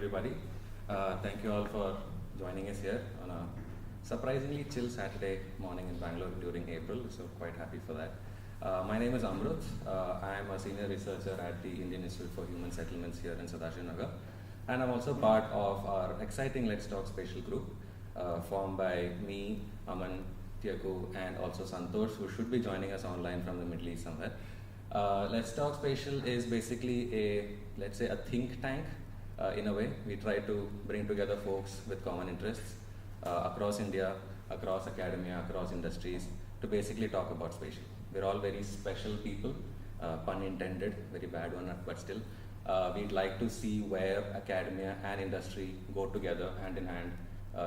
everybody. Thank you all for joining us here on a surprisingly chill Saturday morning in Bangalore during April, so quite happy for that. My name is Amrut. I am a senior researcher at the Indian Institute for Human Settlements here in Sadashivnagar, and I'm also part of our exciting Let's Talk Spatial group, formed by me, Aman, Tiaku, and also Santosh, who should be joining us online from the Middle East somewhere. Let's Talk Spatial is basically let's say a think tank. In a way, we try to bring together folks with common interests across India, across academia, across industries, to basically talk about spatial. We're all very special people, pun intended, very bad one, but still. We'd like to see where academia and industry go together hand in hand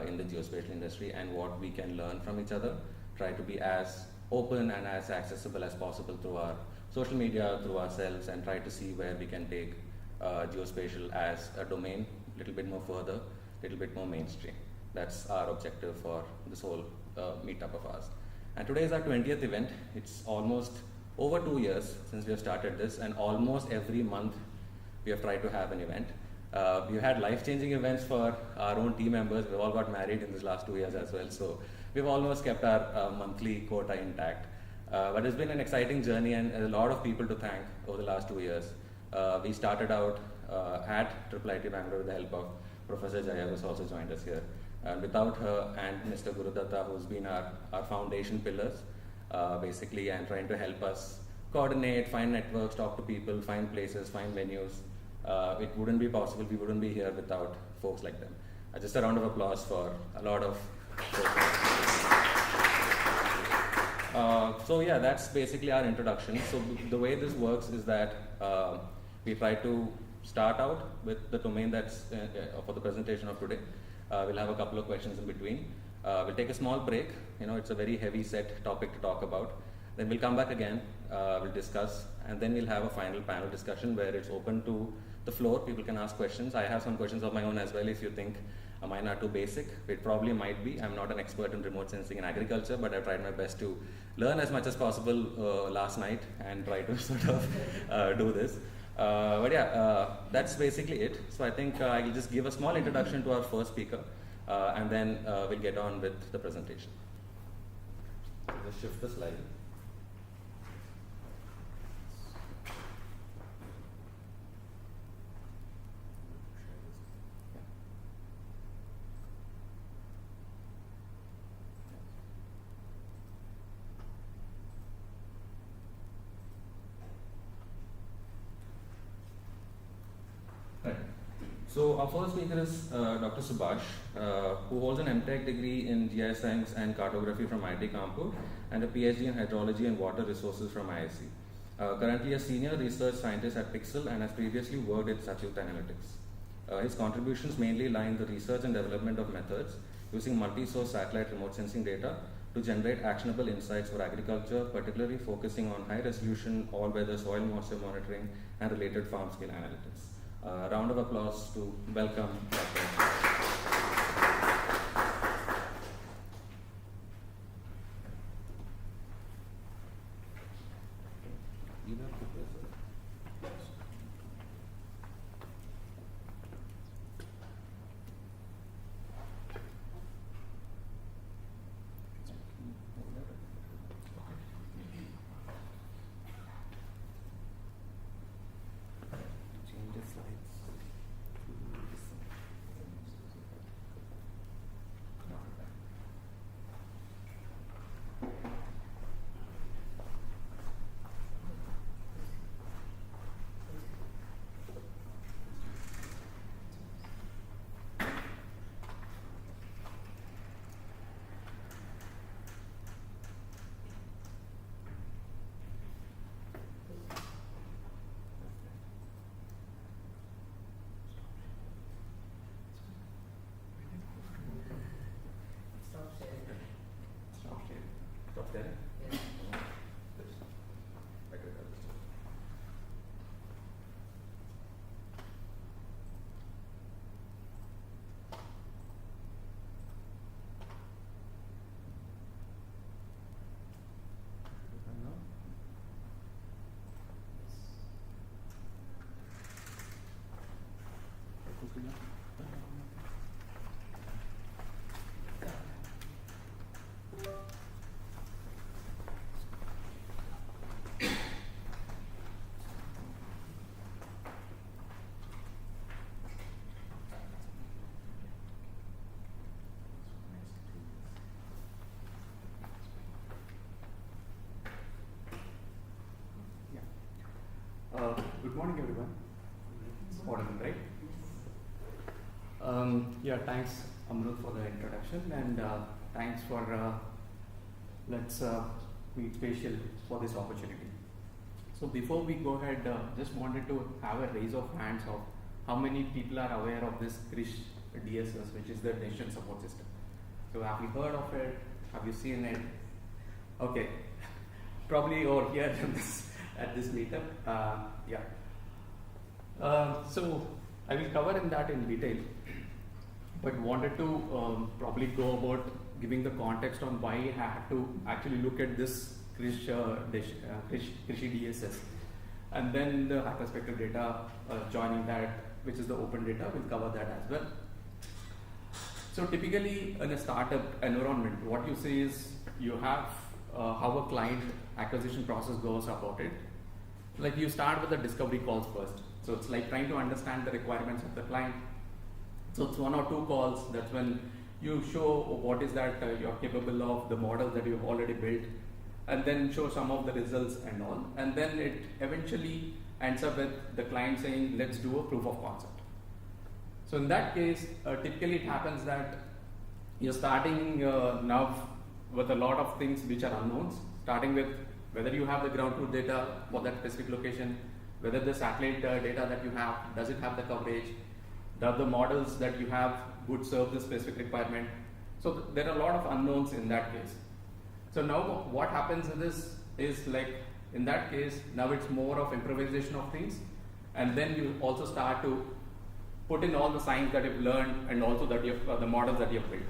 in the geospatial industry, and what we can learn from each other. Try to be as open and as accessible as possible through our social media, through ourselves, and try to see where we can take geospatial as a domain a little bit more further, a little bit more mainstream. That's our objective for this whole meetup of ours. And today is our 20th event. It's almost over 2 years since we have started this, and almost every month we have tried to have an event. We've had life-changing events for our own team members. We've all got married in these last 2 years as well, so we've almost kept our monthly quota intact. But it's been an exciting journey, and a lot of people to thank over the last 2 years. We started out at IIIT Bangalore with the help of Professor Jaya, who's also joined us here. Without her and Mr. Gurudatta, who's been our foundation pillars, basically, and trying to help us coordinate, find networks, talk to people, find places, find venues, it wouldn't be possible. We wouldn't be here without folks like them. Just a round of applause for a lot of folks. So yeah, that's basically our introduction. So the way this works is that we try to start out with the domain that's for the presentation of today. We'll have a couple of questions in between. We'll take a small break. It's a very heavy set topic to talk about. Then we'll come back again, we'll discuss, and then we'll have a final panel discussion where it's open to the floor. People can ask questions. I have some questions of my own as well if you think mine are too basic. It probably might be. I'm not an expert in remote sensing and agriculture, but I've tried my best to learn as much as possible last night and try to sort of do this. But yeah, that's basically it. So I think I'll just give a small introduction to our first speaker, and then we'll get on with the presentation. Just shift the slide. So our first speaker is Dr. Subash, who holds an MTech degree in GIS Science and Cartography from IIT Kanpur and a PhD in Hydrology and Water Resources from IISc. Currently a senior research scientist at Pixel and has previously worked at Satellite Analytics. His contributions mainly lie in the research and development of methods using multi-source satellite remote sensing data to generate actionable insights for agriculture, particularly focusing on high-resolution, all-weather soil moisture monitoring and related farm-scale analytics. Round of applause to welcome Dr. morning, everyone. Audible, right? Yeah, thanks, Amrut, for the introduction, and thanks for Let's Meet Spatial for this opportunity. So before we go ahead, just wanted to have a raise of hands of how many people are aware of this Krish DSS, which is the decision support system. So have you heard of it? Have you seen it? Okay, probably over here at this meetup. Yeah. So I will cover in that in detail, but wanted to probably go about giving the context on why I had to actually look at this Krishi DSS, and then the hyperspectral data joining that, which is the open data. We'll cover that as well. So typically in a startup environment, what you see is you have how a client acquisition process goes about it. Like you start with the discovery calls first. So it's like trying to understand the requirements of the client. So it's 1 or 2 calls. That's when you show what is that you're capable of, the models that you've already built, and then show some of the results and all. And then it eventually ends up with the client saying, let's do a proof of concept. So in that case, typically it happens that you're starting now with a lot of things which are unknowns, starting with whether you have the ground truth data for that specific location, whether the satellite data that you have, does it have the coverage, does the models that you have would serve the specific requirement. So there are a lot of unknowns in that case. So now what happens in this is, like in that case, now it's more of improvisation of things, and then you also start to put in all the science that you've learned and also that you've the models that you've built.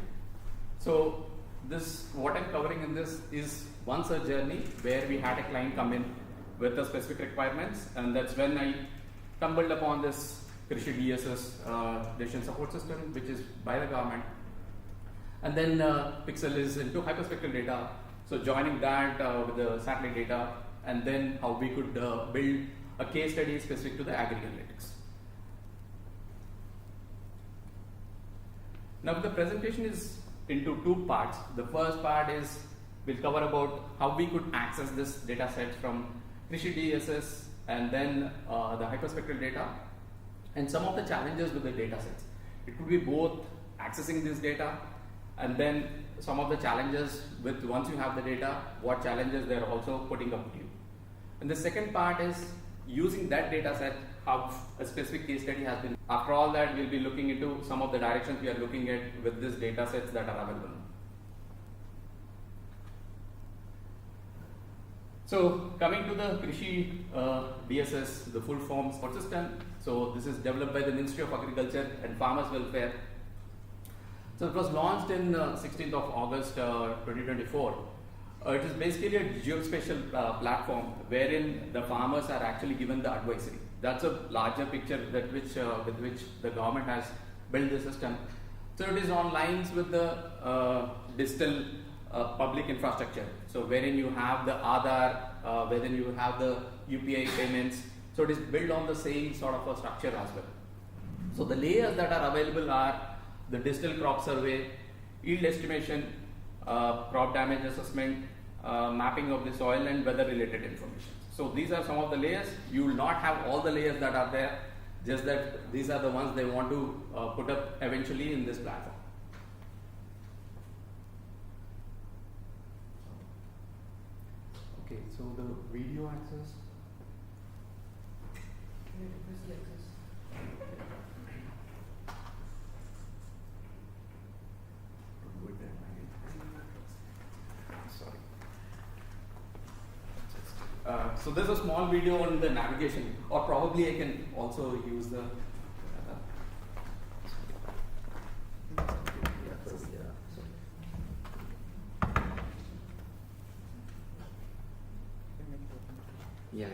So this, what I'm covering in this is once a journey where we had a client come in with the specific requirements, and that's when I stumbled upon this Krishi DSS decision support system, which is by the government. And then Pixel is into hyperspectral data, so joining that with the satellite data, and then how we could build a case study specific to the Agri analytics. Now the presentation is into 2 parts. The first part is we'll cover about how we could access this data set from Krishi DSS and then the hyperspectral data, and some of the challenges with the data sets. It could be both accessing this data and then some of the challenges with once you have the data, what challenges they're also putting up to you. And the second part is using that data set, how a specific case study has been. After all that, we'll be looking into some of the directions we are looking at with these data sets that are available. So coming to the Krishi DSS, the full form support system. So this is developed by the Ministry of Agriculture and Farmers Welfare. So it was launched in 16th of August 2024. It is basically a geospatial platform wherein the farmers are actually given the advisory. That's a larger picture that with which the government has built the system. So it is on lines with the digital public infrastructure. So wherein you have the Aadhaar, wherein you have the UPI payments. So it is built on the same sort of a structure as well. So the layers that are available are the digital crop survey, yield estimation, crop damage assessment, mapping of the soil and weather related information. So these are some of the layers. You will not have all the layers that are there, just that these are the ones they want to put up eventually in this platform. Okay, so the video access. Sorry. So there's a small video on the navigation, or probably I can also use the. Yeah.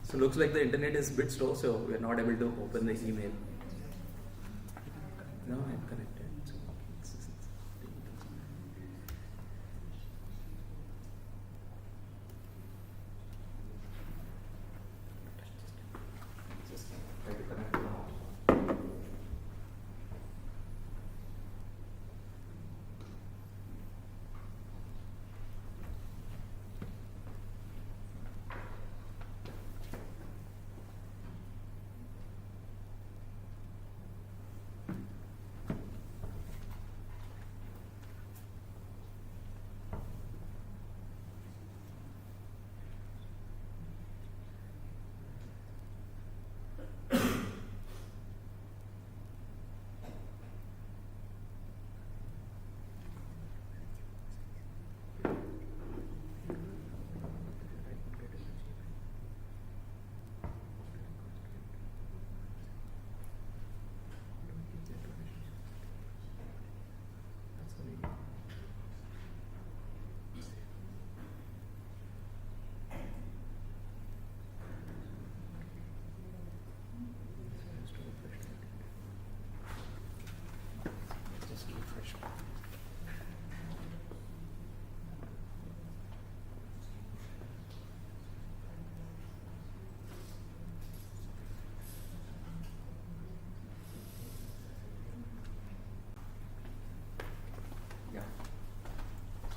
So looks like the internet is a bit slow, so we're not able to open the email. No, I'm connected.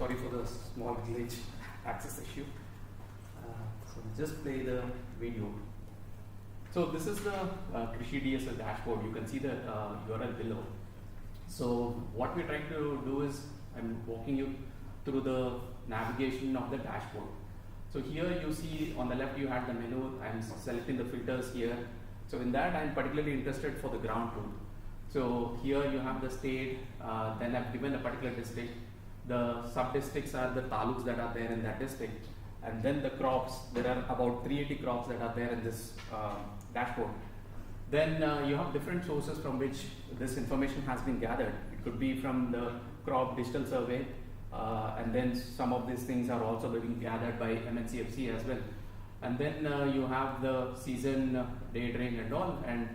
sorry for the small glitch access issue. So just play the video. So this is the Krishi DSL dashboard. You can see the URL below. So what we're trying to do is I'm walking you through the navigation of the dashboard. So here you see on the left you had the menu. I'm selecting the filters here. So in that I'm particularly interested for the ground truth. So here you have the state, then I've given a particular district. The sub-districts are the taluks that are there in that district. And then the crops, there are about 380 crops that are there in this dashboard. Then you have different sources from which this information has been gathered. It could be from the crop digital survey, and then some of these things are also being gathered by MNCFC as well. And then you have the season, date, rain and all. And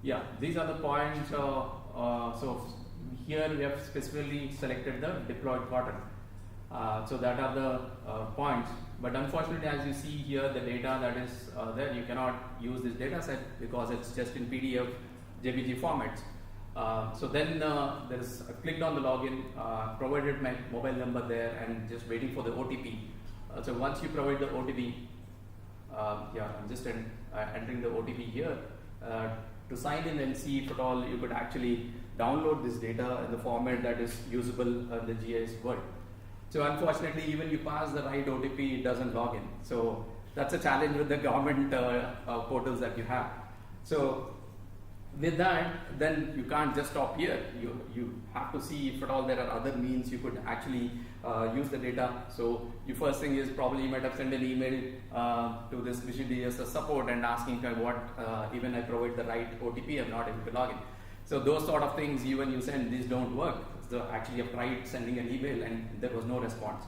yeah, these are the points. So here we have specifically selected the deployed cotton. So that are the points. But unfortunately, as you see here, the data that is there, you cannot use this data set because it's just in PDF, JPG formats. So then I clicked on the login, provided my mobile number there and just waiting for the OTP. So once you provide the OTP, I'm just entering the OTP here. To sign in and see if at all you could actually download this data in the format that is usable in the GIS world. So unfortunately, even you pass the right OTP, it doesn't log in. So that's a challenge with the government portals that you have. So with that, then you can't just stop here. You have to see if at all there are other means you could actually use the data. So your first thing is probably you might have sent an email to this Krishi DSL support and asking what even I provide the right OTP, I'm not able to log in. So those sort of things, even you send, these don't work. So actually I've tried sending an email and there was no response.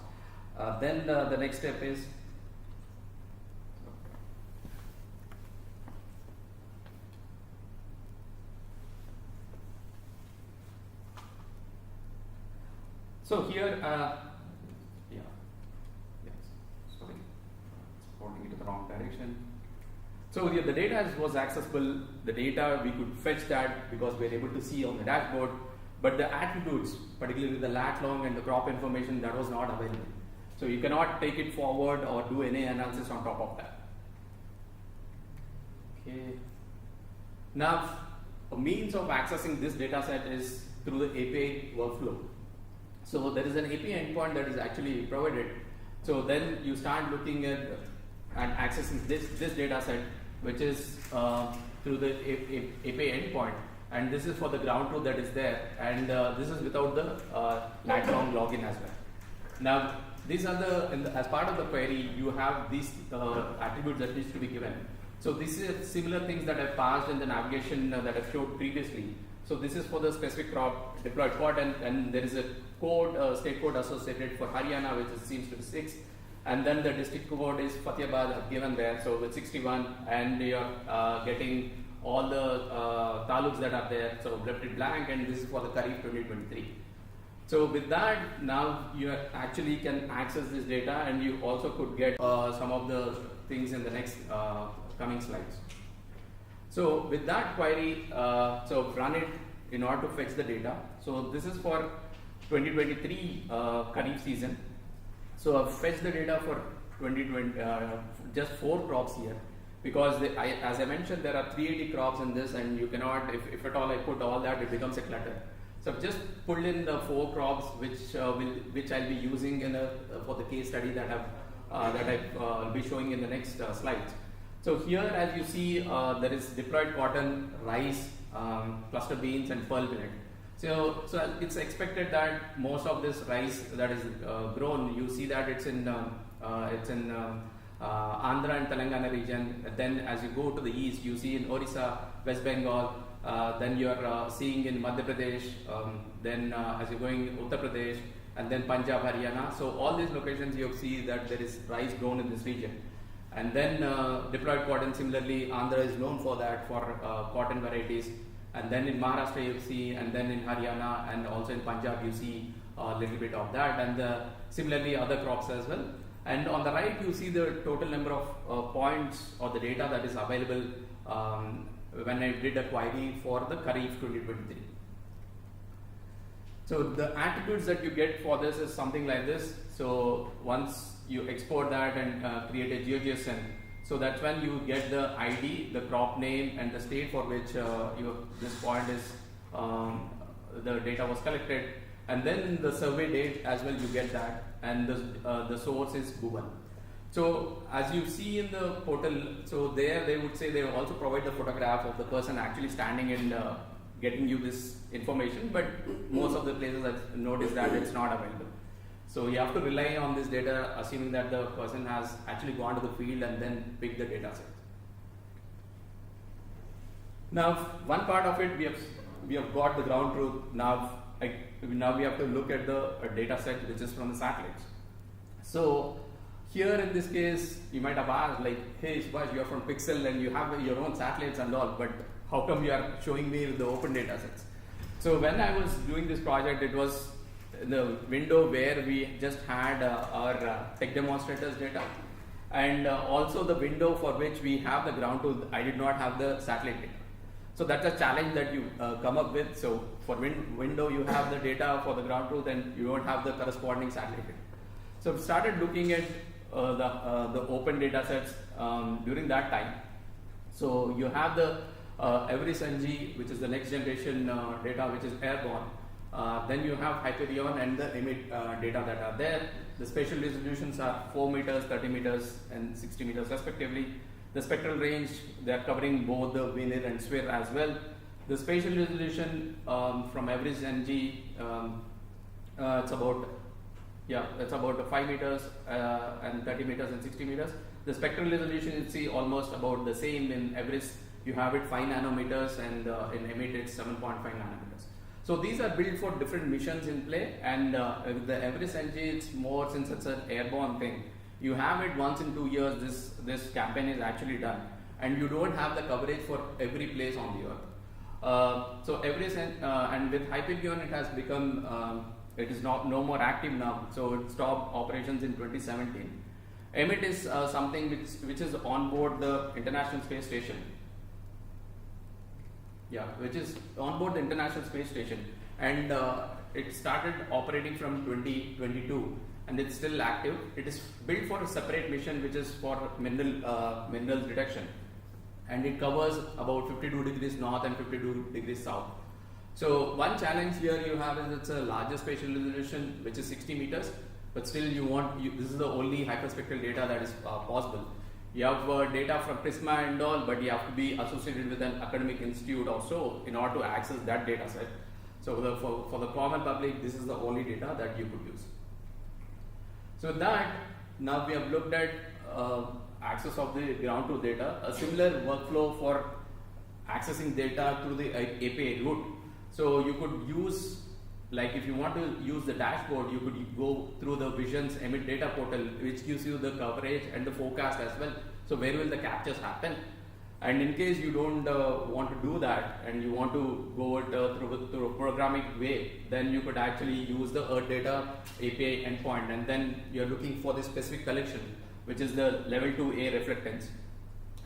Then the next step is so here, sorry, it's pointing me to the wrong direction. So the data was accessible, the data we could fetch that because we are able to see on the dashboard, but the attributes, particularly the lat long and the crop information, that was not available. So you cannot take it forward or do any analysis on top of that. Okay. Now, a means of accessing this data set is through the API workflow. So there is an API endpoint that is actually provided. So then you start looking at accessing this data set, which is through the API endpoint. And this is for the ground truth that is there. And this is without the lat long login as well. Now, these are as part of the query, you have these attributes that needs to be given. So this is similar things that I've passed in the navigation that I've showed previously. So this is for the specific crop deployed cotton, and there is a code, state code associated for Haryana, which seems to be 6. And then the district code is Fatehbad given there, so with 61, and you're getting all the taluks that are there, so left it blank, and this is for the Kharif 2023. So with that, now you actually can access this data, and you also could get some of the things in the next coming slides. So with that query, so run it in order to fetch the data. So this is for 2023 Kharif season. So I've fetched the data for 2020, just 4 crops here, because as I mentioned, there are 380 crops in this, and you cannot, if at all I put all that, it becomes a clutter. So I've just pulled in the 4 crops which I'll be using for the case study that I'll be showing in the next slides. So here, as you see, there is deployed cotton, rice, cluster beans, and pearl millet. So it's expected that most of this rice that is grown, you see that it's in Andhra and Telangana region. Then as you go to the east, you see in Orissa, West Bengal. Then you're seeing in Madhya Pradesh. Then as you're going Uttar Pradesh, and then Punjab, Haryana. So all these locations you see that there is rice grown in this region. And then deployed cotton, similarly, Andhra is known for that, for cotton varieties. And then in Maharashtra you see, and then in Haryana, and also in Punjab you see a little bit of that, and similarly other crops as well. And on the right you see the total number of points or the data that is available when I did a query for the Kharif 2023. So the attributes that you get for this is something like this. So once you export that and create a GeoJSON, so that's when you get the ID, the crop name, and the state for which this point is the data was collected, and then the survey date as well. You get that, and the source is Google. So as you see in the portal, so there they would say they will also provide the photograph of the person actually standing and getting you this information, but most of the places I've noticed that it's not available. So you have to rely on this data, assuming that the person has actually gone to the field and then picked the data set. Now, one part of it we have got the ground truth. Now we have to look at the data set which is from the satellites. So here in this case, you might have asked like, hey Subash, you are from Pixel and you have your own satellites and all, but how come you are showing me the open data sets? So when I was doing this project, it was the window where we just had our tech demonstrators data, and also the window for which we have the ground truth. I did not have the satellite data. So that's a challenge that you come up with. So for window you have the data for the ground truth and you don't have the corresponding satellite data. So we started looking at the open data sets during that time. So you have the Agri, which is the next generation data, which is airborne. Then you have Hyperion and the emit data that are there. The spatial resolutions are 4 meters, 30 meters, and 60 meters respectively. The spectral range, they are covering both the Wiener and sphere as well. The spatial resolution from average NG, it's about 5 meters and 30 meters and 60 meters. The spectral resolution you see almost about the same. In average you have it 5 nanometers, and in emit it's 7.5 nanometers. So these are built for different missions in play, and with the average NG it's more, since it's an airborne thing. You have it once in 2 years, this campaign is actually done, and you don't have the coverage for every place on the earth. So and with Hyperion it has become, it is no more active now, so it stopped operations in 2017. Emit is something which is on board the International Space Station. Yeah, which is on board the International Space Station, and it started operating from 2022, and it's still active. It is built for a separate mission, which is for minerals detection, and it covers about 52 degrees north and 52 degrees south. So one challenge here you have is it's a larger spatial resolution, which is 60 meters, but still this is the only hyperspectral data that is possible. You have data from Prisma and all, but you have to be associated with an academic institute or so in order to access that data set. So for the common public, this is the only data that you could use. So that, now we have looked at access of the ground truth data, a similar workflow for accessing data through the API route. So you could use, like if you want to use the dashboard, you could go through the Visions Emit data portal, which gives you the coverage and the forecast as well. So where will the captures happen? And in case you don't want to do that and you want to go it through a programmatic way, then you could actually use the Earth Data API endpoint, and then you're looking for the specific collection, which is the level 2A reflectance.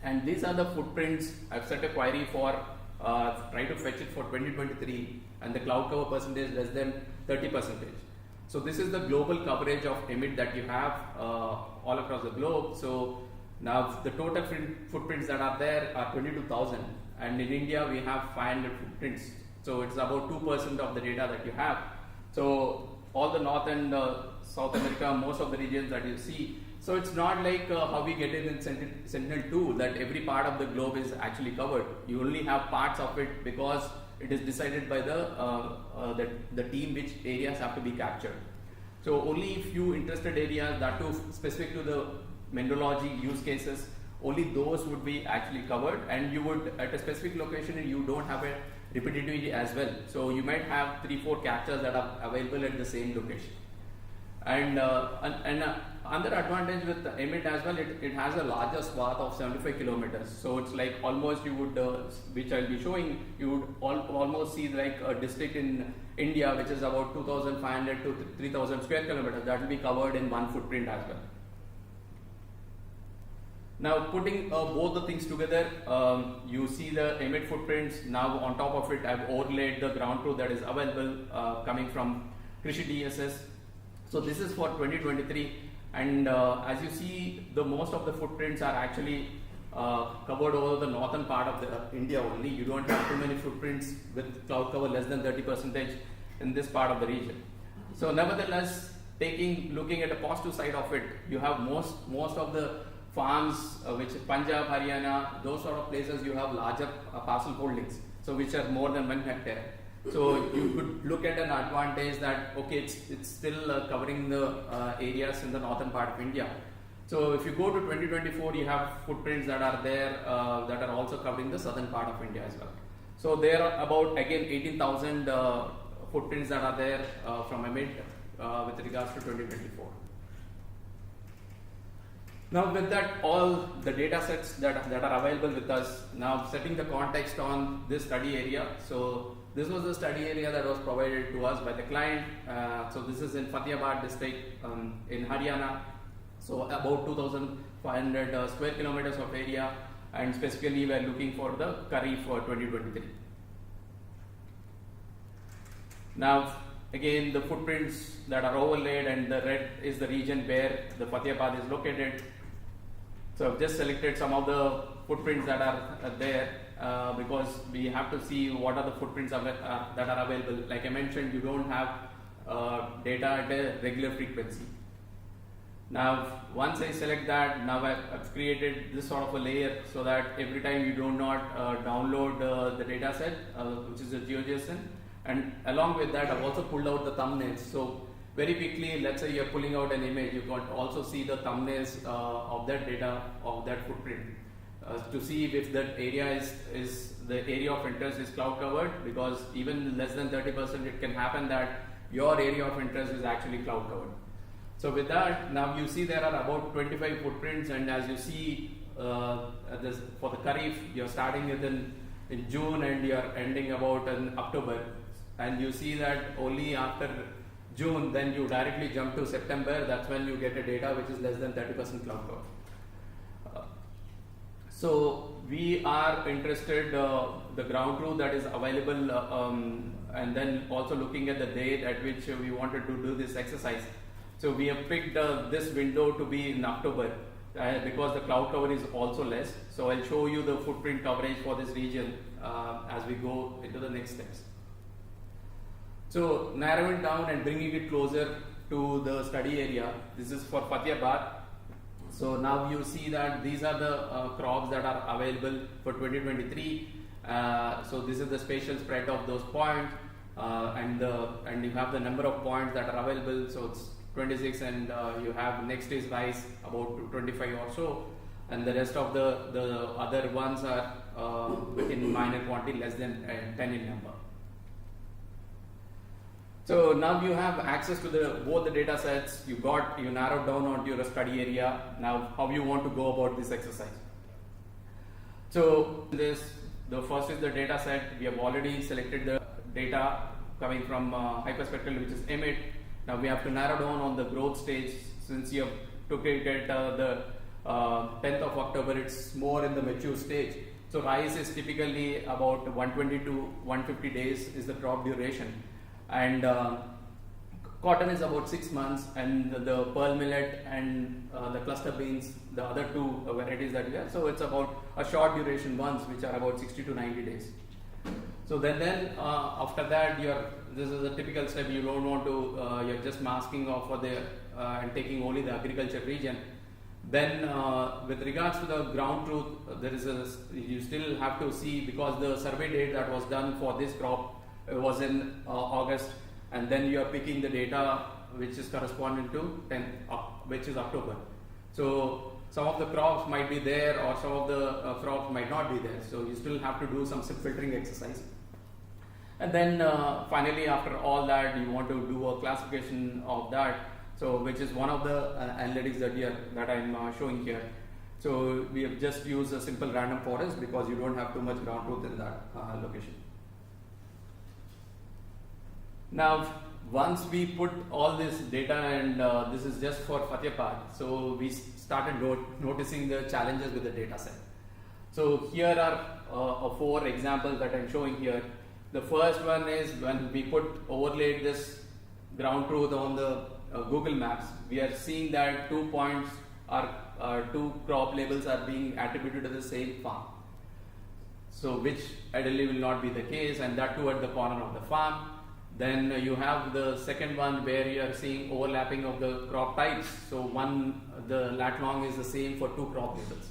And these are the footprints. I've set a query for try to fetch it for 2023, and the cloud cover percentage less than 30%. So this is the global coverage of emit that you have all across the globe. So now the total footprints that are there are 22,000, and in India we have 500 footprints. So it's about 2% of the data that you have. So all the North and South America, most of the regions that you see. So it's not like how we get it in Sentinel-2 that every part of the globe is actually covered. You only have parts of it because it is decided by the team which areas have to be captured. So only few interested areas, that too specific to the mineralogy use cases, only those would be actually covered, and you would at a specific location you don't have a repetitivity as well. So you might have 3-4 captures that are available at the same location. And another advantage with the emit as well, it has a larger swath of 75 kilometers. So it's like almost you would, which I'll be showing, you would almost see like a district in India, which is about 2,500 to 3,000 square kilometers. That will be covered in one footprint as well. Now putting both the things together, you see the emit footprints. Now on top of it, I've overlaid the ground truth that is available coming from Krishi DSS. So this is for 2023, and as you see, the most of the footprints are actually covered over the northern part of the India only. You don't have too many footprints with cloud cover less than 30% in this part of the region. So nevertheless, looking at the positive side of it, you have most of the farms, which is Punjab, Haryana, those sort of places, you have larger parcel holdings, so which are more than 1 hectare. So you could look at an advantage that okay, it's still covering the areas in the northern part of India. So if you go to 2024, you have footprints that are there that are also covering the southern part of India as well. So there are about again 18,000 footprints that are there from emit with regards to 2024. Now with that, all the data sets that are available with us, now setting the context on this study area. So this was the study area that was provided to us by the client. So this is in Fatehpur district in Haryana. So about 2,500 square kilometers of area, and specifically we are looking for the Kharif for 2023. Now again, the footprints that are overlaid, and the red is the region where the Fatehpur is located. So I've just selected some of the footprints that are there because we have to see what are the footprints that are available. Like I mentioned, you don't have data at a regular frequency. Now once I select that, now I've created this sort of a layer so that every time you do not download the data set, which is a GeoJSON, and along with that I've also pulled out the thumbnails. So very quickly, let's say you're pulling out an image, you can also see the thumbnails of that data, of that footprint, to see if that area is the area of interest is cloud covered, because even less than 30% it can happen that your area of interest is actually cloud covered. So with that, now you see there are about 25 footprints, and as you see for the Kharif, you're starting with in June and you're ending about in October, and you see that only after June, then you directly jump to September. That's when you get a data which is less than 30% cloud cover. So we are interested the ground truth that is available, and then also looking at the date at which we wanted to do this exercise. So we have picked this window to be in October because the cloud cover is also less. So I'll show you the footprint coverage for this region as we go into the next steps. So narrowing down and bringing it closer to the study area. This is for Fatehpur. So now you see that these are the crops that are available for 2023. So this is the spatial spread of those points, and you have the number of points that are available. So it's 26, and you have next is rice about 25 or so, and the rest of the other ones are in minor quantity, less than 10 in number. So now you have access to both the data sets. You narrowed down onto your study area. Now how you want to go about this exercise. So the first is the data set. We have already selected the data coming from Hyperspectral, which is emit. Now we have to narrow down on the growth stage. Since you have took it at the 10th of October, it's more in the mature stage. So rice is typically about 120 to 150 days is the crop duration. And cotton is about 6 months, and the pearl millet and the cluster beans, the other two varieties that we have, so it's about a short duration ones, which are about 60 to 90 days. So then after that, this is a typical step. You don't want to, you're just masking off for the and taking only the agriculture region. Then with regards to the ground truth, you still have to see, because the survey date that was done for this crop was in August, and then you are picking the data which is corresponding to 10, which is October. So some of the crops might be there, or some of the crops might not be there. So you still have to do some filtering exercise. And then finally, after all that, you want to do a classification of that. So which is one of the analytics that I'm showing here. So we have just used a simple random forest because you don't have too much ground truth in that location. Now, once we put all this data, and this is just for Fatyapad, so we started noticing the challenges with the data set. So here are 4 examples that I'm showing here. The first one is when we overlaid this ground truth on the Google Maps, we are seeing that 2 points are 2 crop labels are being attributed to the same farm. So which ideally will not be the case, and that too at the corner of the farm. Then you have the second one where you are seeing overlapping of the crop types. So the lat long is the same for 2 crop labels.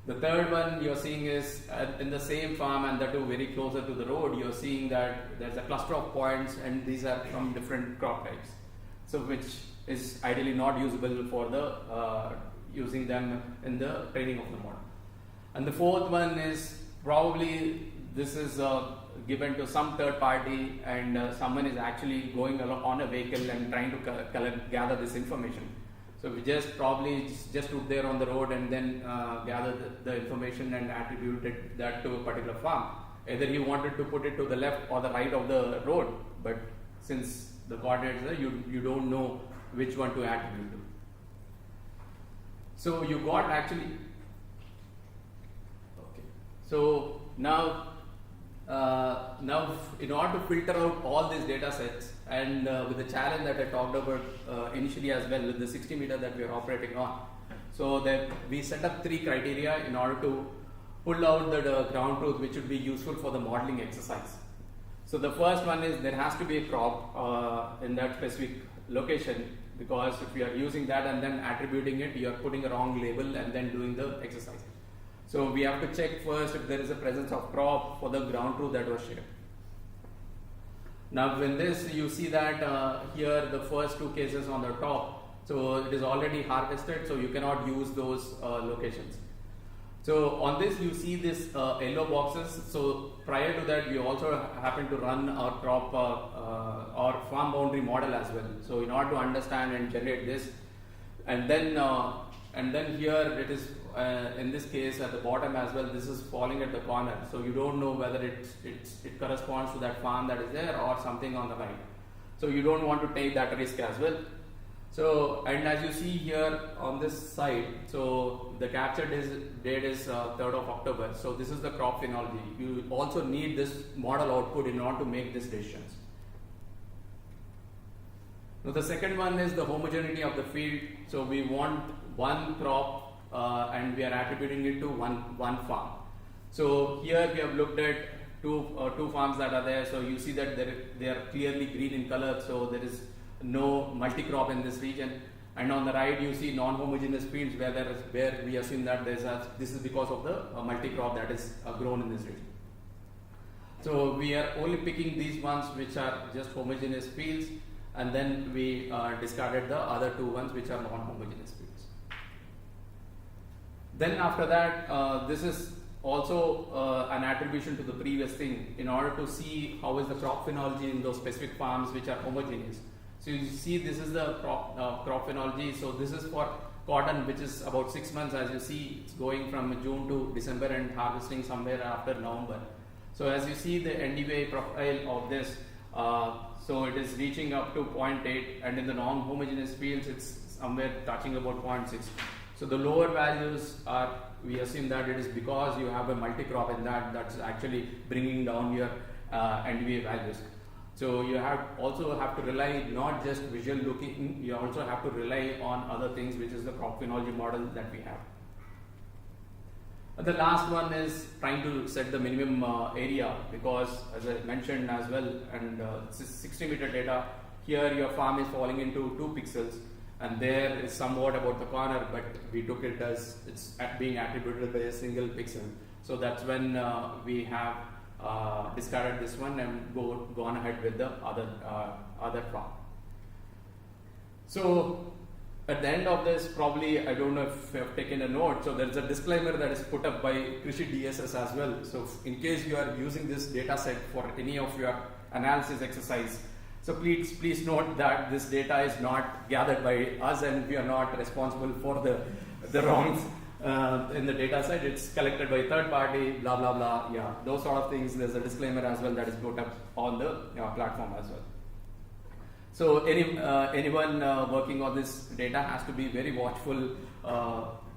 The third one you're seeing is in the same farm, and that too very closer to the road, you're seeing that there's a cluster of points and these are from different crop types. So which is ideally not usable for the using them in the training of the model. And the fourth one is probably this is given to some third party, and someone is actually going along on a vehicle and trying to gather this information. So we just stood there on the road and then gathered the information and attributed that to a particular farm. Either he wanted to put it to the left or the right of the road, but since the coordinates are, you don't know which one to attribute to. So you got actually, okay. So now in order to filter out all these data sets, and with the challenge that I talked about initially as well with the 60 meter that we are operating on, so that we set up 3 criteria in order to pull out the ground truth which would be useful for the modeling exercise. So the first one is there has to be a crop in that specific location, because if you are using that and then attributing it, you are putting a wrong label and then doing the exercise. So we have to check first if there is a presence of crop for the ground truth that was shared. Now in this you see that here the first 2 cases on the top, so it is already harvested, so you cannot use those locations. So on this you see this yellow boxes. So prior to that we also happen to run our crop or farm boundary model as well. So in order to understand and generate this, and then here it is in this case at the bottom as well, this is falling at the corner, so you don't know whether it corresponds to that farm that is there or something on the right. So you don't want to take that risk as well. So, and as you see here on this side, so the capture date is 3rd of October. So this is the crop phenology. You also need this model output in order to make these decisions. Now the second one is the homogeneity of the field. So we want one crop and we are attributing it to one farm. So here we have looked at two farms that are there. So you see that they are clearly green in color. So there is no multi-crop in this region. And on the right you see non-homogeneous fields where we assume that this is because of the multi-crop that is grown in this region. So we are only picking these ones which are just homogeneous fields, and then we discarded the other 2 ones which are non-homogeneous fields. Then after that, this is also an attribution to the previous thing in order to see how is the crop phenology in those specific farms which are homogeneous. So you see this is the crop phenology. So this is for cotton, which is about 6 months. As you see, it's going from June to December and harvesting somewhere after November. So as you see the NDVI profile of this, so it is reaching up to 0.8, and in the non-homogeneous fields it's somewhere touching about 0.6. So the lower values are, we assume that it is because you have a multi-crop in that's actually bringing down your NDVI values. So you also have to rely not just visual looking, you also have to rely on other things, which is the crop phenology model that we have. The last one is trying to set the minimum area, because as I mentioned as well, and 60 meter data, here your farm is falling into 2 pixels, and there is somewhat about the corner, but we took it as it's being attributed by a single pixel. So that's when we have discarded this one and gone ahead with the other farm. So at the end of this, probably, I don't know if you have taken a note, so there is a disclaimer that is put up by Krishi DSS as well. So in case you are using this data set for any of your analysis exercise, so please note that this data is not gathered by us and we are not responsible for the wrongs in the data set. It's collected by third party, blah blah blah, those sort of things. There's a disclaimer as well that is put up on the platform as well. So anyone working on this data has to be very watchful,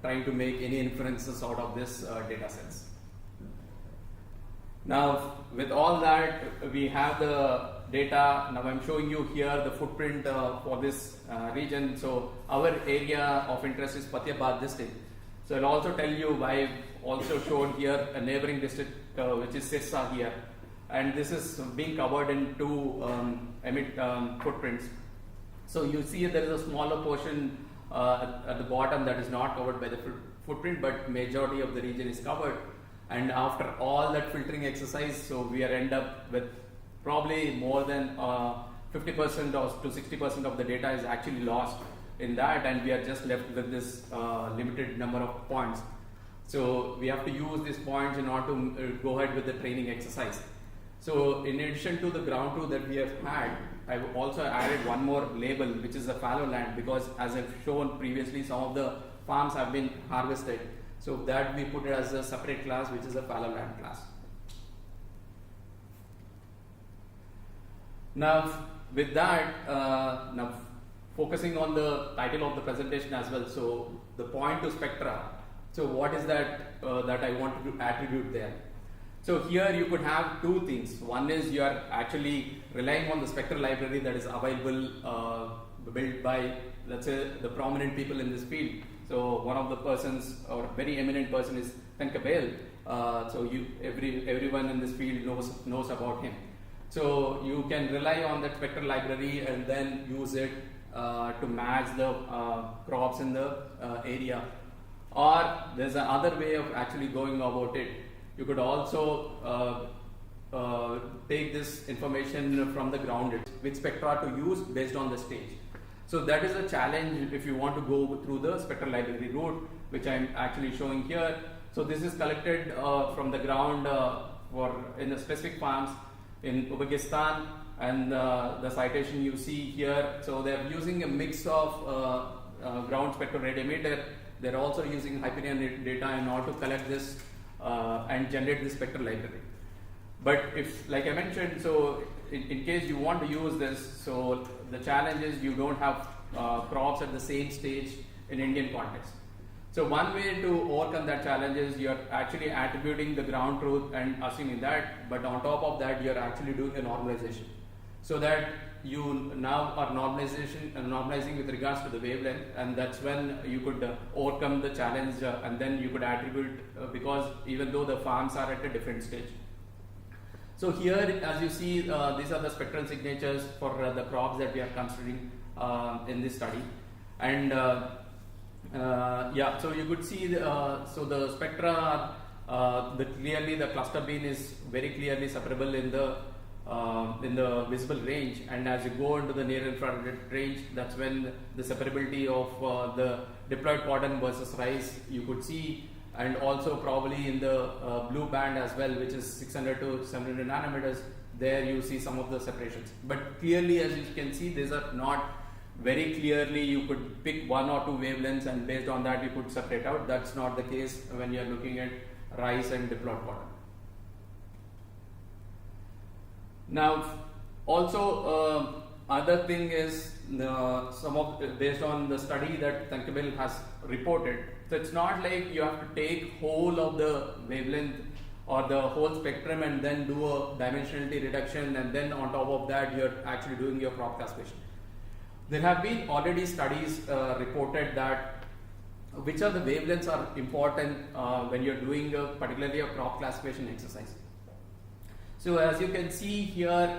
trying to make any inferences out of this data sets. Now, with all that, we have the data. Now I'm showing you here the footprint for this region. So our area of interest is Patiabad district. So I'll also tell you why I've also shown here a neighboring district which is Sirsa here. And this is being covered in two footprints. So you see there is a smaller portion at the bottom that is not covered by the footprint, but majority of the region is covered. And after all that filtering exercise, so we end up with probably more than 50% or to 60% of the data is actually lost in that, and we are just left with this limited number of points. So we have to use these points in order to go ahead with the training exercise. So in addition to the ground truth that we have had, I've also added one more label, which is a fallow land, because as I've shown previously, some of the farms have been harvested. So that we put it as a separate class, which is a fallow land class. Now, with that, now focusing on the title of the presentation as well. So the point to spectra. So what is that that I want to attribute there? So here you could have two things. One is you are actually relying on the spectral library that is available, built by, let's say, the prominent people in this field. So one of the persons, or very eminent person, is Tenkabel. So everyone in this field knows about him. So you can rely on that spectral library and then use it to match the crops in the area. Or there's another way of actually going about it. You could also take this information from the ground, which spectra to use based on the stage. So that is a challenge if you want to go through the spectral library route, which I'm actually showing here. So this is collected from the ground in the specific farms in Uzbekistan, and the citation you see here. So they're using a mix of ground spectroradiometer. They're also using Hyperion data in order to collect this and generate this spectral library. But if, like I mentioned, so in case you want to use this, so the challenge is you don't have crops at the same stage in Indian context. So one way to overcome that challenge is you're actually attributing the ground truth and assuming that, but on top of that you're actually doing a normalization. So that you now are normalizing with regards to the wavelength, and that's when you could overcome the challenge, and then you could attribute, because even though the farms are at a different stage. So here, as you see, these are the spectral signatures for the crops that we are considering in this study. And yeah, so you could see, so the spectra, clearly the cluster bean is very clearly separable in the visible range, and as you go into the near infrared range, that's when the separability of the diploid cordon versus rice you could see. And also probably in the blue band as well, which is 600 to 700 nanometers, there you see some of the separations. But clearly, as you can see, these are not very clearly, you could pick one or two wavelengths and based on that you could separate out. That's not the case when you're looking at rice and diploid cotton. Now, also other thing is based on the study that Tenkabel has reported. So it's not like you have to take whole of the wavelength or the whole spectrum and then do a dimensionality reduction, and then on top of that you're actually doing your crop classification. There have been already studies reported that which are the wavelengths are important when you're doing particularly a crop classification exercise. So as you can see here,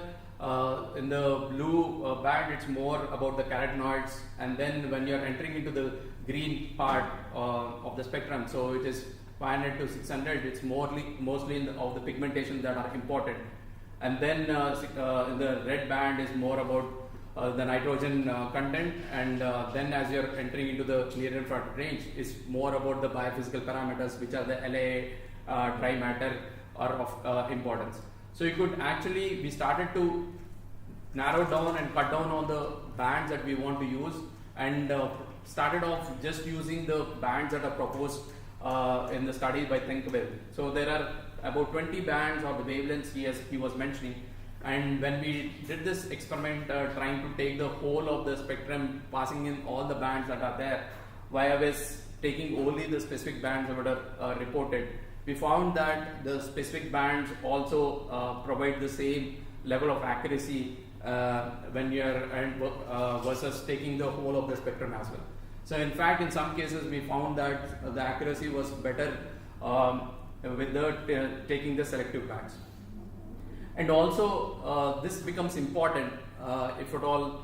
in the blue band, it's more about the carotenoids, and then when you're entering into the green part of the spectrum, so it is 500 to 600, it's mostly of the pigmentation that are important. And then in the red band is more about the nitrogen content, and then as you're entering into the near infrared range is more about the biophysical parameters, which are the La, dry matter, are of importance. So you could actually, we started to narrow down and cut down on the bands that we want to use, and started off just using the bands that are proposed in the study by Tenkabel. So there are about 20 bands or the wavelengths he was mentioning, And when we did this experiment trying to take the whole of the spectrum, passing in all the bands that are there, while I was taking only the specific bands that were reported, we found that the specific bands also provide the same level of accuracy when you're versus taking the whole of the spectrum as well. So in fact, in some cases, we found that the accuracy was better with the taking the selective bands. And also, this becomes important if at all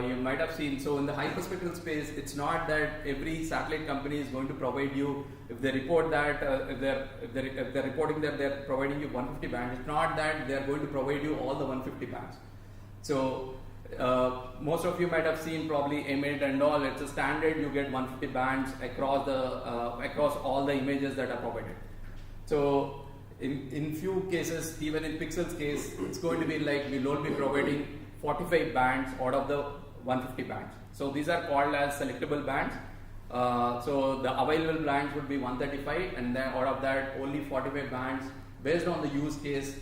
you might have seen. So in the hyperspectral space, it's not that every satellite company is going to provide you, if they report that, if they're reporting that they're providing you 150 bands, it's not that they're going to provide you all the 150 bands. So most of you might have seen probably Emmet and all, it's a standard, you get 150 bands across across all the images that are provided. So in few cases, even in Pixel's case, it's going to be like we'll only be providing 45 bands out of the 150 bands. So these are called as selectable bands. So the available bands would be 135, and then out of that only 45 bands based on the use case,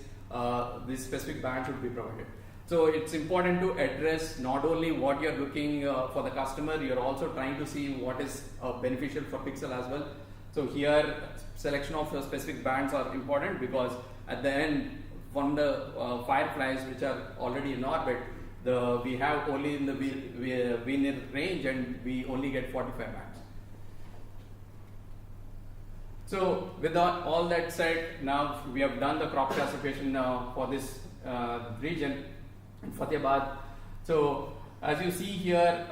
these specific bands would be provided. So it's important to address not only what you're looking for the customer, you're also trying to see what is beneficial for Pixel as well. So here, selection of specific bands are important because at the end, from the fireflies which are already in orbit, we have only in the VNIR range, and we only get 45 bands. So with all that said, now we have done the crop classification for this region in Fatehbad. So as you see here,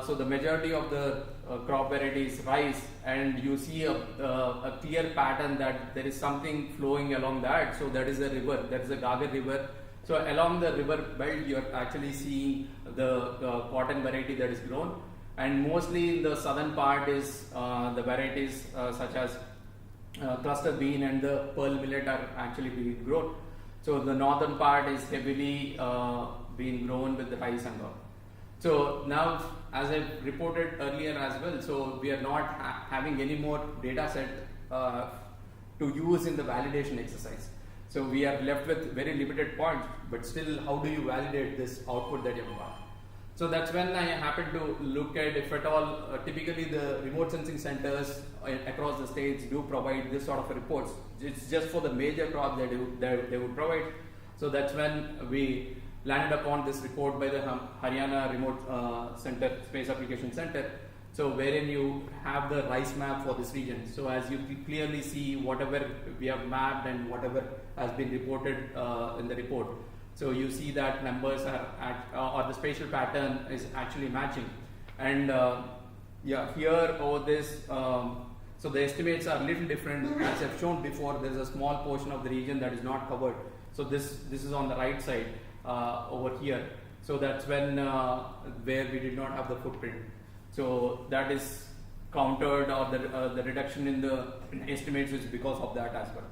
so the majority of the crop varieties rice, and you see a clear pattern that there is something flowing along that. So that is a river, that is a Gagar river. So along the river belt, you are actually seeing the cotton variety that is grown, and mostly in the southern part is the varieties such as cluster bean and the pearl millet are actually being grown. So the northern part is heavily being grown with the rice and all. So now, as I reported earlier as well, so we are not having any more data set to use in the validation exercise. So we are left with very limited points, but still, how do you validate this output that you have got? So that's when I happened to look at, if at all, typically the remote sensing centers across the states do provide this sort of reports. It's just for the major crops that they would provide. So that's when we landed upon this report by the Haryana Remote Center, Space Application Center. So wherein you have the rice map for this region. So as you clearly see, whatever we have mapped and whatever has been reported in the report. So you see that numbers are or the spatial pattern is actually matching. And yeah, here over this, so the estimates are a little different. As I've shown before, there's a small portion of the region that is not covered. So this is on the right side over here. So that's when where we did not have the footprint. So that is countered, or the reduction in the estimates is because of that as well.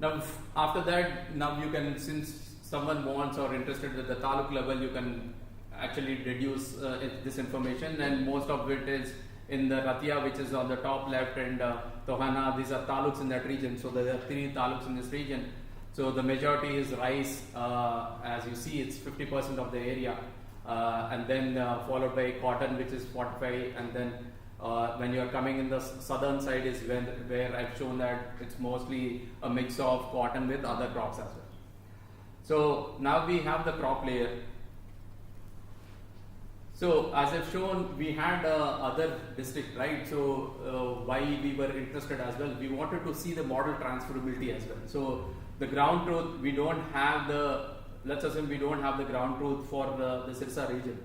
Now after that, now you can, since someone wants or interested at the taluk level, you can actually deduce this information, and most of it is in the Ratia, which is on the top left, and Tohana. These are taluks in that region. So there are 3 taluks in this region. So the majority is rice. As you see, it's 50% of the area, and then followed by cotton, which is 45, and then when you are coming in the southern side is where I've shown that it's mostly a mix of cotton with other crops as well. So now we have the crop layer. So as I've shown, we had other district, right? So why we were interested as well, we wanted to see the model transferability as well. So the ground truth, we don't have the, let's assume we don't have the ground truth for the Sirsa region.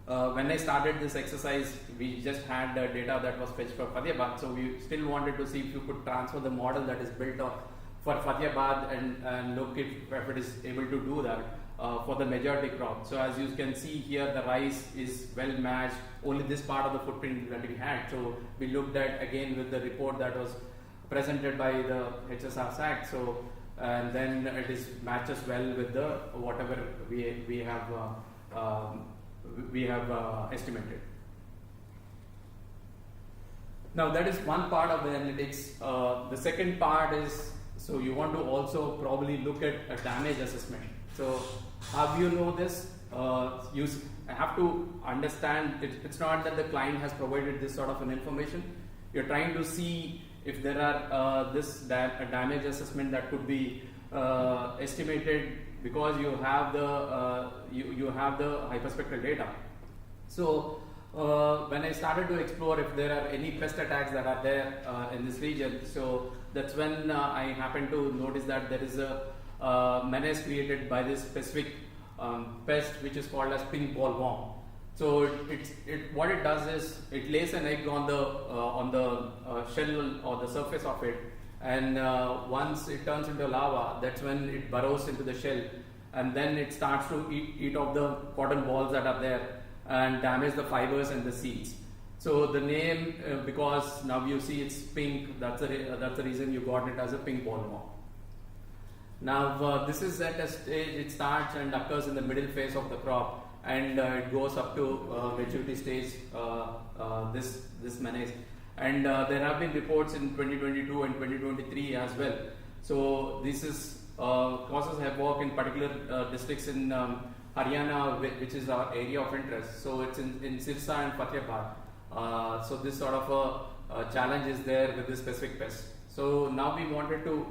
When I started this exercise, we just had data that was fetched for Fatehbad. So we still wanted to see if you could transfer the model that is built up for Fatehbad and look if it is able to do that for the majority crop. So as you can see here, the rice is well matched, only this part of the footprint that we had. So we looked at again with the report that was presented by the HSR SAC. So and then it is matches well with the whatever we have estimated. Now that is one part of the analytics. The second part is So you want to also probably look at a damage assessment. So how you know this? You have to understand it's not that the client has provided this sort of an information. You're trying to see if there are a damage assessment that could be estimated because you have the you have the hyperspectral data. So when I started to explore if there are any pest attacks that are there in this region, so that's when I happened to notice that there is a menace created by this specific pest which is called as pink bollworm. So what it does is it lays an egg on the shell or the surface of it, and once it turns into lava, that's when it burrows into the shell, and then it starts to eat off the cotton balls that are there and damage the fibers and the seeds. So the name, because now you see it's pink, that's the reason you got it as a pink bollworm. Now this is at a stage, it starts and occurs in the middle phase of the crop, and it goes up to maturity stage, this menace. And there have been reports in 2022 and 2023 as well. So this is causes havoc in particular districts in Haryana, which is our area of interest. So it's in Sirsa and Fatehpur. So this sort of a challenge is there with this specific pest. So now we wanted to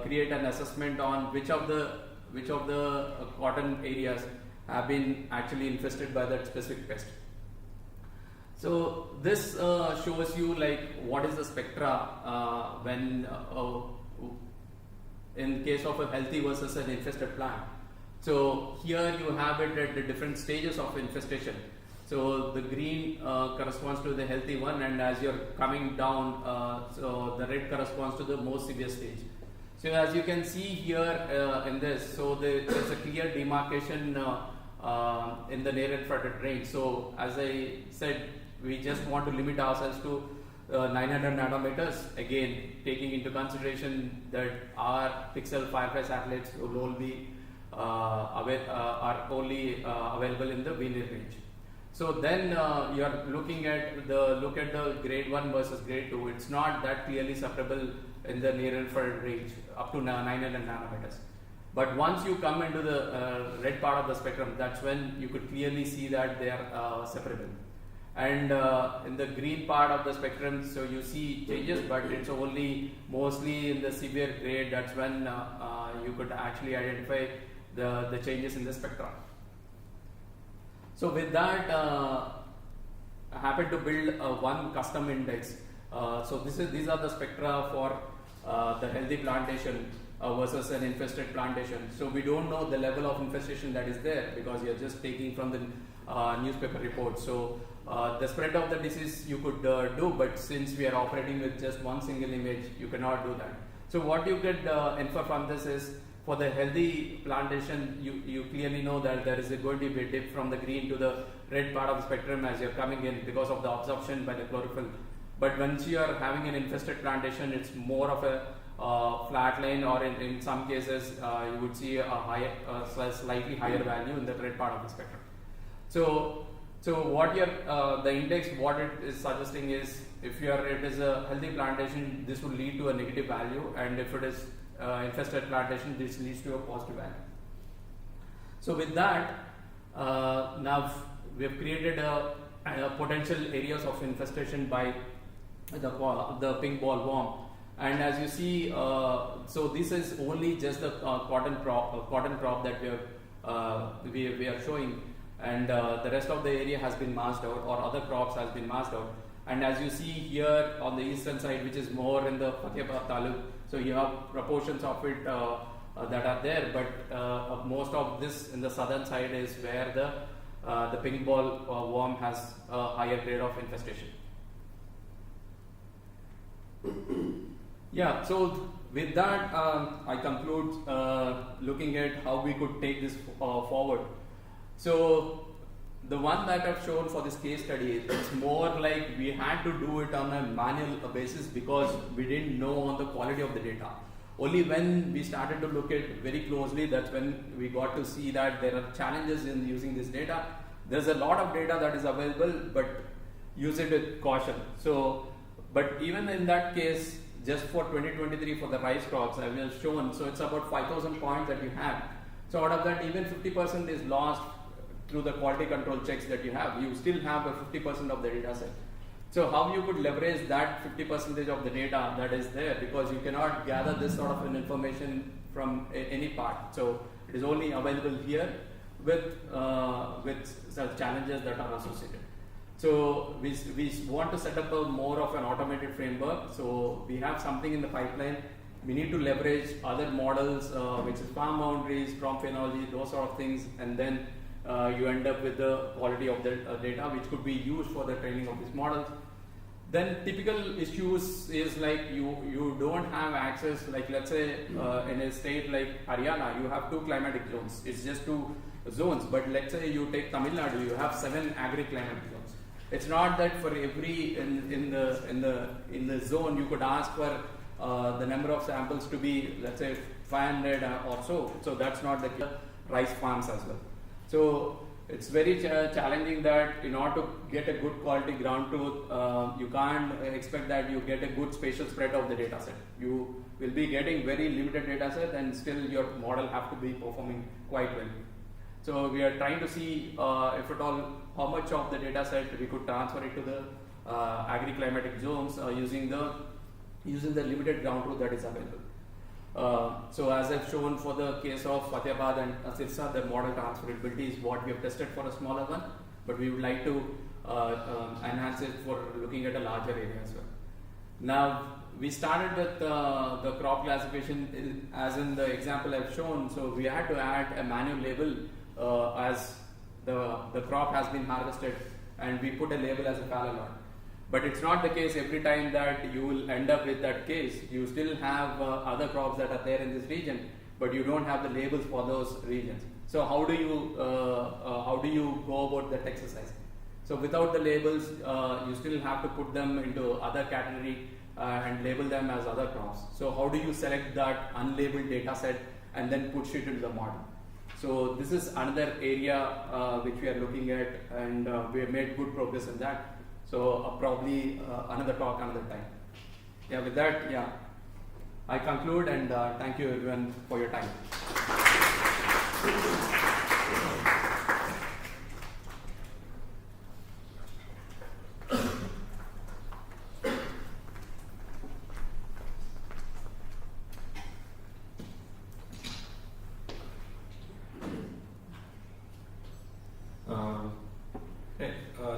create an assessment on which of the cotton areas have been actually infested by that specific pest. So this shows you like what is the spectra when in case of a healthy versus an infested plant. So here you have it at the different stages of infestation. So the green corresponds to the healthy one, and as you're coming down, so the red corresponds to the most severe stage. So as you can see here in this, so there's a clear demarcation in the near infrared range. So as I said, we just want to limit ourselves to 900 nanometers, again taking into consideration that our pixel Firefly satellites will all be are only available in the Wiener range. So then you are looking at the grade 1 versus grade 2. It's not that clearly separable in the near infrared range up to 900 nanometers. But once you come into the red part of the spectrum, that's when you could clearly see that they are separable. And in the green part of the spectrum, so you see changes, but it's only mostly in the severe grade. That's when you could actually identify the changes in the spectrum. So with that, I happened to build one custom index. So these are the spectra for the healthy plantation versus an infested plantation. So we don't know the level of infestation that is there because you're just taking from the newspaper report. So the spread of the disease you could do, but since we are operating with just one single image, you cannot do that. So what you could infer from this is, for the healthy plantation, you clearly know that there is going to be a dip from the green to the red part of the spectrum as you're coming in because of the absorption by the chlorophyll. But once you are having an infested plantation, it's more of a flat line, or in some cases you would see a slightly higher value in the red part of the spectrum. So what the index, what it is suggesting is, if it is a healthy plantation, this will lead to a negative value, and if it is infested plantation, this leads to a positive value. So with that, now we have created a potential areas of infestation by the pink bollworm. And as you see, so this is only just the cotton crop that we are showing, and the rest of the area has been masked out, or other crops has been masked out. And as you see here on the eastern side, which is more in the Fatehpur taluk, so you have proportions of it that are there, but most of this in the southern side is where the pink bollworm has a higher grade of infestation. Yeah, so with that, I conclude looking at how we could take this forward. So the one that I've shown for this case study, it's more like we had to do it on a manual basis because we didn't know on the quality of the data. Only when we started to look at very closely, that's when we got to see that there are challenges in using this data. There's a lot of data that is available, but use it with caution. So, but even in that case, just for 2023 for the rice crops I have shown. So it's about 5,000 points that you have. So out of that, even 50% is lost through the quality control checks that you have. You still have a 50% of the data set. So how you could leverage that 50% of the data that is there, because you cannot gather this sort of an information from any part. So it is only available here with such challenges that are associated. So we want to set up a more of an automated framework. So we have something in the pipeline. We need to leverage other models, which is farm boundaries, crop phenology, those sort of things, and then you end up with the quality of the data, which could be used for the training of these models. Then typical issues is like you don't have access, like let's say in a state like Haryana, you have 2 climatic zones. It's just 2 zones. But let's say you take Tamil Nadu, you have 7 agri climatic zones. It's not that for every in the zone you could ask for the number of samples to be, let's say, 500 or so. So that's not the case. Rice farms as well. So it's very challenging that in order to get a good quality ground truth, you can't expect that you get a good spatial spread of the data set. You will be getting very limited data set, and still your model have to be performing quite well. So we are trying to see if at all how much of the data set we could transfer it to the agri-climatic zones using the limited ground truth that is available. So as I've shown for the case of Fatehbad and Sirsa, the model transferability is what we have tested for a smaller one, but we would like to enhance it for looking at a larger area as well. Now, we started with the crop classification as in the example I've shown. So we had to add a manual label as the crop has been harvested, and we put a label as a fallow lot. But it's not the case every time that you will end up with that case. You still have other crops that are there in this region, but you don't have the labels for those regions. So how do you go about that exercise? So without the labels, you still have to put them into other category and label them as other crops. So how do you select that unlabeled data set and then push it into the model? So this is another area which we are looking at, and we have made good progress in that. So probably another talk, another time. Yeah, with that, yeah, I conclude, and thank you everyone for your time.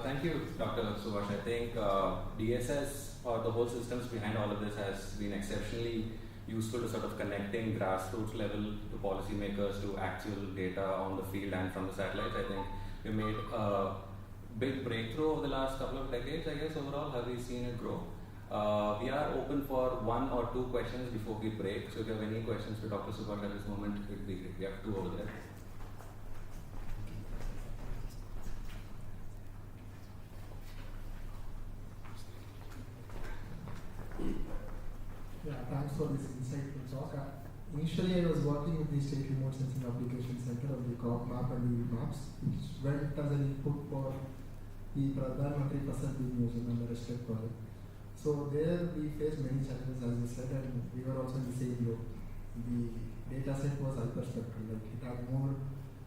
Thank you, Dr. Subash. I think DSS or the whole systems behind all of this has been exceptionally useful to sort of connecting grassroots level to policymakers to actual data on the field and from the satellites. I think we made a big breakthrough over the last couple of decades, I guess, overall. Have we seen it grow? We are open for 1 or 2 questions before we break. So if you have any questions for Dr. Subash at this moment, it would be great. We have 2 over there. Yeah, thanks for this insightful talk. Initially, I was working with the State Remote Sensing Application Center of the crop map and the maps, which went as an input for the Pradhan Mantri Fasal Bima Yojana and the RESTEC project. So there we faced many challenges, as you said, and we were also in the same boat. The data set was hyperspectral, like it had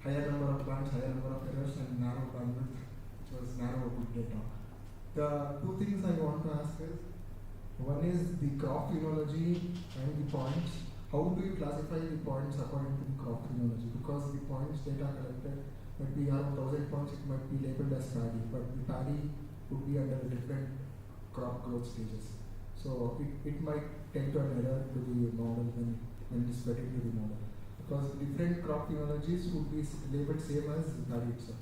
higher number of plants, higher number of errors, and narrow bandwidth, which was narrow output data. The 2 things I want to ask is, one is the crop phenology and the points. How do you classify the points according to the crop phenology? Because the points data collected might be around 1,000 points, it might be labeled as paddy, but the paddy could be under different crop growth stages. So it might tend to an error to the model when it is fed into the model. Because different crop phenologies would be labeled same as paddy itself.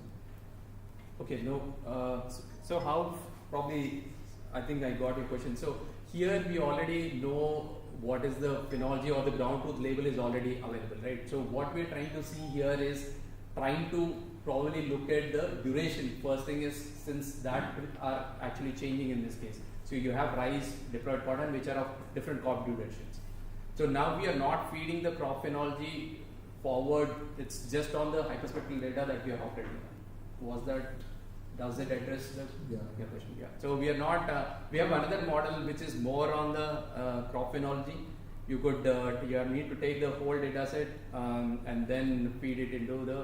Okay, no. So how, probably, I think I got your question. So here we already know what is the phenology or the ground truth label is already available, right? So what we're trying to see here is trying to probably look at the duration. First thing is, since that are actually changing in this case. So you have rice, diploid cotton, which are of different crop durations. So now we are not feeding the crop phenology forward. It's just on the hyperspectral data that we are operating on. Was that Does it address Yeah. your question? Yeah. So we are not. We have another model which is more on the crop phenology. You could you need to take the whole data set and then feed it into the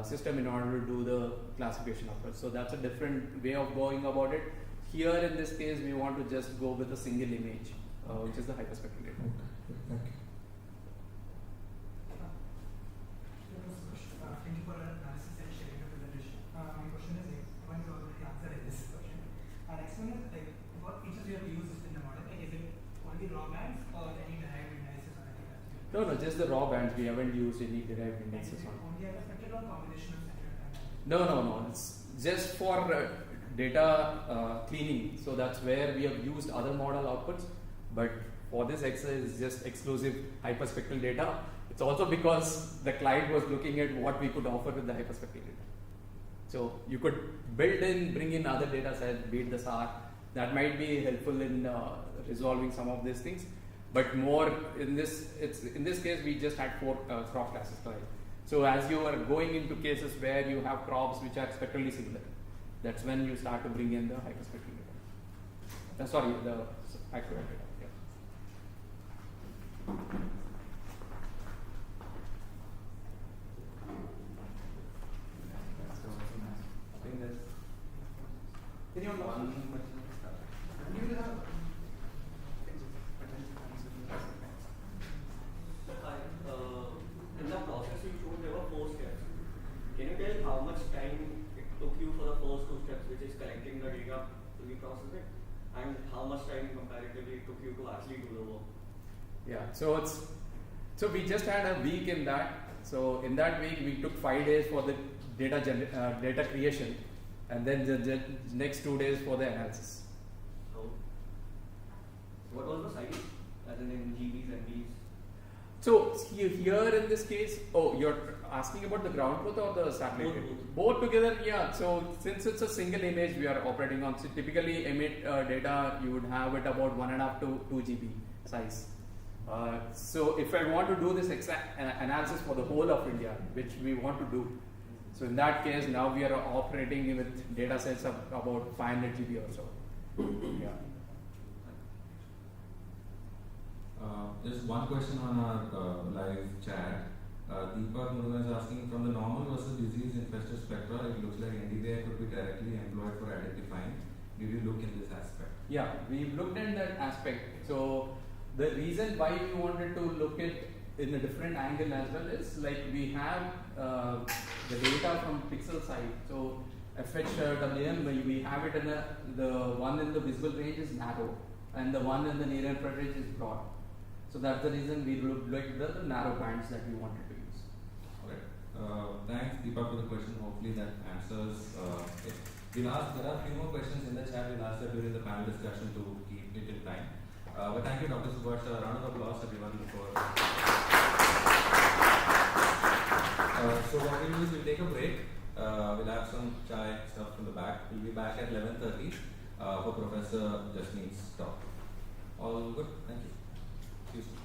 system in order to do the classification of it. So that's a different way of going about it. Here in this case, we want to just go with a single image, which is the hyperspectral data. Okay. Thank you. Thank you for your analysis and sharing the presentation. My question is, one you already answered this question. Next one is, like, what features you have used in the model? Like, is it only raw bands or any derived indices or anything else? No, just the raw bands. We haven't used any derived indexes on. Only hyperspectral or combination of standard and No. It's just for data cleaning. So that's where we have used other model outputs. But for this exercise, it's just exclusive hyperspectral data. It's also because the client was looking at what we could offer with the hyperspectral data. So you could bring in other data sets, be it the SAR. That might be helpful in resolving some of these things. But more in this case, we just had 4 crop classes. Right? So as you are going into cases where you have crops which are spectrally similar, that's when you start to bring in the hyperspectral data. Sorry, the accurate data. Yeah. Anyone one question? In the process you showed there were 4 steps. Can you tell how much time it took you for the first 2 steps, which is collecting the data to be processed, and how much time comparatively it took you to actually do the work? Yeah. So we just had a week in that. So in that week we took 5 days for the data creation, and then the next 2 days for the analysis. So what was the size, as in GBs and Bs? So here in this case, you're asking about the ground truth or the satellite? Both together, yeah. So since it's a single image we are operating on, so typically emit data, you would have it about 1.5 to 2 GB size. So if I want to do this exact analysis for the whole of India, which we want to do, so in that case now we are operating with data sets of about 500 GB or so. Yeah. Just one question on our live chat. Deepak Murugan is asking, from the normal versus disease infested spectra, it looks like NDVI could be directly employed for identifying. Did you look in this aspect? Yeah, we've looked at that aspect. So the reason why we wanted to look at in a different angle as well is, like, we have the data from pixel side. So FHWM, we have it in the one in the visible range is narrow, and the one in the near infrared range is broad. So that's the reason we looked at the narrow bands that we wanted to use. Okay. Thanks, Deepak, for the question. Hopefully that answers it. There are a few more questions in the chat. We'll ask that during the panel discussion to keep it in time. But thank you, Dr. Subash. A round of applause, everyone, for. So what we'll do is we'll take a break. We'll have some chai stuff from the back. We'll be back at 11:30 for Professor Jasmeet's talk. All good? Thank you. See you soon.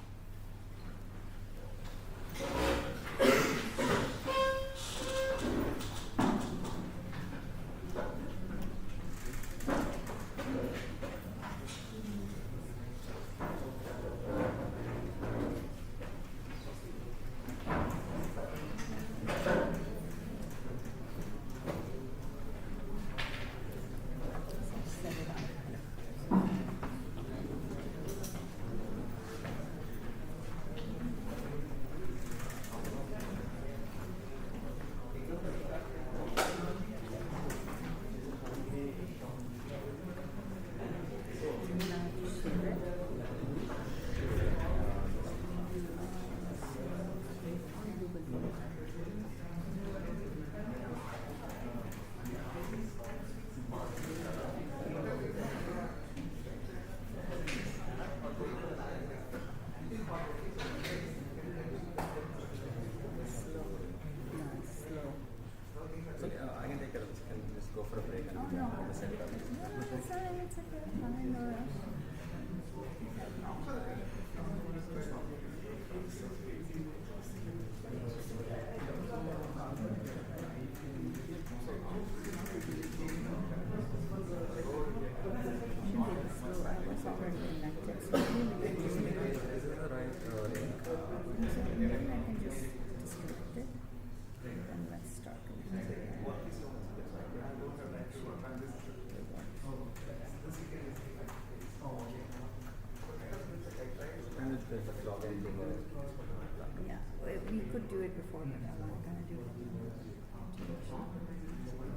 it before, but I'm not gonna do it.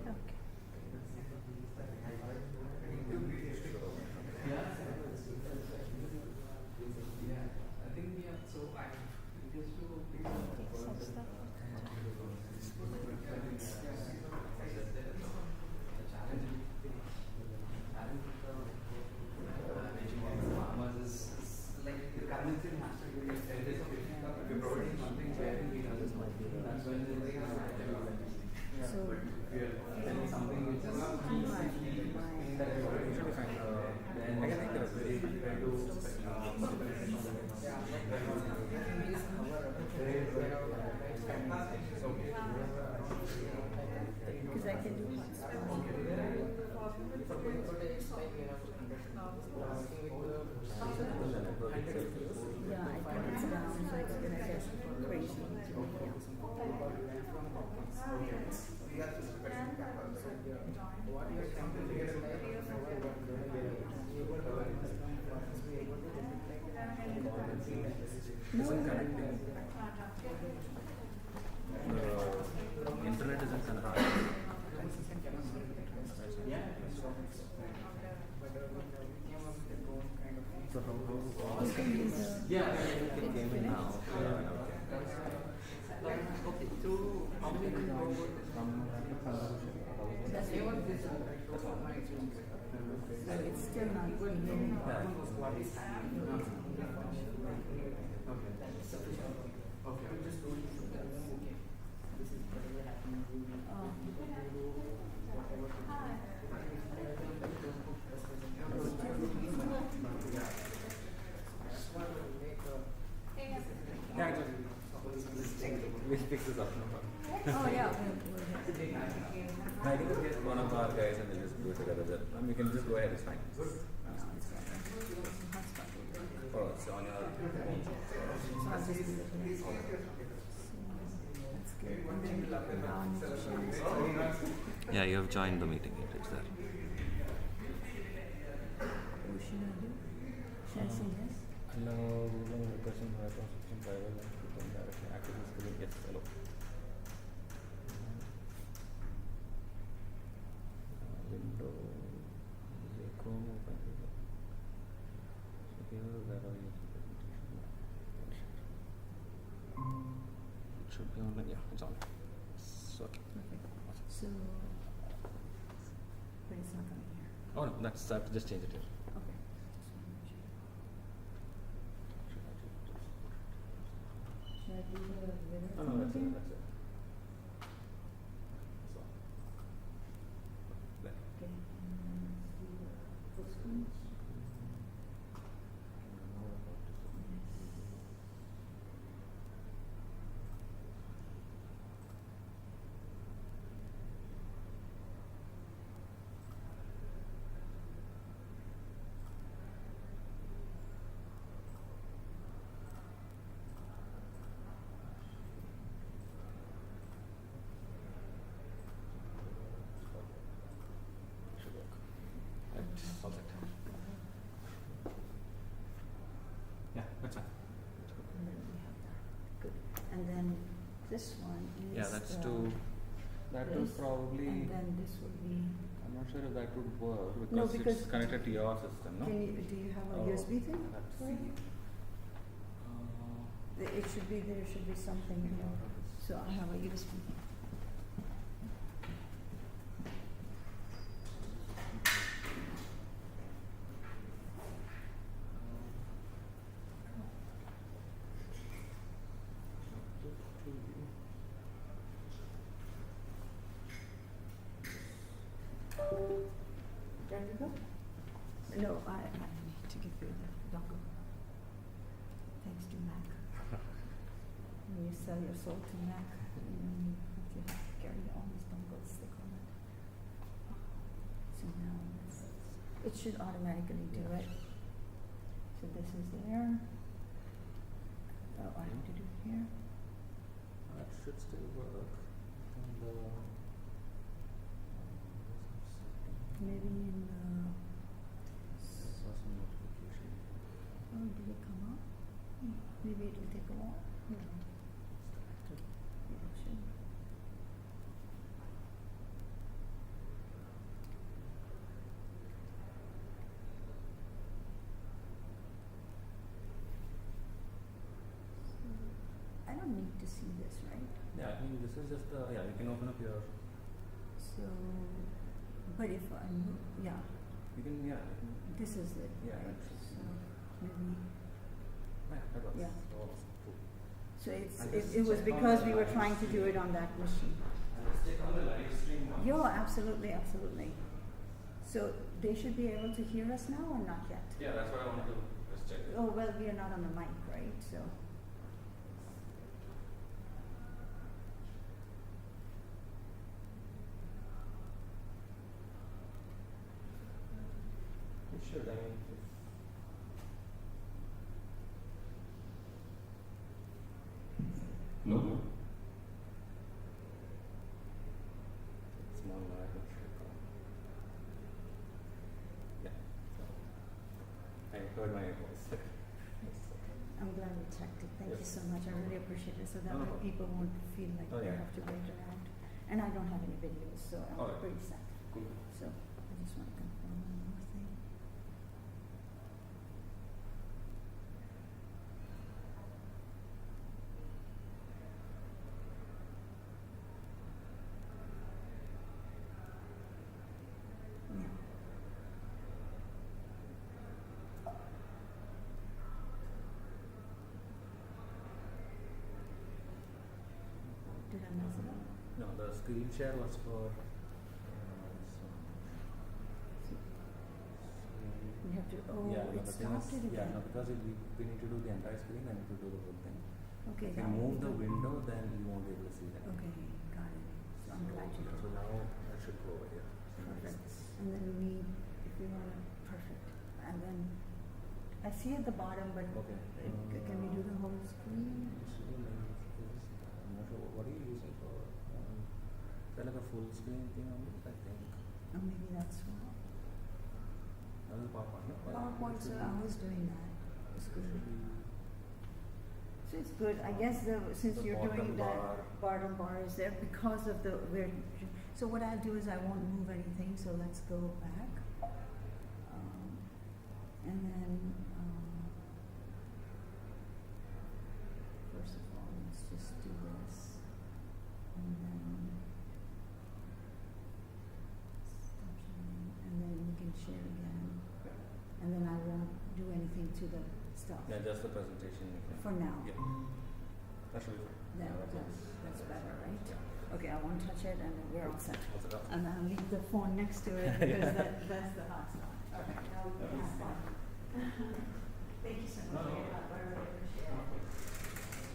Okay. Because I can do yeah, I think it's down, so it's gonna get crazy. Internet isn't kind of hard. So how it came in now? Okay, through how many people So it's still not beginning. We'll fix this up. Oh, yeah. I think we'll get one of our guys and we'll just do it together. We can just go ahead, it's fine. Oh, it's on your phone. So I'll just do it here. So that's good. And then Yeah, you have joined the meeting. It's there. what should I do? Should I say yes? Allow Google requesting hyperspectral driver and click directly access the screen. Yes, hello. Window. Chrome open. So here, where are you? It should be online. Yeah, it's on. So, okay. Perfect. So, but it's not coming here. Oh no, that's I have to just change it here. Okay. Should I do the video? Oh no, that's it. thing That's it. So, there. Okay. And then let's do the full screen. Should work. Right, all set. Yeah, that's fine. And then we have that. Good. And then this one is Yeah, that's the to. That will this, probably. and then this will be. I'm not sure if that would work because, No, because it's connected to your system, no? Can you, do you have a Oh, USB thing? let's for see. it? It should be, there should be something, you know. So I have a USB. There you go. No, I need to give you the dongle. Thanks to Mac. When you sell your soul to Mac, you have to carry all these dongles, they call it. So now it should automatically do it. So this is there. Oh, I have to do it here. That should still work. And, Maybe in the. some notification. Oh, did it come up? Maybe it will take a while. don't need to see this, right? Yeah, I mean, this is just yeah, you can open up your, So, but if I move, yeah, you can, yeah, you can, this is it, Yeah, right? that's- So maybe, yeah, that was, Yeah. that was cool. so it's, And it, just it was check on because the we were live trying to do it on that machine. Let's check on the live stream now. Yeah, absolutely, absolutely. So they should be able to hear us now or not yet? Yeah, that's what I wanted to just check. Oh, well, we are not on the mic, right? So, It should, I mean, no. Small lag, it should come. Yeah. I heard my voice. I'm glad we checked it. Thank you Yes. so much. I really appreciate it. So that No way problem. people won't feel like Oh, they yeah. have to wait around. And I don't have any videos, so I'm All right. pretty set. Cool. So I just want to confirm one more thing. Yeah. Did I mess it up? No, the screen share was for. We have to, oh, yeah, no, it the thing stopped is, it again. yeah, no, because we need to do the entire screen and to do the whole thing. Okay, If you now move we the do- window, then you won't be able to see that. Okay, got it. So I'm glad you yeah, did. so now I should go over here. Perfect. And then we, if we want to, perfect. And then, I see at the bottom, but Okay. can we do the whole screen? I'm not sure. What are you using for? Is that like a full screen thing on this? I think. Or maybe that's wrong. That was PowerPoint. No? PowerPoint, so I was doing that. It's Should good. be. So it's good. I guess since The you're doing bottom that, bar. bottom bar is there because of the weird. So what I'll do is I won't move anything. So let's go back, and then first of all, let's just do this, and then stop sharing, and then we can share again, and then I won't do anything to the stuff Yeah, just the presentation. for now. Yeah. That should be fine. Then Yeah, that's better, right? Yeah. Okay, I won't touch it, and then we're all set. What's it up? And I'll leave the phone next to it because that's the hot spot. Okay, now we can have fun. Thank you so much for your help. I really appreciate it.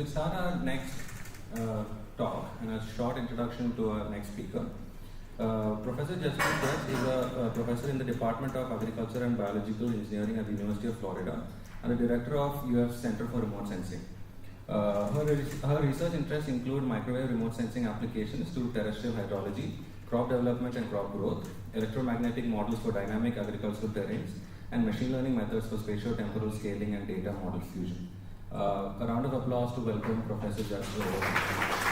we'll start our next talk and a short introduction to our next speaker. Professor Jasmeet is a professor in the Department of Agriculture and Biological Engineering at the University of Florida and the director of UF Center for Remote Sensing. Her research interests include microwave remote sensing applications to terrestrial hydrology, crop development and crop growth, electromagnetic models for dynamic agricultural terrains, and machine learning methods for spatio-temporal scaling and data model fusion. A round of applause to welcome Professor Jasmeet.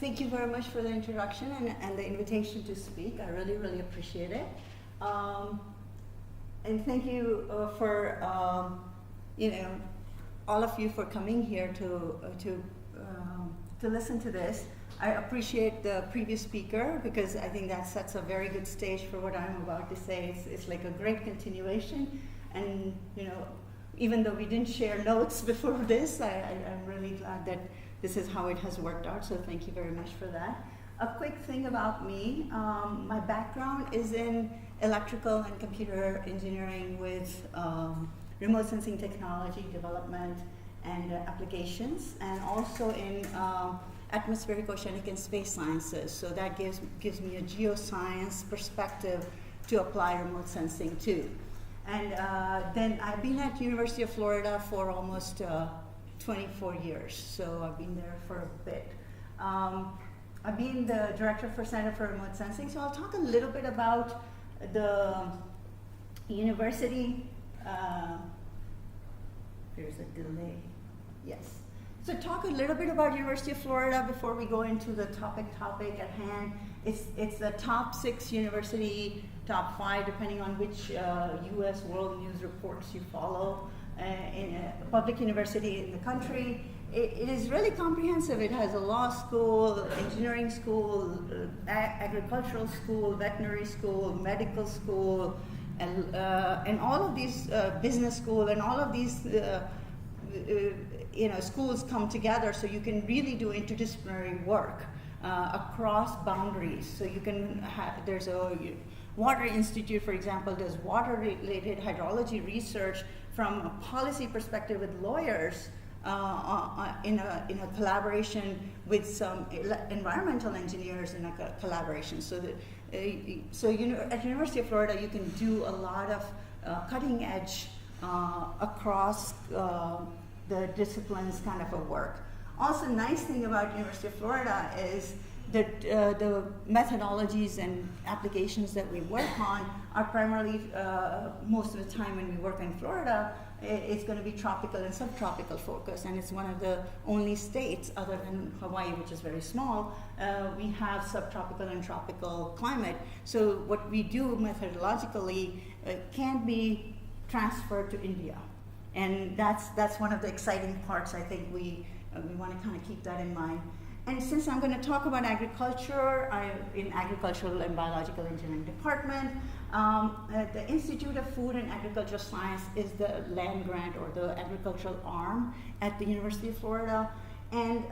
Thank you very much for the introduction and the invitation to speak. I really, really appreciate it. And thank you for, all of you for coming here to listen to this. I appreciate the previous speaker because I think that sets a very good stage for what I'm about to say. It's like a great continuation. And, even though we didn't share notes before this, I'm really glad that this is how it has worked out, so thank you very much for that. A quick thing about me, my background is in electrical and computer engineering with remote sensing technology development and applications, and also in atmospheric, oceanic, and space sciences. So that gives me a geoscience perspective to apply remote sensing to. And then I've been at University of Florida for almost 24 years, so I've been there for a bit. I've been the director for Center for Remote Sensing, so I'll talk a little bit about the university. There's a delay. Yes. So talk a little bit about University of Florida before we go into the topic at hand. It's the top 6 university, top 5, depending on which U.S. World News reports you follow. In a public university in the country. It is really comprehensive. It has a law school, engineering school, agricultural school, veterinary school, medical school, and all of these business school, and all of these schools come together so you can really do interdisciplinary work across boundaries. So you can there's a Water Institute, for example, does water-related hydrology research from a policy perspective with lawyers in a collaboration with some environmental engineers in a collaboration. So that at University of Florida, you can do a lot of cutting edge across the disciplines kind of a work. Also, nice thing about University of Florida is that the methodologies and applications that we work on are primarily, most of the time when we work in Florida, it's going to be tropical and subtropical focus, and it's one of the only states other than Hawaii, which is very small, we have subtropical and tropical climate. So what we do methodologically can be transferred to India. And that's one of the exciting parts. I think we want to kind of keep that in mind. And since I'm going to talk about agriculture, I'm in Agricultural and Biological Engineering Department. The Institute of Food and Agricultural Science is the land grant or the agricultural arm at the University of Florida. And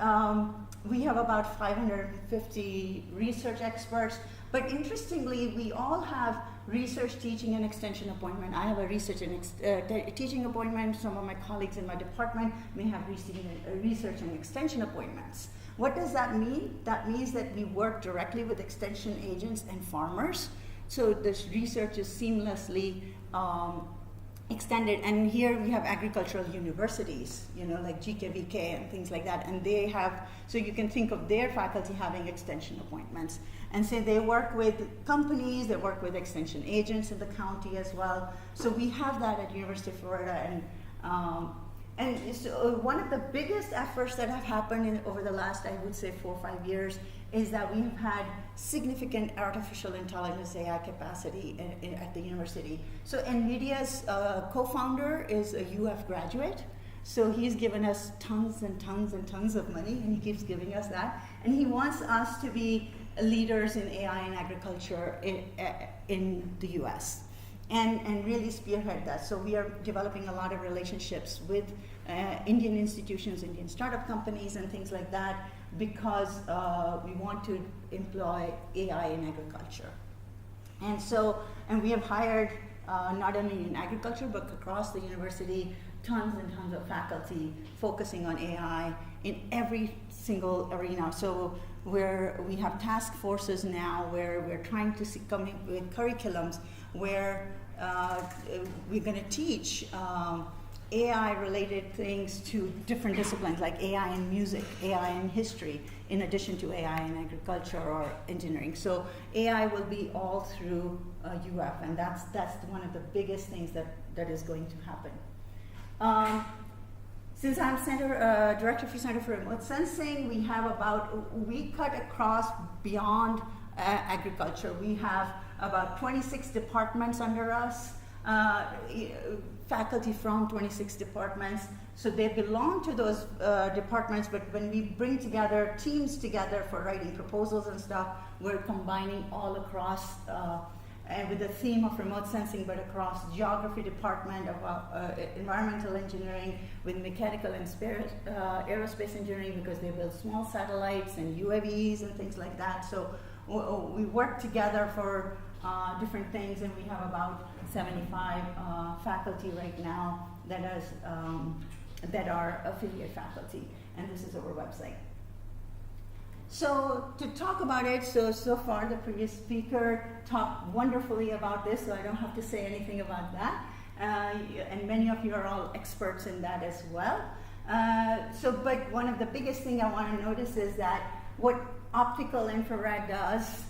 we have about 550 research experts. But interestingly, we all have research, teaching, and extension appointment. I have a research and teaching appointment. Some of my colleagues in my department may have research and extension appointments. What does that mean? That means that we work directly with extension agents and farmers. So this research is seamlessly extended, and here we have agricultural universities, like GKVK and things like that, and they have, so you can think of their faculty having extension appointments. And so they work with companies, they work with extension agents in the county as well. So we have that at University of Florida, and so one of the biggest efforts that have happened over the last, I would say, 4 or 5 years is that we have had significant artificial intelligence AI capacity at the university. So NVIDIA's co-founder is a UF graduate. So he's given us tons and tons and tons of money, and he keeps giving us that. And he wants us to be leaders in AI in agriculture in the US. And really spearhead that. So we are developing a lot of relationships with Indian institutions, Indian startup companies, and things like that, because we want to employ AI in agriculture. And we have hired, not only in agriculture, but across the university, tons and tons of faculty focusing on AI in every single arena. So we have task forces now where we're trying to come up with curriculums where we're going to teach AI-related things to different disciplines, like AI in music, AI in history, in addition to AI in agriculture or engineering. So AI will be all through UF, and that's one of the biggest things that is going to happen. Since I'm Director for Center for Remote Sensing, we cut across beyond agriculture. We have about 26 departments under us, faculty from 26 departments. So they belong to those departments, but when we bring teams together for writing proposals and stuff, we're combining all across, and with the theme of remote sensing, but across geography department, of environmental engineering, with mechanical and aerospace engineering, because they build small satellites and UAVs and things like that. So we work together for different things, and we have about 75 faculty right now that are affiliate faculty, and this is our website. So to talk about it, so far the previous speaker talked wonderfully about this, so I don't have to say anything about that. And many of you are all experts in that as well. But one of the biggest things I want to notice is that what optical infrared does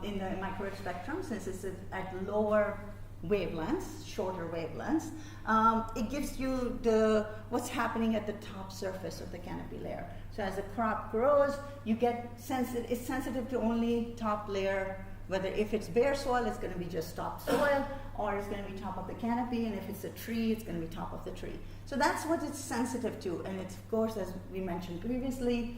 in the microwave spectrum, since it's at lower wavelengths, shorter wavelengths, it gives you what's happening at the top surface of the canopy layer. So as the crop grows, you get it's sensitive to only top layer, whether if it's bare soil, it's going to be just top soil, or it's going to be top of the canopy, and if it's a tree, it's going to be top of the tree. So that's what it's sensitive to, and it's, of course, as we mentioned previously,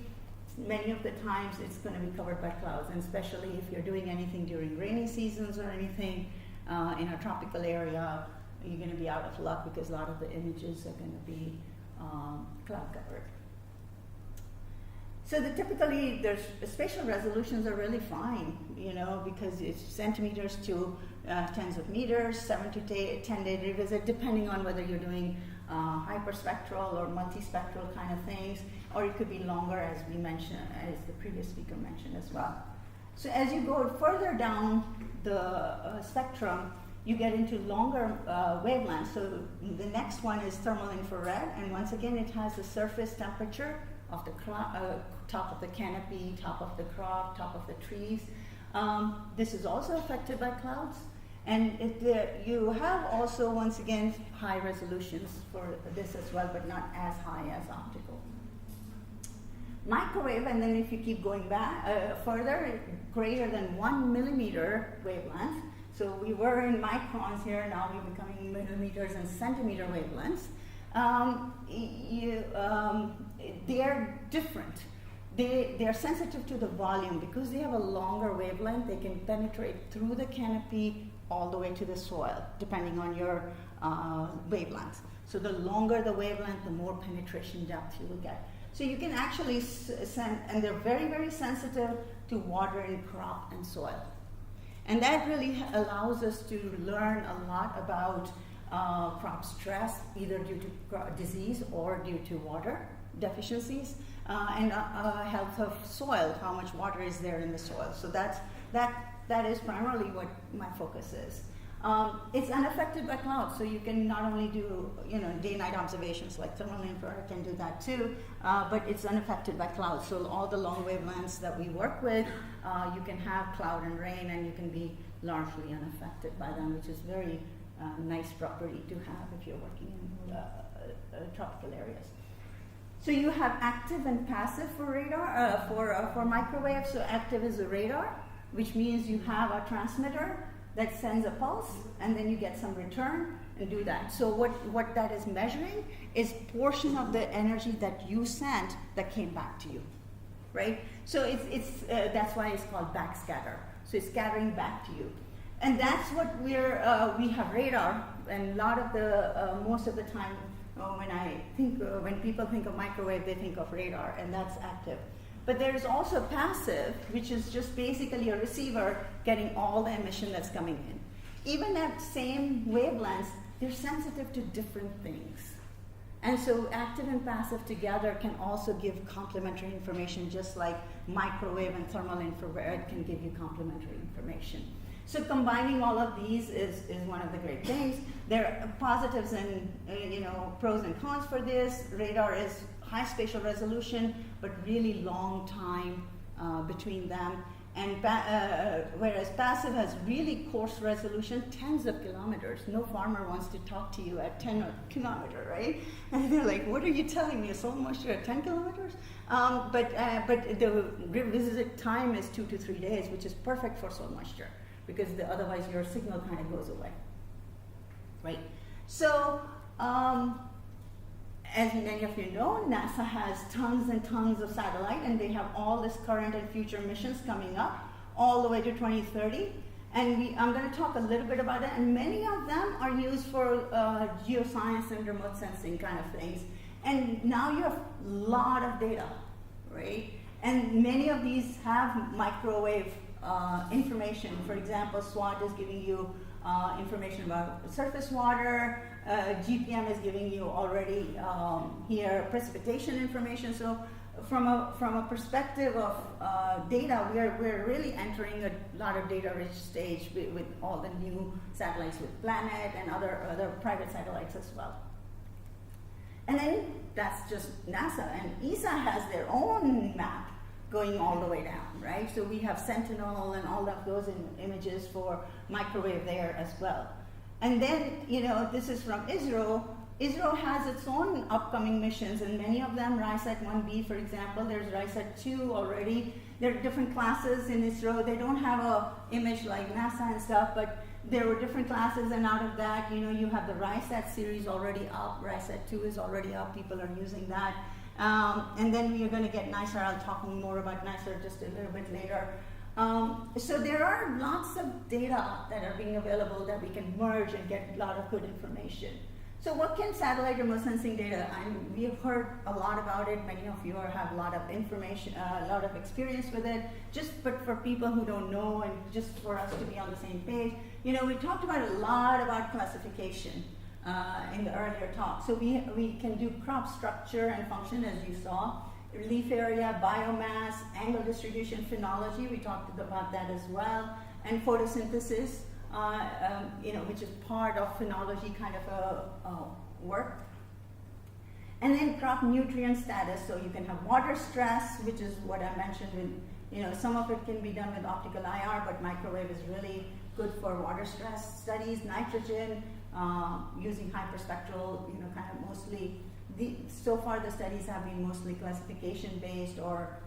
many of the times it's going to be covered by clouds, and especially if you're doing anything during rainy seasons or anything in a tropical area, you're going to be out of luck because a lot of the images are going to be cloud covered. So typically, there's spatial resolutions are really fine, because it's centimeters to tens of meters, 7 to 10 day revisit, depending on whether you're doing hyperspectral or multispectral kind of things, or it could be longer, as we mentioned, as the previous speaker mentioned as well. So as you go further down the spectrum, you get into longer wavelengths. So the next one is thermal infrared, and once again, it has the surface temperature of the top of the canopy, top of the crop, top of the trees. This is also affected by clouds. And you have also, once again, high resolutions for this as well, but not as high as optical. Microwave, and then if you keep going back further, greater than 1 millimeter wavelength. So we were in microns here, now we're becoming millimeters and centimeter wavelengths. They're different. They're sensitive to the volume. Because they have a longer wavelength, they can penetrate through the canopy all the way to the soil, depending on your wavelength. So the longer the wavelength, the more penetration depth you will get. So you can actually and they're very, very sensitive to water in crop and soil. And that really allows us to learn a lot about crop stress, either due to disease or due to water deficiencies, and health of soil, how much water is there in the soil. So that is primarily what my focus is. It's unaffected by clouds, so you can not only do day-night observations like thermal and infrared can do that too, but it's unaffected by clouds. So all the long wavelengths that we work with, you can have cloud and rain, and you can be largely unaffected by them, which is very nice property to have if you're working in tropical areas. So you have active and passive for radar, for microwave. So active is a radar, which means you have a transmitter that sends a pulse, and then you get some return and do that. So what that is measuring is portion of the energy that you sent that came back to you, right? So it's that's why it's called backscatter. So it's scattering back to you, and that's what we have radar. And a lot of the most of the time when people think of microwave, they think of radar, and that's active. But there is also passive, which is just basically a receiver getting all the emission that's coming in. Even at same wavelengths, they're sensitive to different things. And so active and passive together can also give complementary information, just like microwave and thermal infrared can give you complementary information. So combining all of these is one of the great things. There are positives and pros and cons for this. Radar is high spatial resolution, but really long time between them. And whereas passive has really coarse resolution, tens of kilometers. No farmer wants to talk to you at 10 kilometers, right? And they're like, what are you telling me, a soil moisture at 10 kilometers? But the revisit time is 2 to 3 days, which is perfect for soil moisture, because otherwise your signal kind of goes away, right? So, as many of you know, NASA has tons and tons of satellite, and they have all this current and future missions coming up all the way to 2030. And I'm going to talk a little bit about it, and many of them are used for geoscience and remote sensing kind of things. And now you have a lot of data, right? And many of these have microwave information. For example, SWOT is giving you information about surface water. GPM is giving you already here precipitation information. So from a perspective of data, we're really entering a lot of data-rich stage with all the new satellites with Planet and other private satellites as well. And then that's just NASA, and ESA has their own map going all the way down, right? So we have Sentinel and all of those images for microwave there as well. And then, this is from ISRO. ISRO has its own upcoming missions, and many of them, RISAT-1B, for example, there's RISAT-2 already. There are different classes in ISRO. They don't have a image like NASA and stuff, but there were different classes, and out of that, you have the RISAT series already up. RISAT-2 is already up. People are using that. And then we are going to get NICER. I'll talk more about NICER just a little bit later. So there are lots of data that are being available that we can merge and get a lot of good information. So what can satellite remote sensing data? We have heard a lot about it. Many of you have a lot of information, a lot of experience with it. But for people who don't know, and just for us to be on the same page, we talked about a lot about classification in the earlier talk. So we can do crop structure and function, as you saw, leaf area, biomass, angle distribution, phenology. We talked about that as well, and photosynthesis. Which is part of phenology kind of work. And then crop nutrient status, so you can have water stress, which is what I mentioned with, some of it can be done with optical IR, but microwave is really good for water stress studies. Nitrogen, using hyperspectral, kind of mostly, so far the studies have been mostly classification based or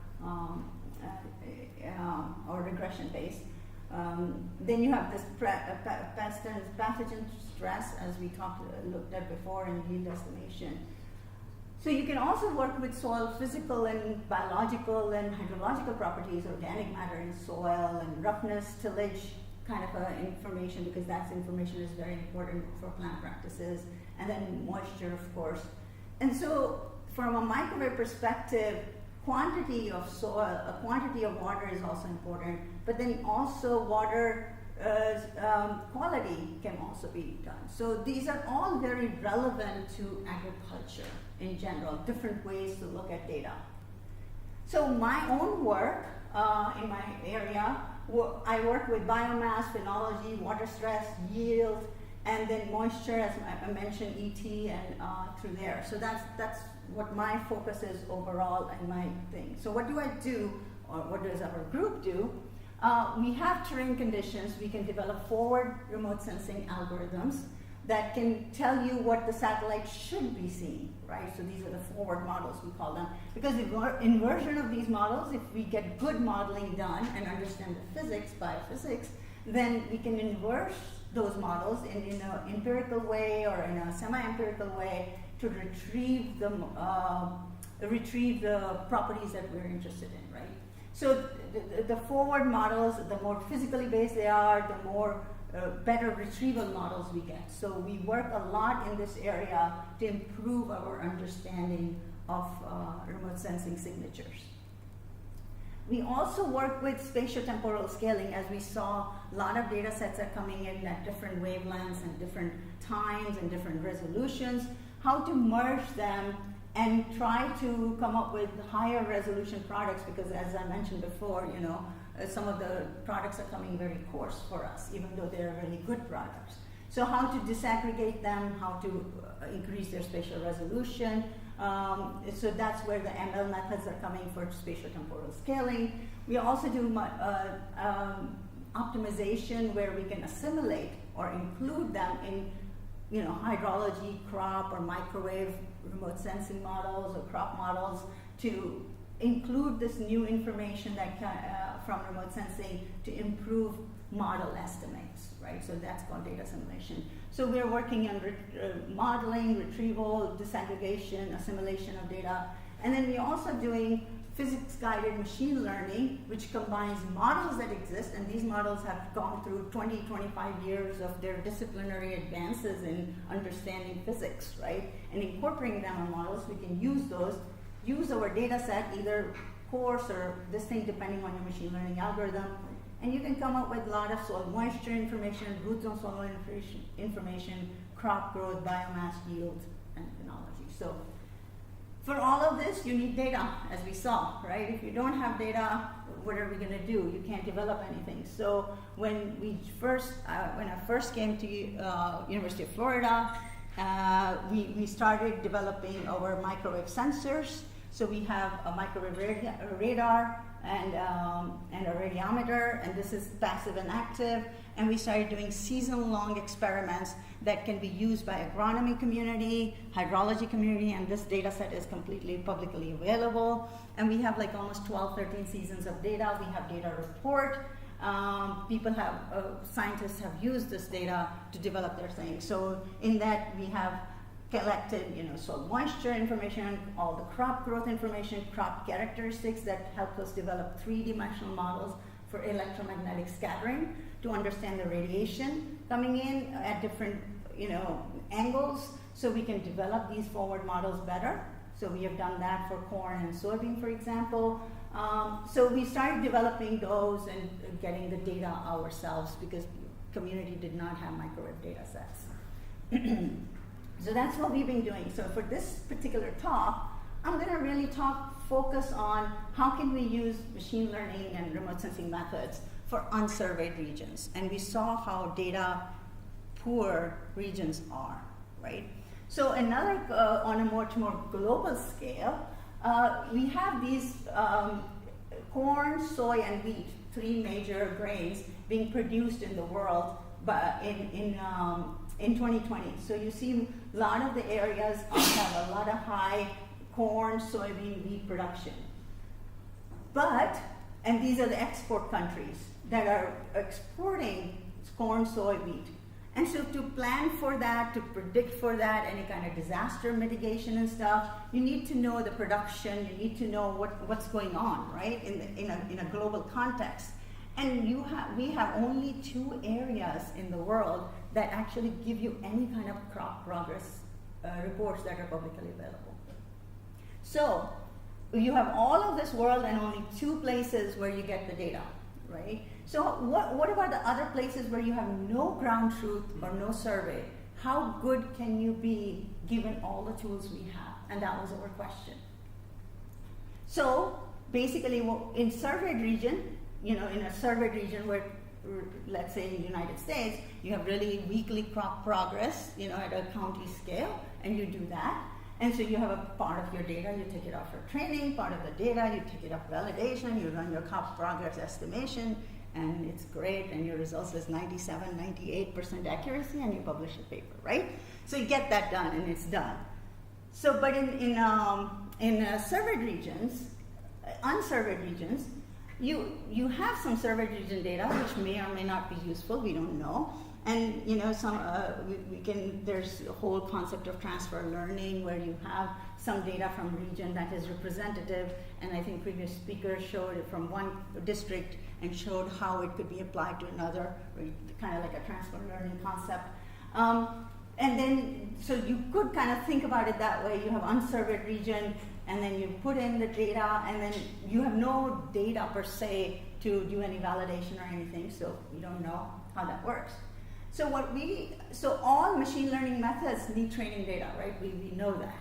regression based. Then you have this pathogen stress, as we looked at before, and yield estimation. So you can also work with soil physical and biological and hydrological properties, organic matter in soil, and roughness, tillage kind of information, because that information is very important for plant practices, and then moisture, of course. And so from a microwave perspective, quantity of soil, quantity of water is also important, but then also water quality can also be done. So these are all very relevant to agriculture in general, different ways to look at data. So my own work in my area I work with biomass, phenology, water stress, yield, and then moisture, as I mentioned, ET, and through there. So that's what my focus is overall and my thing. So what do I do, or what does our group do? We have terrain conditions. We can develop forward remote sensing algorithms that can tell you what the satellite should be seeing, right? So these are the forward models, we call them. Because inversion of these models, if we get good modeling done and understand the physics, biophysics, then we can inverse those models in an empirical way or in a semi-empirical way to retrieve the properties that we're interested in, right? So the forward models, the more physically based they are, the more better retrieval models we get. So we work a lot in this area to improve our understanding of remote sensing signatures. We also work with spatio-temporal scaling. As we saw, a lot of data sets are coming in at different wavelengths and different times and different resolutions. How to merge them and try to come up with higher resolution products, because as I mentioned before, some of the products are coming very coarse for us, even though they're really good products. So how to disaggregate them, how to increase their spatial resolution. So that's where the ML methods are coming for spatio-temporal scaling. We also do optimization, where we can assimilate or include them in hydrology, crop, or microwave remote sensing models or crop models to include this new information that from remote sensing to improve model estimates, right? So that's called data assimilation. So we're working on modeling, retrieval, disaggregation, assimilation of data. And then we're also doing physics-guided machine learning, which combines models that exist, and these models have gone through 20, 25 years of their disciplinary advances in understanding physics, right? And incorporating them on models, we can use those, use our data set, either coarse or this thing, depending on your machine learning algorithm, and you can come up with a lot of soil moisture information, root zone soil information, crop growth, biomass yield, and phenology. So for all of this, you need data, as we saw, right? If you don't have data, what are we going to do? You can't develop anything. So when I first came to University of Florida, we started developing our microwave sensors. So we have a microwave radar and a radiometer, and this is passive and active. And we started doing season-long experiments that can be used by agronomy community, hydrology community, and this data set is completely publicly available. And we have like almost 12, 13 seasons of data. We have data report. Scientists have used this data to develop their things. So in that we have collected, soil moisture information, all the crop growth information, crop characteristics that help us develop three-dimensional models for electromagnetic scattering to understand the radiation coming in at different, angles, so we can develop these forward models better. So we have done that for corn and soybean, for example. So we started developing those and getting the data ourselves because community did not have microwave data sets. So that's what we've been doing. So for this particular talk, I'm going to really focus on how can we use machine learning and remote sensing methods for unsurveyed regions. And we saw how data poor regions are, right? So another, on a much more global scale, we have these corn, soy, and wheat, three major grains being produced in the world in 2020. So you see a lot of the areas have a lot of high corn, soybean, wheat production. And these are the export countries that are exporting corn, soy, wheat. And so to plan for that, to predict for that, any kind of disaster mitigation and stuff, you need to know the production, you need to know what's going on, right, in a global context. And we have only 2 areas in the world that actually give you any kind of crop progress reports that are publicly available. So you have all of this world and only 2 places where you get the data, right? So what about the other places where you have no ground truth or no survey? How good can you be given all the tools we have? And that was our question. So basically, in surveyed region, in a surveyed region where, let's say in the United States, you have really weekly crop progress, at a county scale, and you do that. And so you have a part of your data, you take it off for training, part of the data, you take it off validation, you run your crop progress estimation, and it's great, and your results is 97, 98% accuracy, and you publish a paper, right? So you get that done, and it's done. So, but in surveyed regions, unsurveyed regions, you have some surveyed region data which may or may not be useful. We don't know, and there's a whole concept of transfer learning where you have some data from region that is representative, and I think previous speakers showed it from one district and showed how it could be applied to another, kind of like a transfer learning concept. And then, so you could kind of think about it that way. You have unsurveyed region, and then you put in the data, and then you have no data per se to do any validation or anything, so we don't know how that works. So all machine learning methods need training data, right? We know that.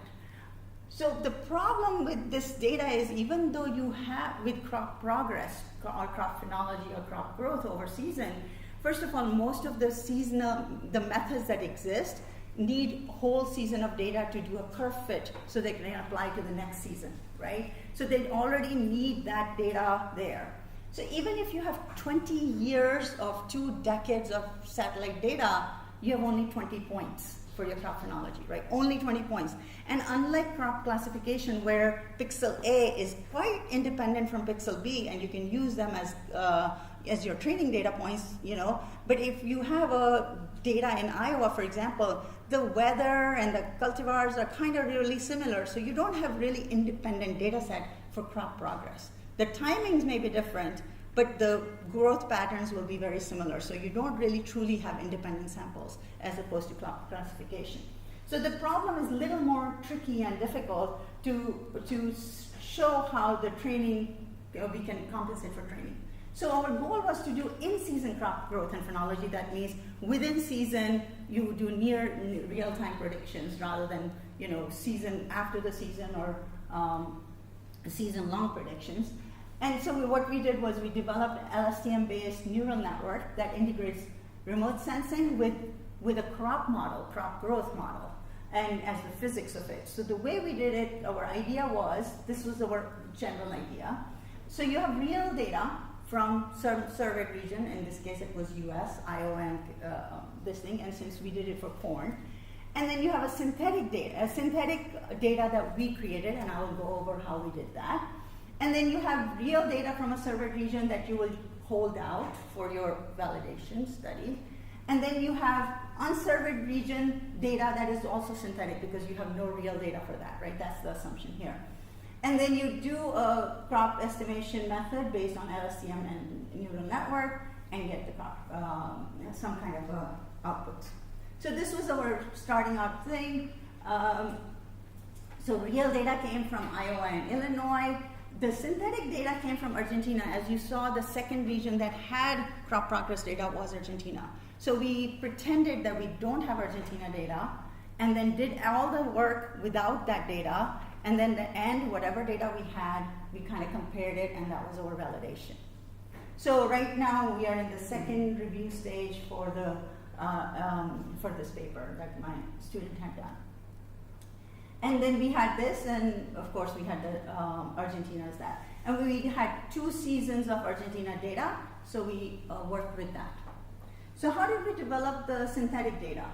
So the problem with this data is, even though you have, with crop progress, or crop phenology, or crop growth over season, first of all, most of the methods that exist need whole season of data to do a curve fit so they can apply to the next season, right? So they already need that data there. So even if you have 20 years of 2 decades of satellite data, you have only 20 points for your crop phenology, right? Only 20 points. And unlike crop classification, where pixel A is quite independent from pixel B, and you can use them as your training data points, but if you have data in Iowa, for example, the weather and the cultivars are kind of really similar, so you don't have really independent data set for crop progress. The timings may be different, but the growth patterns will be very similar, so you don't really truly have independent samples as opposed to crop classification. So the problem is a little more tricky and difficult to show how the training, we can compensate for training. So our goal was to do in-season crop growth and phenology. That means within season, you do near real-time predictions rather than season after the season or season-long predictions. And so what we did was we developed an LSTM-based neural network that integrates remote sensing with a crop model, crop growth model, and as the physics of it. So the way we did it, our idea was, this was our general idea. So you have real data from surveyed region, in this case it was US, Iowa, and this thing, and since we did it for corn. And then you have a synthetic data that we created, and I will go over how we did that. And then you have real data from a surveyed region that you will hold out for your validation study. And then you have unsurveyed region data that is also synthetic because you have no real data for that, right? That's the assumption here. And then you do a crop estimation method based on LSTM and neural network and get the crop, some kind of output. So this was our starting out thing. So real data came from Iowa and Illinois. The synthetic data came from Argentina. As you saw, the second region that had crop progress data was Argentina. So we pretended that we don't have Argentina data and then did all the work without that data, and then the end, whatever data we had, we kind of compared it, and that was our validation. So right now we are in the second review stage for this paper that my student had done. And then we had this, and of course we had the Argentina as that. And we had 2 seasons of Argentina data, so we worked with that. So how did we develop the synthetic data?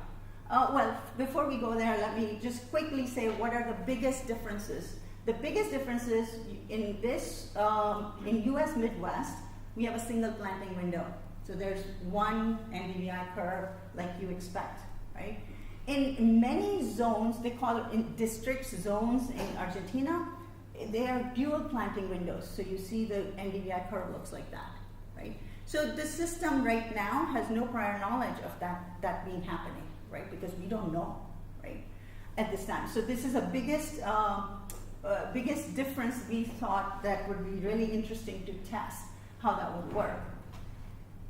Well, before we go there, let me just quickly say what are the biggest differences. The biggest differences in this, in US Midwest, we have a single planting window. So there's one NDVI curve like you expect, right? In many zones, they call it in districts, zones in Argentina, they are dual planting windows. So you see the NDVI curve looks like that, right? So the system right now has no prior knowledge of that being happening, right? Because we don't know, right, at this time. So this is a biggest difference we thought that would be really interesting to test how that would work.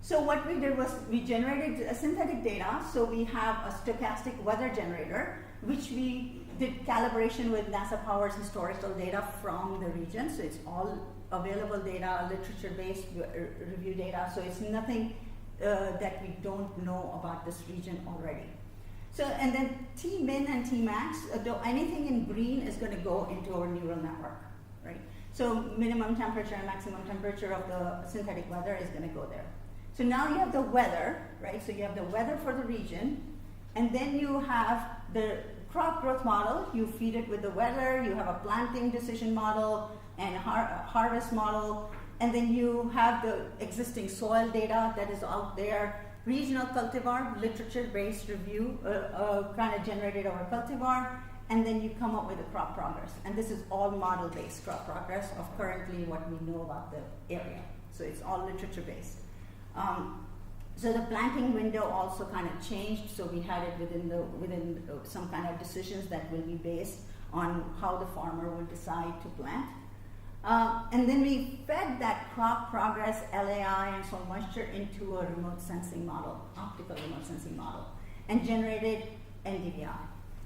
So what we did was we generated a synthetic data. So we have a stochastic weather generator, which we did calibration with NASA Power's historical data from the region. So it's all available data, literature-based review data, so it's nothing that we don't know about this region already. So, and then Tmin and Tmax, though anything in green is going to go into our neural network, right? So minimum temperature and maximum temperature of the synthetic weather is going to go there. So now you have the weather, right? So you have the weather for the region, and then you have the crop growth model. You feed it with the weather, you have a planting decision model and harvest model, and then you have the existing soil data that is out there. Regional cultivar, literature-based review, kind of generated our cultivar, and then you come up with a crop progress. And this is all model-based crop progress of currently what we know about the area. So it's all literature-based. So the planting window also kind of changed. So we had it within some kind of decisions that will be based on how the farmer will decide to plant. And then we fed that crop progress, LAI, and soil moisture into a remote sensing model, optical remote sensing model, and generated NDVI.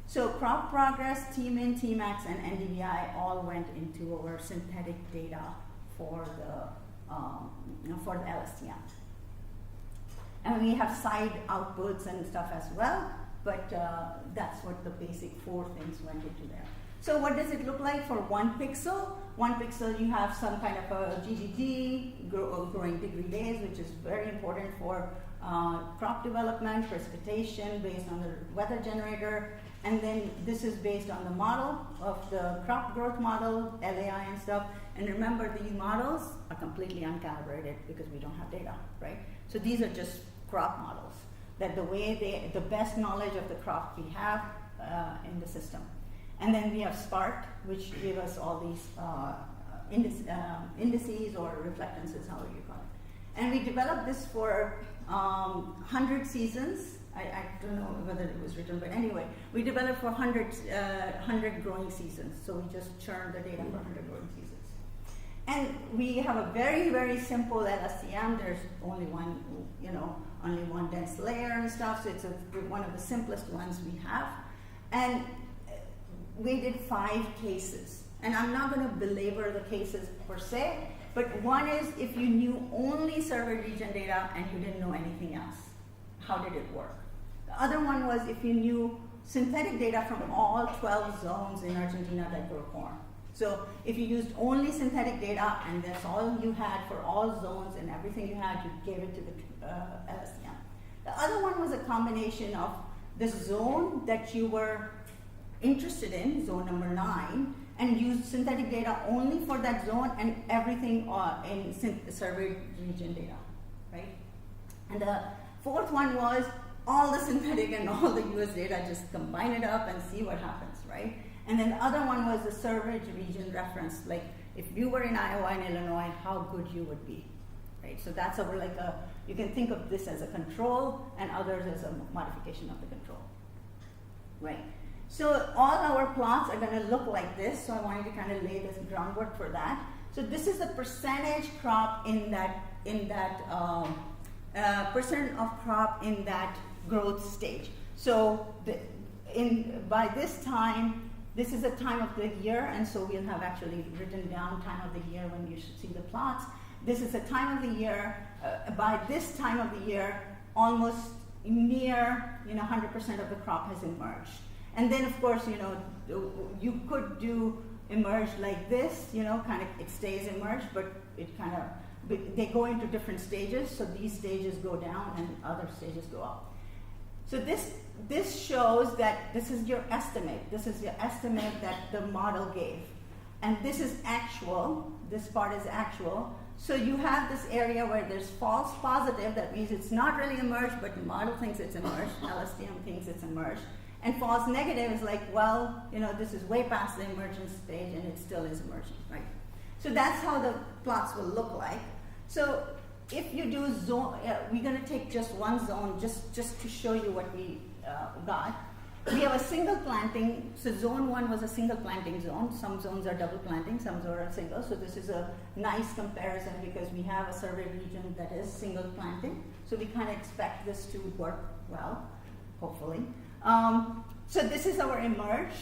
So crop progress, Tmin, Tmax, and NDVI all went into our synthetic data for the LSTM. And we have side outputs and stuff as well, but that's what the basic 4 things went into there. So what does it look like for 1 pixel? 1 pixel, you have some kind of a GDD, growing degree days, which is very important for crop development, precipitation based on the weather generator. And then this is based on the model of the crop growth model, LAI and stuff. And remember, these models are completely uncalibrated because we don't have data, right? So these are just crop models, that the best knowledge of the crop we have in the system. And then we have SPART, which give us all these indices or reflectances, however you call it. And we developed this for 100 seasons. I don't know whether it was written, but anyway, we developed for 100 growing seasons. So we just churned the data for 100 growing seasons. And we have a very, very simple LSTM. There's only one, only one dense layer and stuff. So it's one of the simplest ones we have. And we did 5 cases. And I'm not going to belabor the cases per se, but one is if you knew only survey region data and you didn't know anything else, how did it work? The other one was if you knew synthetic data from all 12 zones in Argentina that grow corn. So if you used only synthetic data and that's all you had for all zones and everything you had, you gave it to the LSTM. The other one was a combination of the zone that you were interested in, zone number 9, and used synthetic data only for that zone and everything in survey region data, right? And the 4th one was all the synthetic and all the US data, just combine it up and see what happens, right? And then the other one was the survey region reference, like if you were in Iowa and Illinois, how good you would be, right? So that's you can think of this as a control and others as a modification of the control, right? So all our plots are going to look like this, so I wanted to kind of lay this groundwork for that. So this is the percentage crop in that percent of crop in that growth stage. So by this time, this is the time of the year, and so we'll have actually written down time of the year when you should see the plots. This is the time of the year. By this time of the year, almost near 100% of the crop has emerged. And then, of course, you could do emerge like this, kind of it stays emerged, but it kind of, they go into different stages. So these stages go down and other stages go up. So this shows that this is your estimate. This is your estimate that the model gave. And this is actual. This part is actual. So you have this area where there's false positive. That means it's not really emerged, but the model thinks it's emerged. LSTM thinks it's emerged. And false negative is like, well, this is way past the emergence stage and it still is emerging, right? So that's how the plots will look like. So if you do zone, we're going to take just one zone just to show you what we got. We have a single planting. So zone 1 was a single planting zone. Some zones are double planting, some zones are single. So this is a nice comparison because we have a survey region that is single planting. So we kind of expect this to work well, hopefully. So this is our emerged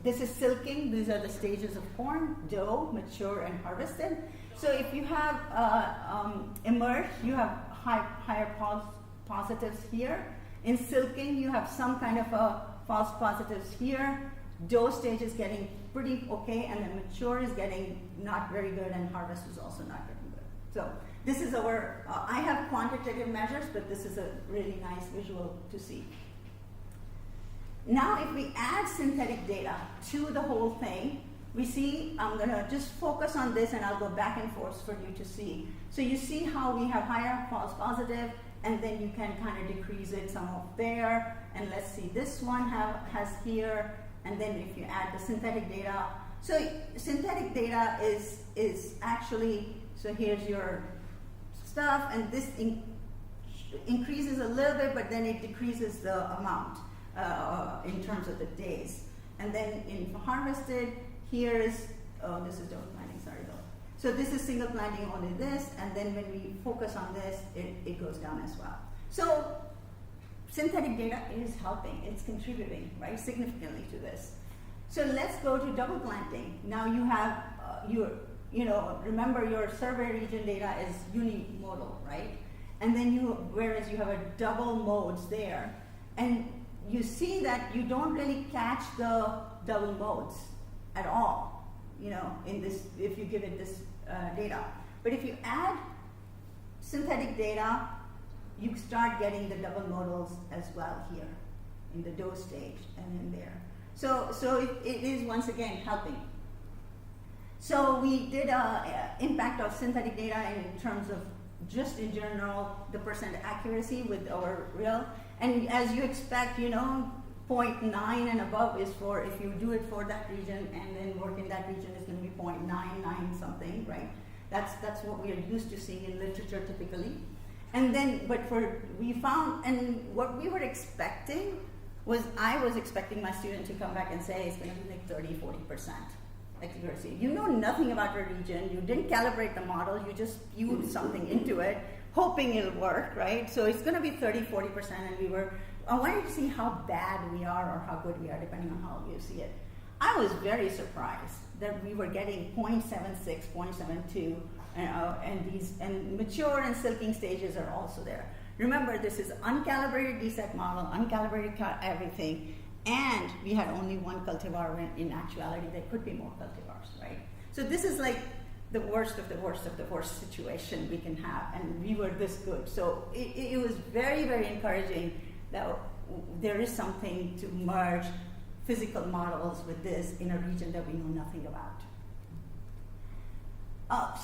this is silking. These are the stages of corn: dough, mature, and harvested. So if you have emerged, you have higher positives here. In silking, you have some kind of false positives here. Dough stage is getting pretty okay, and then mature is getting not very good, and harvest is also not getting good. So this is our, I have quantitative measures, but this is a really nice visual to see. Now if we add synthetic data to the whole thing, we see, I'm going to just focus on this and I'll go back and forth for you to see. So you see how we have higher false positive, and then you can kind of decrease it some up there. And let's see, this one has here, and then if you add the synthetic data. So synthetic data is actually, so here's your stuff, and this increases a little bit, but then it decreases the amount in terms of the days. And then in harvested, here is, oh, this is double planting, sorry though. So this is single planting, only this, and then when we focus on this, it goes down as well. So synthetic data is helping, it's contributing, right, significantly to this. So let's go to double planting. Now you have remember your survey region data is unimodal, right? And then whereas you have a double modes there, and you see that you don't really catch the double modes at all, in this, if you give it this data. But if you add synthetic data, you start getting the double modals as well here in the dough stage and in there. So it is once again helping. So we did impact of synthetic data in terms of just in general the percent accuracy with our real, and as you expect, 0.9 and above is for, if you do it for that region and then work in that region, is going to be 0.99 something, right? That's what we are used to seeing in literature typically. And then, we found, and what we were expecting was, I was expecting my student to come back and say it's going to be like 30-40% accuracy. You know nothing about your region, you didn't calibrate the model, you just spewed something into it, hoping it'll work, right? So it's going to be 30-40%, and I wanted to see how bad we are or how good we are, depending on how you see it. I was very surprised that we were getting 0.76, 0.72, and mature and silking stages are also there. Remember, this is uncalibrated DSET model, uncalibrated everything, and we had only one cultivar when in actuality there could be more cultivars, right? So this is like the worst of the worst of the worst situation we can have, and we were this good. So it was very, very encouraging that there is something to merge physical models with this in a region that we know nothing about.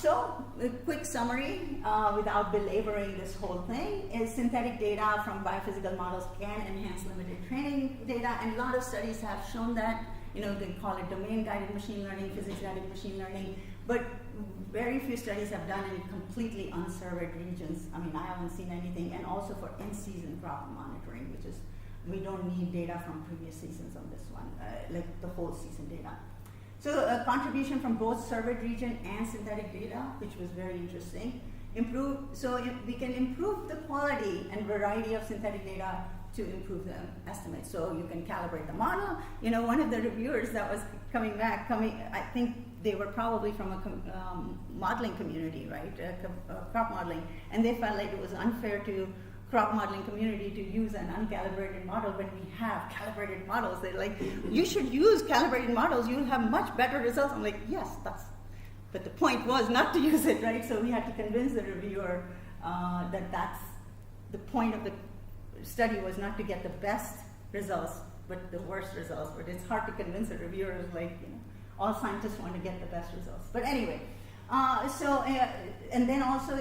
So a quick summary, without belaboring this whole thing, is synthetic data from biophysical models can enhance limited training data, and a lot of studies have shown that. They call it domain-guided machine learning, physics-guided machine learning, but very few studies have done in completely unsurveyed regions. I mean, I haven't seen anything, and also for in-season crop monitoring, which is, we don't need data from previous seasons on this one, like the whole season data. So a contribution from both surveyed region and synthetic data, which was very interesting. So we can improve the quality and variety of synthetic data to improve the estimate. So you can calibrate the model. One of the reviewers that was coming, I think they were probably from a modeling community, right? Crop modeling. And they felt like it was unfair to crop modeling community to use an uncalibrated model when we have calibrated models. They're like, you should use calibrated models, you'll have much better results. I'm like, yes, but the point was not to use it, right? So we had to convince the reviewer that that's the point of the study, was not to get the best results, but the worst results. But it's hard to convince a reviewer, like, all scientists want to get the best results. But anyway, and then also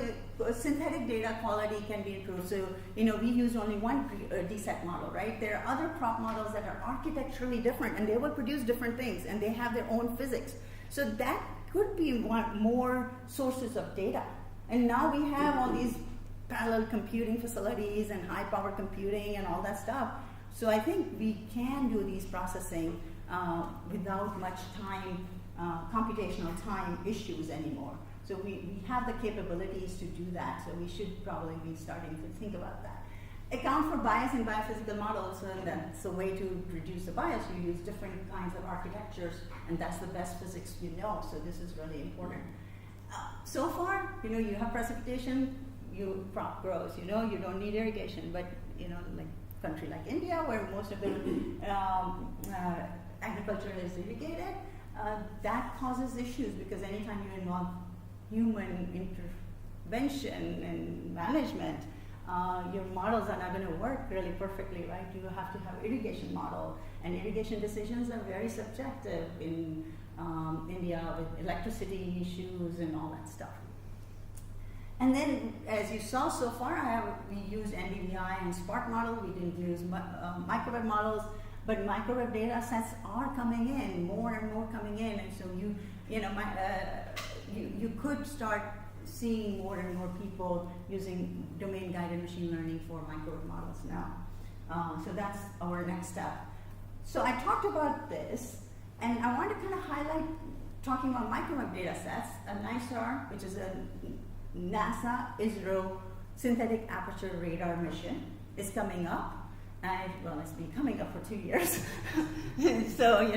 synthetic data quality can be improved. So, we use only one DSET model, right? There are other crop models that are architecturally different, and they will produce different things, and they have their own physics. So that could be more sources of data. And now we have all these parallel computing facilities and high power computing and all that stuff. So I think we can do these processing without much time, computational time issues anymore. So we have the capabilities to do that, so we should probably be starting to think about that. account for bias in biophysical models, and that's a way to reduce the bias. You use different kinds of architectures, and that's the best physics you know, so this is really important. So far, you have precipitation, crop grows, you don't need irrigation, but, like country like India, where most of the agriculture is irrigated, that causes issues because anytime you involve human intervention and management, your models are not going to work really perfectly, right? You have to have irrigation model, and irrigation decisions are very subjective in India with electricity issues and all that stuff. And then, as you saw so far, we used NDVI and SPART model. We didn't use microwave models, but microwave data sets are coming in, more and more coming in, and so you could start seeing more and more people using domain-guided machine learning for microwave models now. So that's our next step. So I talked about this, and I want to kind of highlight, talking about microwave data sets, a NISAR, which is a NASA-ISRO synthetic aperture radar mission, is coming up. And, it's been coming up for 2 years. So,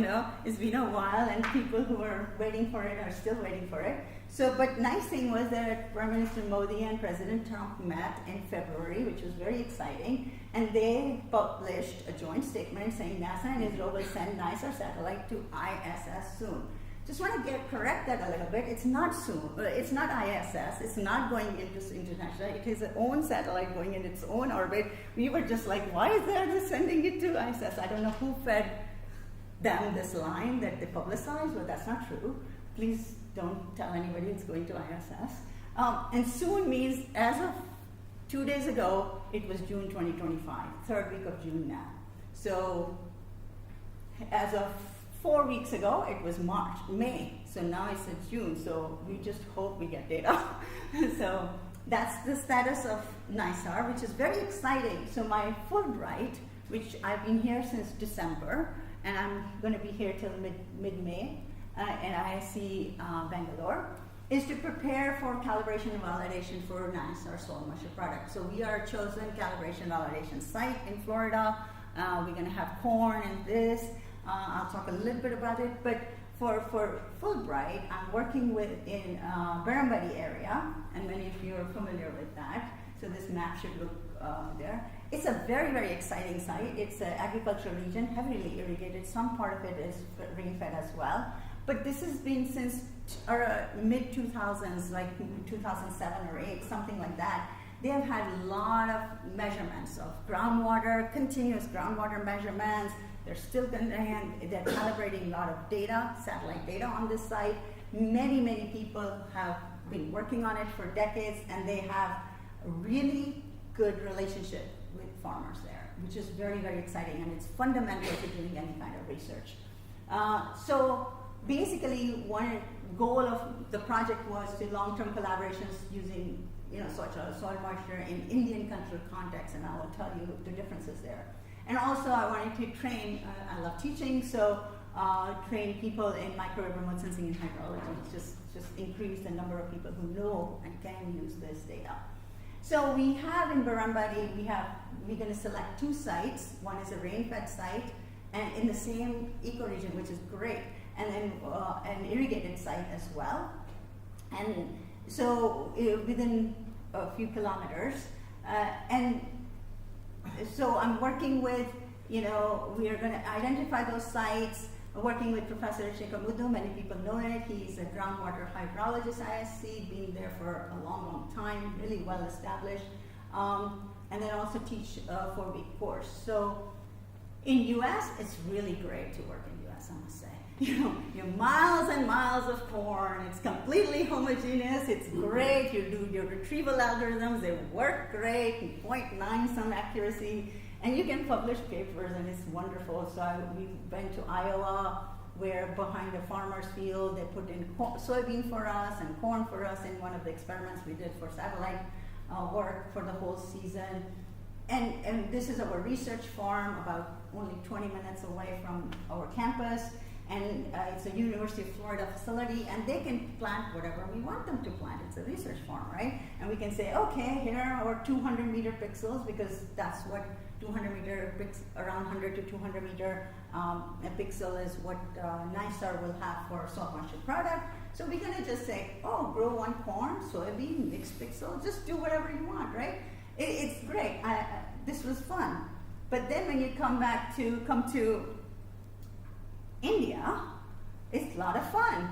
it's been a while, and people who are waiting for it are still waiting for it. So, but nice thing was that Prime Minister Modi and President Trump met in February, which was very exciting, and they published a joint statement saying NASA and Israel will send NISAR satellite to ISS soon. Just want to correct that a little bit. It's not soon. It's not ISS. It's not going into international. It is its own satellite going in its own orbit. We were just like, why is there sending it to ISS? I don't know who fed them this line that they publicized, but that's not true. Please don't tell anybody it's going to ISS. And soon means, as of 2 days ago, it was June 2025, third week of June now. So as of 4 weeks ago, it was May. So now it's June. So we just hope we get data. So that's the status of NISAR, which is very exciting. So my Fulbright, which I've been here since December, and I'm going to be here till mid-May at IIIT Bangalore, is to prepare for calibration and validation for NISAR soil moisture product. So we are a chosen calibration validation site in Florida. We're going to have corn and this. I'll talk a little bit about it, but for Fulbright, I'm working in Berambadi area, and many of you are familiar with that. So this map should look there. It's a very, very exciting site. It's an agricultural region, heavily irrigated. Some part of it is rain-fed as well. But this has been since mid-2000s, like 2007 or 8, something like that. They have had a lot of measurements of groundwater, continuous groundwater measurements. They're still they're calibrating a lot of data, satellite data on this site. Many, many people have been working on it for decades, and they have a really good relationship with farmers there, which is very, very exciting, and it's fundamental to doing any kind of research. So basically, one goal of the project was to long-term collaborations using soil moisture in Indian cultural context, and I will tell you the differences there. And also, I wanted to train, I love teaching, so train people in microwave remote sensing and hydrology, just increase the number of people who know and can use this data. So we have in Berambadi, we're going to select 2 sites. One is a rain-fed site, and in the same ecoregion, which is great, and then an irrigated site as well. And so within a few kilometers, and so I'm working with, we are going to identify those sites, working with Professor Shekhar Muddu. Many people know it. He's a groundwater hydrologist at ISC, been there for a long, long time, really well established. And then also teach a 4-week course. So in US, it's really great to work in US, I must say. You're miles and miles of corn. It's completely homogeneous. It's great. You do your retrieval algorithms. They work great. 0.9 some accuracy. And you can publish papers, and it's wonderful. So we went to Iowa, where behind a farmer's field, they put in soybean for us and corn for us in one of the experiments we did for satellite work for the whole season. And this is our research farm, about only 20 minutes away from our campus. And it's a University of Florida facility, and they can plant whatever we want them to plant. It's a research farm, right? And we can say, okay, here are our 200 meter pixels, because that's what 200 meter around 100 to 200 meter a pixel is what NISAR will have for soil moisture product. So we're gonna just say, oh, grow one corn, soybean, mixed pixel, just do whatever you want, right? It's great. This was fun. But then when you come to India, it's a lot of fun.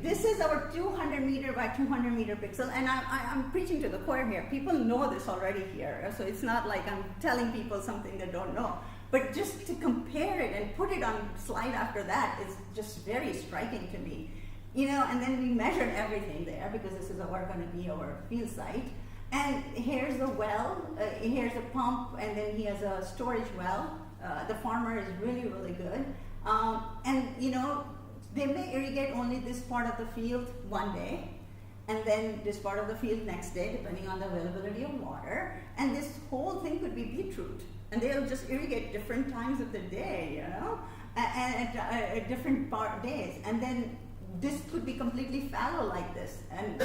This is our 200 meter by 200 meter pixel, and I'm preaching to the choir here. People know this already here, so it's not like I'm telling people something they don't know. But just to compare it and put it on slide after that is just very striking to me. And then we measured everything there, because this is going to be our field site. And here's the well, here's a pump, and then he has a storage well. The farmer is really, really good. They may irrigate only this part of the field one day, and then this part of the field next day, depending on the availability of water. And this whole thing could be beetroot, and they'll just irrigate different times of the day, and at different days. And then this could be completely fallow like this, and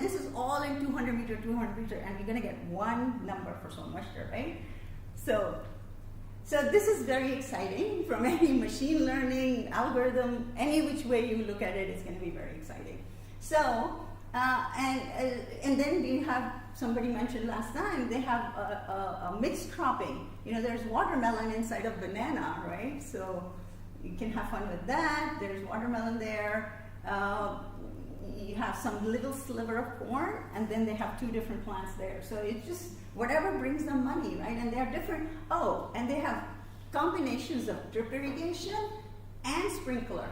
this is all in 200 meter, and we're going to get one number for soil moisture, right? So this is very exciting. From any machine learning algorithm, any which way you look at it, it's going to be very exciting. So, and then we have, somebody mentioned last time, they have a mixed cropping. There's watermelon inside of banana, right? So you can have fun with that. There's watermelon there. You have some little sliver of corn, and then they have two different plants there. So it's just whatever brings them money, right? And they're different. Oh, and they have combinations of drip irrigation and sprinkler.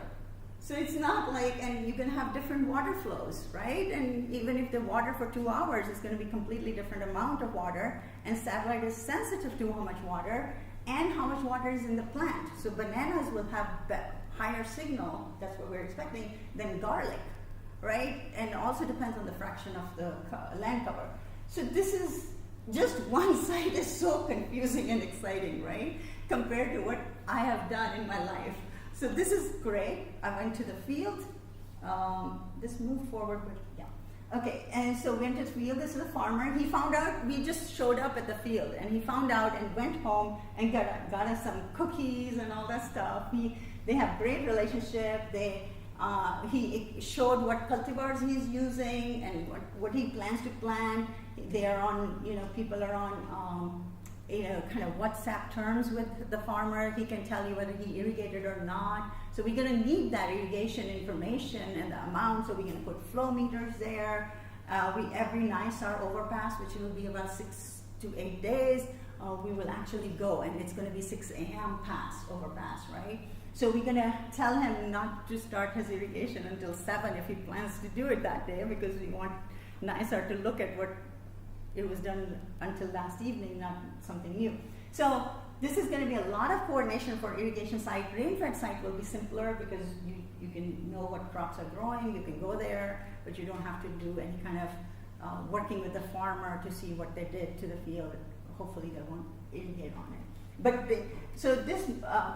So it's not like, and you can have different water flows, right? And even if the water for 2 hours is going to be completely different amount of water, and satellite is sensitive to how much water and how much water is in the plant. So bananas will have higher signal, that's what we're expecting, than garlic, right? And also depends on the fraction of the land cover. So this is just one site is so confusing and exciting, right? Compared to what I have done in my life. So this is great. I went to the field. This moved forward, but yeah. Okay, and so went to the field. This is a farmer. He found out, we just showed up at the field, and he found out and went home and got us some cookies and all that stuff. They have great relationship. He showed what cultivars he's using and what he plans to plant. They are on, people are on, kind of WhatsApp terms with the farmer. He can tell you whether he irrigated or not. So we're going to need that irrigation information and the amount. So we're going to put flow meters there. Every NISAR overpass, which will be about 6 to 8 days, we will actually go, and it's going to be 6 a.m. overpass, right? So we're going to tell him not to start his irrigation until 7 if he plans to do it that day, because we want NISAR to look at what it was done until last evening, not something new. So this is going to be a lot of coordination for irrigation site. Rain-fed site will be simpler because you can know what crops are growing, you can go there, but you don't have to do any kind of working with the farmer to see what they did to the field. Hopefully they won't irrigate on it. But so this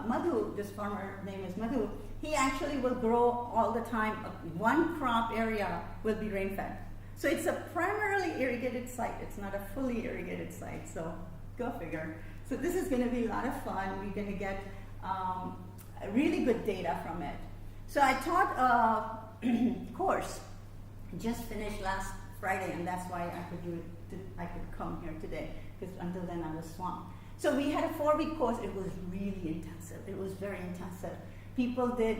Madhu, this farmer name is Madhu, he actually will grow all the time. One crop area will be rain-fed. So it's a primarily irrigated site. It's not a fully irrigated site, so go figure. So this is going to be a lot of fun. We're going to get really good data from it. So I taught a course, just finished last Friday, and that's why I could do it. I could come here today, because until then I was swamped. So we had a 4-week course. It was really intensive. It was very intensive. People did.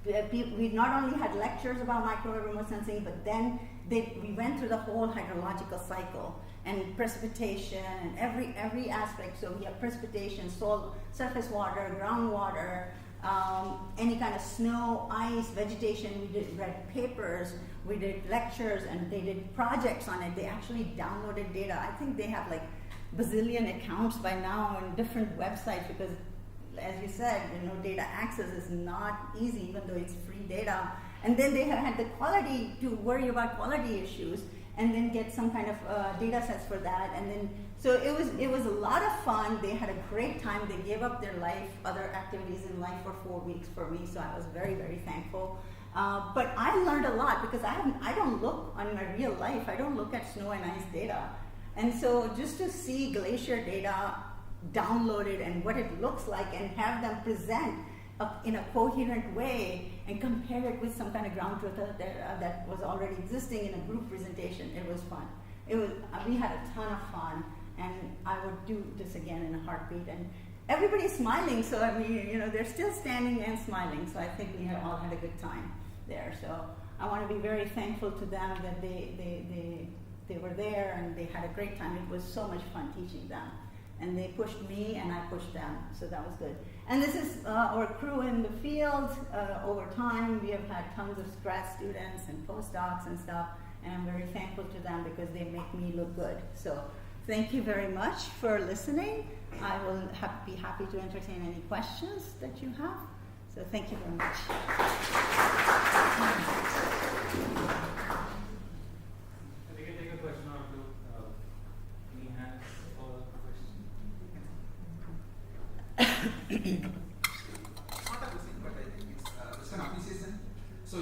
We not only had lectures about microwave remote sensing, but then we went through the whole hydrological cycle and precipitation and every aspect. So we have precipitation, soil, surface water, groundwater, any kind of snow, ice, vegetation. We read papers, we did lectures, and they did projects on it. They actually downloaded data. I think they have like bazillion accounts by now on different websites, because as you said, data access is not easy, even though it's free data. And then they had the quality, to worry about quality issues. and then get some kind of data sets for that. And then, so it was a lot of fun. They had a great time. They gave up their life, other activities in life for 4 weeks for me, so I was very, very thankful. But I learned a lot because I don't look on my real life. I don't look at snow and ice data. And so just to see glacier data downloaded and what it looks like and have them present in a coherent way and compare it with some kind of ground truth that was already existing in a group presentation, it was fun. We had a ton of fun, and I would do this again in a heartbeat. And everybody's smiling, so I mean, they're still standing and smiling, so I think we all had a good time there. So I want to be very thankful to them that they were there and they had a great time. It was so much fun teaching them. And they pushed me and I pushed them, so that was good. And this is our crew in the field. Over time, we have had tons of grad students and postdocs and stuff, and I'm very thankful to them because they make me look good. So thank you very much for listening. I will be happy to entertain any questions that you have. So thank you very much. We can take a question or two. Any hands or questions? Not a question, but I think it's an appreciation. So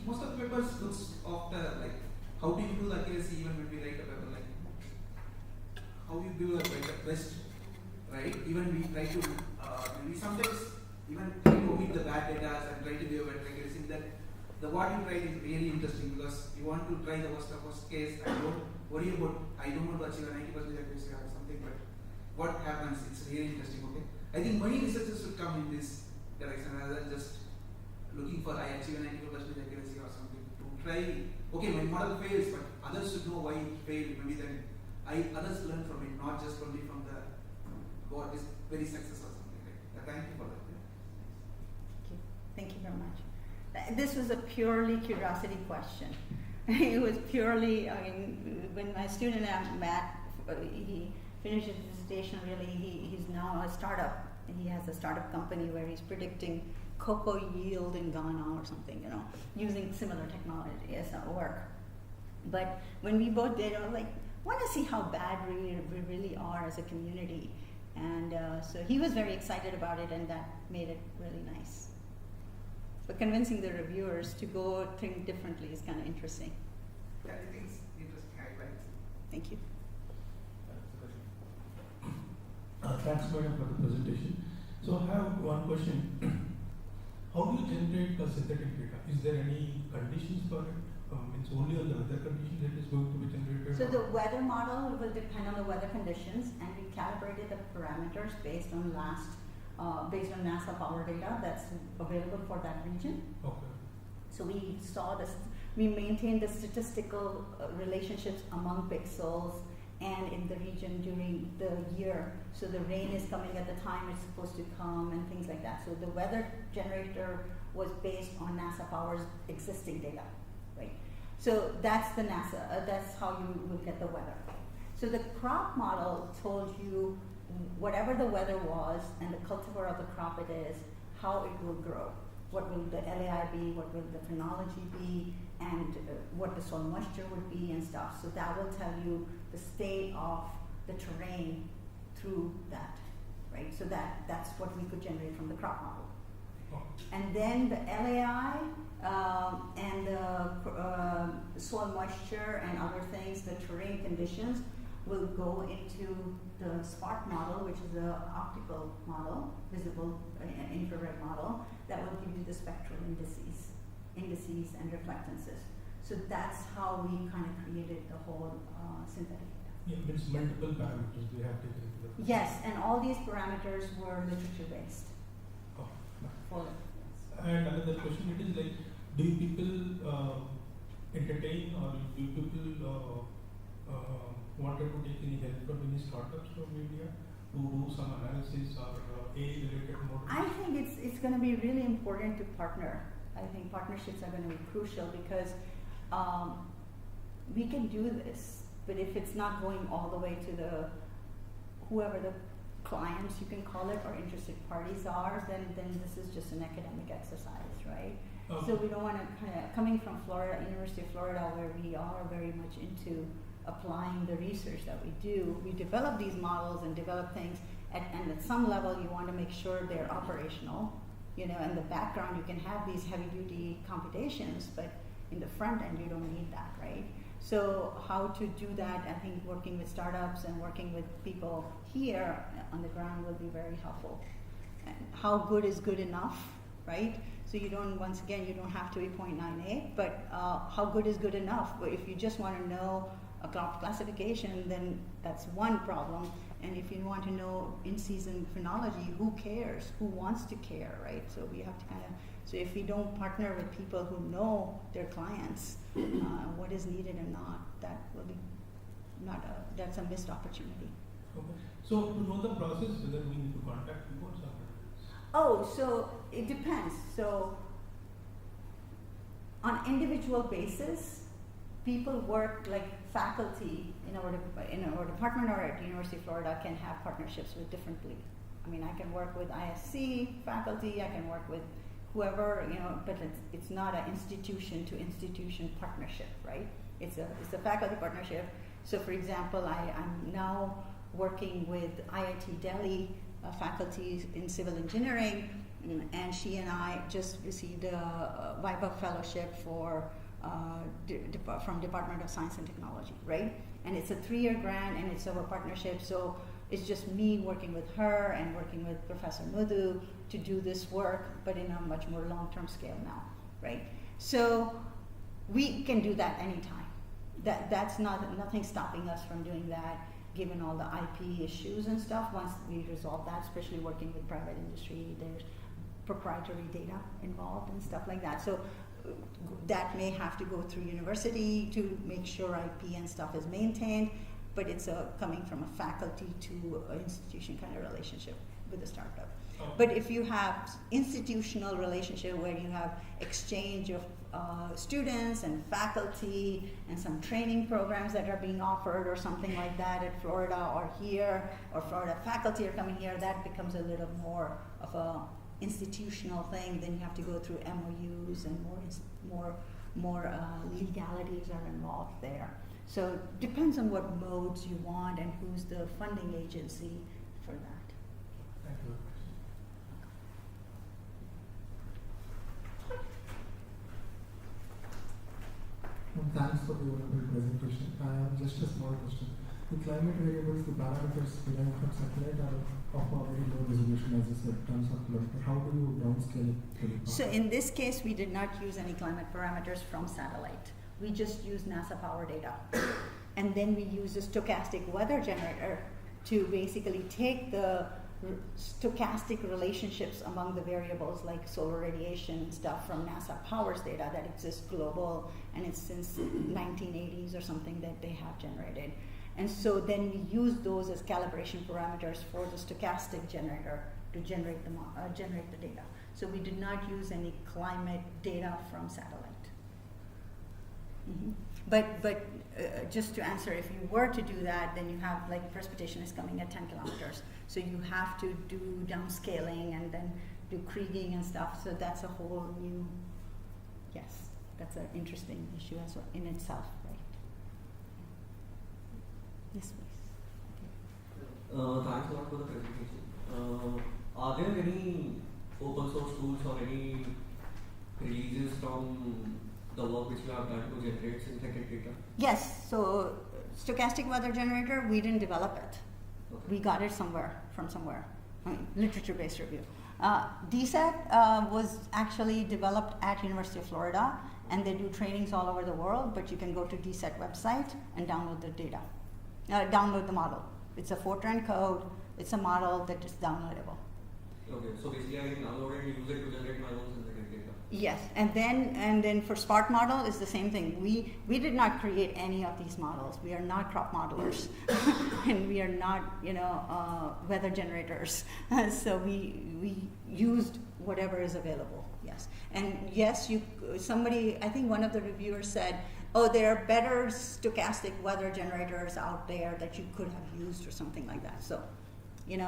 most of the papers looks after like how do you do the accuracy even when we write a paper, like how you do the best, right? Even we try to we sometimes even try to omit the bad data and try to do a better accuracy. That the what you try is really interesting because you want to try the worst case and don't worry about I don't want to achieve a 90% accuracy or something, but what happens, it's really interesting, okay? I think many researchers should come in this direction rather than just looking for I achieve a 90% accuracy or something. To try, okay, my model fails, but others should know why it failed. Maybe then others learn from it, not just only from the what is very success or something like that. Thank you for that. Yeah. Thank you very much. This was a purely curiosity question. It was purely, when my student Matt, he finished his dissertation, really, he's now a startup. He has a startup company where he's predicting cocoa yield in Ghana or something, using similar technology as our work. But when we both did, I was like, want to see how bad we really are as a community. And so he was very excited about it, and that made it really nice. But convincing the reviewers to go think differently is kind of interesting. Yeah, I think it's interesting. I like it. Thank you. Thanks, madam, for the presentation. So I have one question. How do you generate the synthetic data? Is there any conditions for it? It's only on the weather conditions that is going to be generated? So the weather model will depend on the weather conditions, and we calibrated the parameters based on NASA power data that's available for that region. Okay. So we saw this, we maintained the statistical relationships among pixels and in the region during the year. So the rain is coming at the time it's supposed to come and things like that. So the weather generator was based on NASA Power's existing data, right? So that's the NASA, that's how you will get the weather. So the crop model told you whatever the weather was and the cultivar of the crop it is, how it will grow. What will the LAI be, what will the phenology be, and what the soil moisture would be and stuff. So that will tell you the state of the terrain through that, right? So that's what we could generate from the crop model. Oh. And then the LAI and the soil moisture and other things, the terrain conditions, will go into the SPARC model, which is an optical model, visible infrared model, that will give you the spectral indices and reflectances. So that's how we kind of created the whole synthetic data. Yeah, means multiple parameters we have taken into the. Yes, and all these parameters were literature based. Oh. Yes. And another question, it is like, do you people entertain or do you people wanted to take any help from any startups or media to do some analysis or AI-related models? I think it's going to be really important to partner. I think partnerships are going to be crucial because we can do this, but if it's not going all the way to whoever the clients, you can call it, or interested parties are, then this is just an academic exercise, right? So we don't want to coming from Florida, University of Florida, where we are very much into applying the research that we do. We develop these models and develop things, and at some level you want to make sure they're operational. In the background you can have these heavy-duty computations, but in the front end you don't need that, right? So how to do that, I think working with startups and working with people here on the ground will be very helpful. And how good is good enough, right? So you don't, once again, you don't have to be 0.98, but how good is good enough? But if you just want to know a crop classification, then that's one problem. And if you want to know in-season phenology, who cares? Who wants to care, right? So we have to so if we don't partner with people who know their clients, what is needed and not, that will be that's a missed opportunity. Okay. So to know the process, whether we need to contact people or somebody? Oh, so it depends. So on individual basis, people work like faculty in our department or at University of Florida can have partnerships with different people. I mean, I can work with ISC faculty, I can work with whoever, but it's not an institution to institution partnership, right? It's a faculty partnership. So for example, I'm now working with IIT Delhi faculty in civil engineering, and she and I just received a Viva Fellowship from Department of Science and Technology, right? And it's a 3-year grant, and it's our partnership. So it's just me working with her and working with Professor Mudhu to do this work, but in a much more long-term scale now, right? So we can do that anytime. That's nothing stopping us from doing that, given all the IP issues and stuff. Once we resolve that, especially working with private industry, there's proprietary data involved and stuff like that. So that may have to go through university to make sure IP and stuff is maintained, but it's coming from a faculty to an institution kind of relationship with a startup. Oh. But if you have institutional relationship where you have exchange of students and faculty and some training programs that are being offered or something like that at Florida or here, or Florida faculty are coming here, that becomes a little more of a institutional thing. Then you have to go through MOUs and more legalities are involved there. So it depends on what modes you want and who's the funding agency for that. Thank you. Thanks for the wonderful presentation. I have just a small question. The climate variables, the parameters derived from satellite are of a very low resolution, as you said, tons of kilometers. How do you downscale it to the So in this case, we did not use any climate parameters from satellite. We just used NASA power data. And then we used a stochastic weather generator to basically take the stochastic relationships among the variables like solar radiation and stuff from NASA powers data that exists global, and it's since 1980s or something that they have generated. And so then we use those as calibration parameters for the stochastic generator to generate the data. So we did not use any climate data from satellite. Mm-hmm. But just to answer, if you were to do that, then you have, like, precipitation is coming at 10 kilometers. So you have to do downscaling and then do kriging and stuff. So that's a whole new, yes, that's an interesting issue as well in itself, right? Yes, please. Thanks a lot for the presentation. Are there any open source tools or any releases from the work which you have done to generate synthetic data? Yes, so stochastic weather generator, we didn't develop it. Okay. We got it from somewhere. I mean, literature-based review. DSAT was actually developed at University of Florida, and they do trainings all over the world, but you can go to DSAT website and download the data. Download the model. It's a Fortran code. It's a model that is downloadable. Okay, so basically I can download it and use it to generate my own synthetic data. Yes, and then for Spark model is the same thing. We did not create any of these models. We are not crop modelers, and we are not weather generators. So we used whatever is available. Yes, and yes, somebody, I think one of the reviewers said, oh, there are better stochastic weather generators out there that you could have used or something like that. So,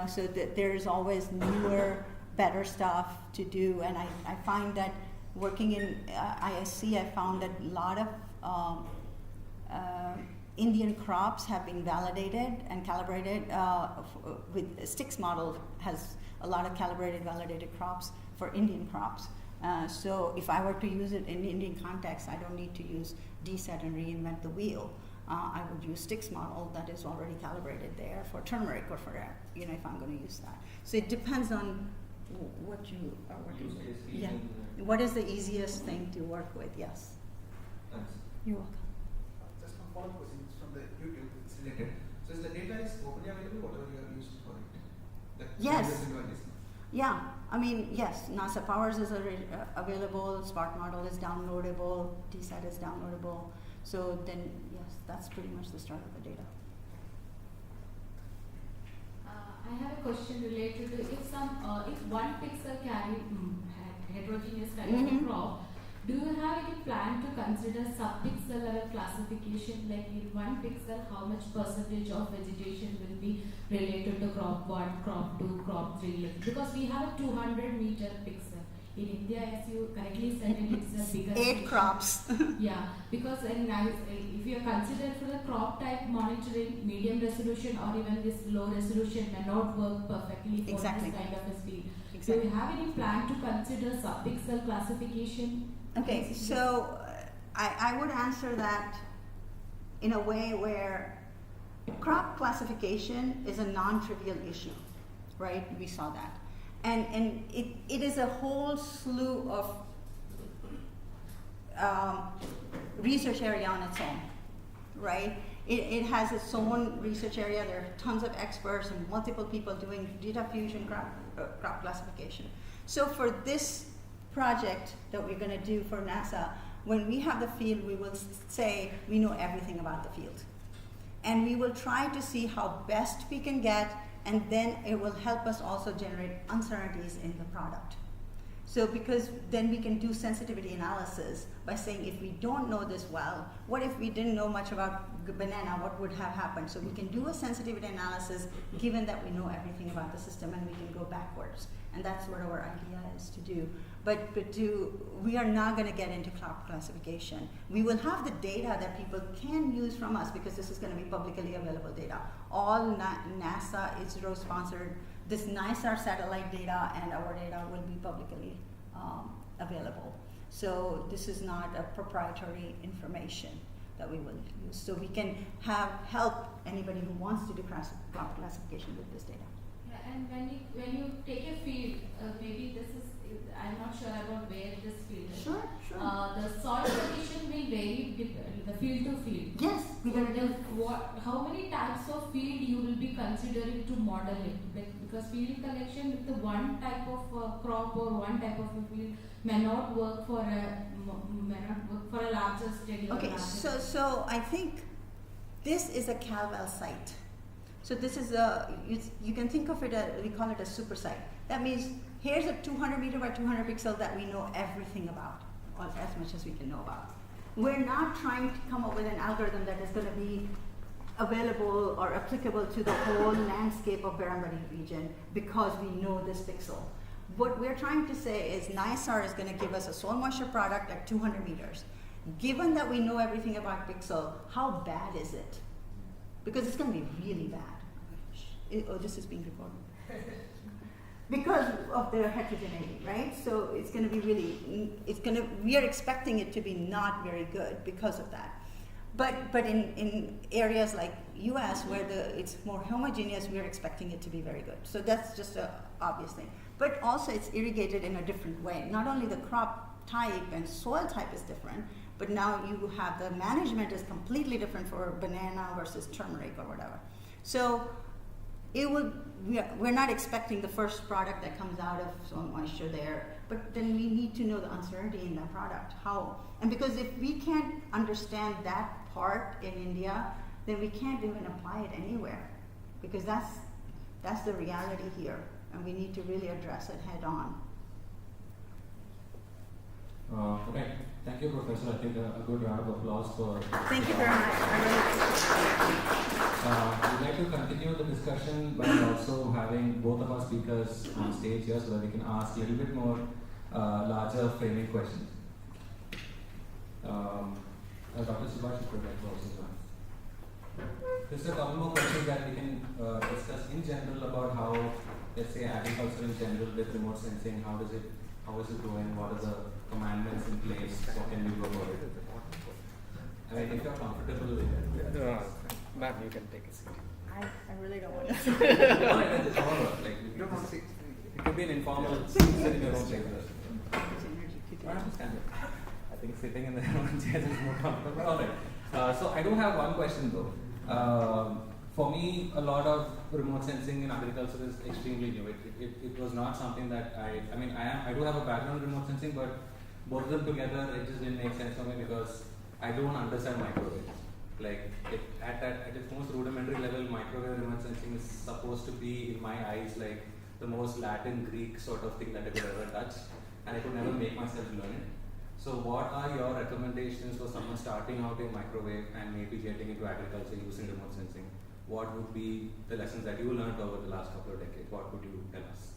so that there's always newer, better stuff to do, and I find that working in ISC, I found that a lot of Indian crops have been validated and calibrated with sticks model has a lot of calibrated, validated crops for Indian crops. So if I were to use it in Indian context, I don't need to use DSET and reinvent the wheel. I would use sticks model that is already calibrated there for turmeric or for if I'm going to use that. So it depends on what you what is the easiest thing to work with. Yes. Thanks. You're welcome. Just one follow-up question from the YouTube. It's related. So is the data is openly available, whatever you have used for it? Yes. Yeah, I mean, yes, NASA Powers is available, Spark Model is downloadable, DSAT is downloadable. So then, yes, that's pretty much the start of the data. I have a question related to if one pixel carry heterogeneous kind of a crop, do you have any plan to consider sub-pixel level classification, like in one pixel, how much percentage of vegetation will be related to crop 1, crop 2, crop 3? Because we have a 200-meter pixel. In India, as you correctly said, it's a bigger 8 crops. Yeah, because if you are considered for the crop type monitoring, medium resolution or even this low resolution may not work perfectly for Exactly. this kind of a speed. Exactly. Do you have any plan to consider sub-pixel classification? Okay, so I would answer that in a way where crop classification is a non-trivial issue, right? We saw that. And it is a whole slew of research area on its own, right? It has its own research area. There are tons of experts and multiple people doing data fusion crop classification. So for this project that we're going to do for NASA, when we have the field, we will say we know everything about the field. And we will try to see how best we can get, and then it will help us also generate uncertainties in the product. So because then we can do sensitivity analysis by saying if we don't know this well, what if we didn't know much about banana, what would have happened? So we can do a sensitivity analysis given that we know everything about the system, and we can go backwards. And that's what our idea is to do. But we are not going to get into crop classification. We will have the data that people can use from us because this is going to be publicly available data. All NASA, ISRO sponsored, this NISAR satellite data and our data will be publicly available. So this is not a proprietary information that we will use. So we can help anybody who wants to do crop classification with this data. Yeah, and when you take a field, maybe this is, I'm not sure about where this field is. Sure. The soil condition will vary the field to field. Yes. How many types of field you will be considering to model it? Because field collection with the one type of crop or one type of a field may not work for a larger study. Okay, so I think this is a CalVal site. So this is you can think of it we call it a super site. That means here's a 200 meter by 200 pixel that we know everything about, or as much as we can know about. We're not trying to come up with an algorithm that is going to be available or applicable to the whole landscape of Baranbari region because we know this pixel. What we're trying to say is NISAR is going to give us a soil moisture product at 200 meters. Given that we know everything about pixel, how bad is it? Because it's going to be really bad. This is being recorded. Because of the heterogeneity, right? So it's going to be we are expecting it to be not very good because of that. But in areas like US where it's more homogeneous, we are expecting it to be very good. So that's just an obvious thing. But also it's irrigated in a different way. Not only the crop type and soil type is different, but now you have the management is completely different for banana versus turmeric or whatever. So we're not expecting the first product that comes out of soil moisture there, but then we need to know the uncertainty in that product. How? And because if we can't understand that part in India, then we can't even apply it anywhere, because that's the reality here, and we need to really address it head on. Okay, thank you, Professor. I think a good round of applause for. Thank you very much. I really We'd like to continue the discussion by also having both of our speakers on stage here so that we can ask a little bit more larger framing questions. Dr. Subash, you could like to also join. Just a couple more questions that we can discuss in general about how, let's say, agriculture in general with remote sensing, how is it going, what are the commandments in place, what can we do about it? I mean, if you're comfortable with it. Ma'am, you can take a seat. I really don't want to. It could be an informal sitting your own place. I understand it. I think sitting in the own chairs is more comfortable. All right. So I do have one question though. For me, a lot of remote sensing in agriculture is extremely new. It was not something that I do have a background in remote sensing, but both of them together, it just didn't make sense for me because I don't understand microwaves. Like at its most rudimentary level, microwave remote sensing is supposed to be, in my eyes, like the most Latin Greek sort of thing that I could ever touch, and I could never make myself learn it. So what are your recommendations for someone starting out in microwave and maybe getting into agriculture using remote sensing? What would be the lessons that you learned over the last couple of decades? What would you tell us?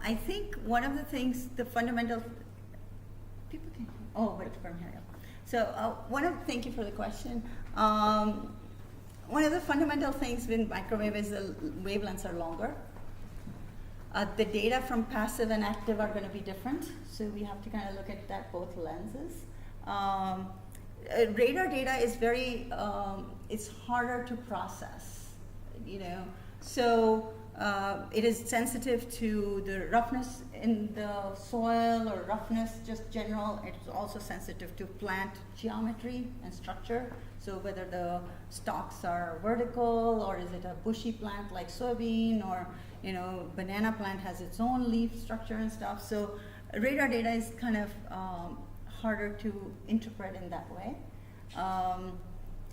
I think one of the things, the fundamental, people can, from here. So thank you for the question. One of the fundamental things with microwave is the wavelengths are longer. The data from passive and active are going to be different, so we have to kind of look at that both lenses. Radar data is it's harder to process, so it is sensitive to the roughness in the soil or roughness, just general. It's also sensitive to plant geometry and structure. So whether the stalks are vertical or is it a bushy plant like soybean, or banana plant has its own leaf structure and stuff. So radar data is kind of harder to interpret in that way.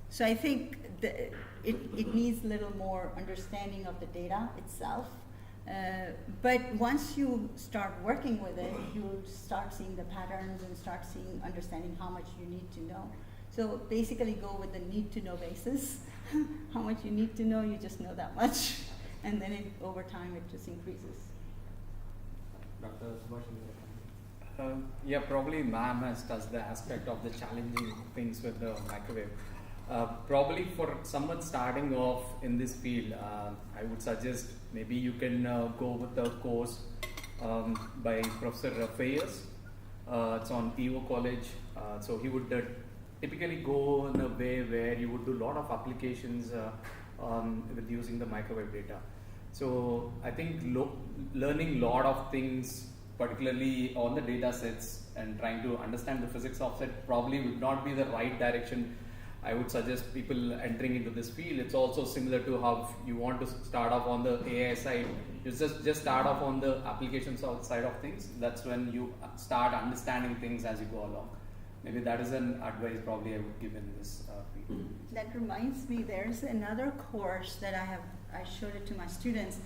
So I think it needs a little more understanding of the data itself. But once you start working with it, you'll start seeing the patterns and understanding how much you need to know. So basically go with the need to know basis. How much you need to know, you just know that much. And then over time it just increases. Dr. Subash? Probably ma'am has touched the aspect of the challenging things with the microwave. Probably for someone starting off in this field, I would suggest maybe you can go with the course by Professor Fayez. It's on EO College. So he would typically go in a way where you would do a lot of applications with using the microwave data. So I think learning a lot of things, particularly on the data sets and trying to understand the physics of it, probably would not be the right direction. I would suggest people entering into this field. It's also similar to how you want to start off on the AI side. You just start off on the applications side of things. That's when you start understanding things as you go along. Maybe that is an advice probably I would give in this field. That reminds me, there's another course that I showed it to my students.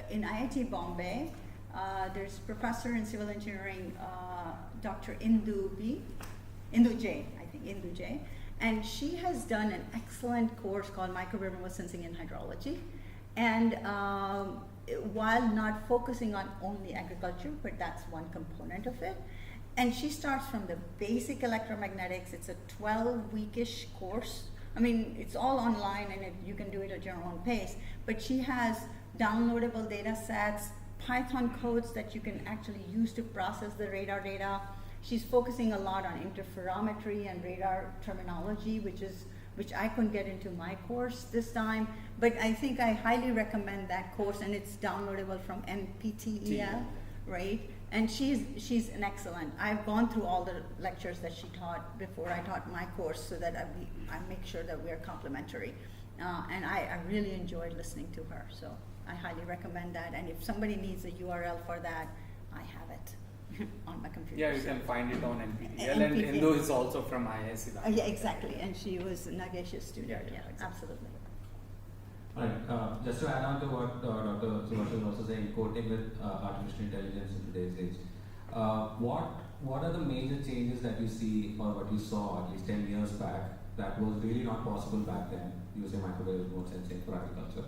In IIT Bombay, there's professor in civil engineering, Dr. Indu J, and she has done an excellent course called Microwave Remote Sensing in Hydrology. And while not focusing on only agriculture, but that's one component of it. And she starts from the basic electromagnetics. It's a 12-weekish course. I mean, it's all online and you can do it at your own pace. But she has downloadable data sets, Python codes that you can actually use to process the radar data. She's focusing a lot on interferometry and radar terminology, which I couldn't get into my course this time. But I think I highly recommend that course, and it's downloadable from NPTEL, right? And she's an excellent. I've gone through all the lectures that she taught before I taught my course, so that I make sure that we're complementary. And I really enjoyed listening to her, so I highly recommend that. And if somebody needs a URL for that, I have it on my computer. Yeah, you can find it on NPTEL. And Indu is also from IIIT Bangalore. Yeah, exactly. And she was a Nagesha's student. Yeah, exactly. Absolutely. All right, just to add on to what Dr. Subash was also saying, quoting with artificial intelligence in today's age, what are the major changes that you see, or what you saw at least 10 years back, that was really not possible back then using microwave remote sensing for agriculture?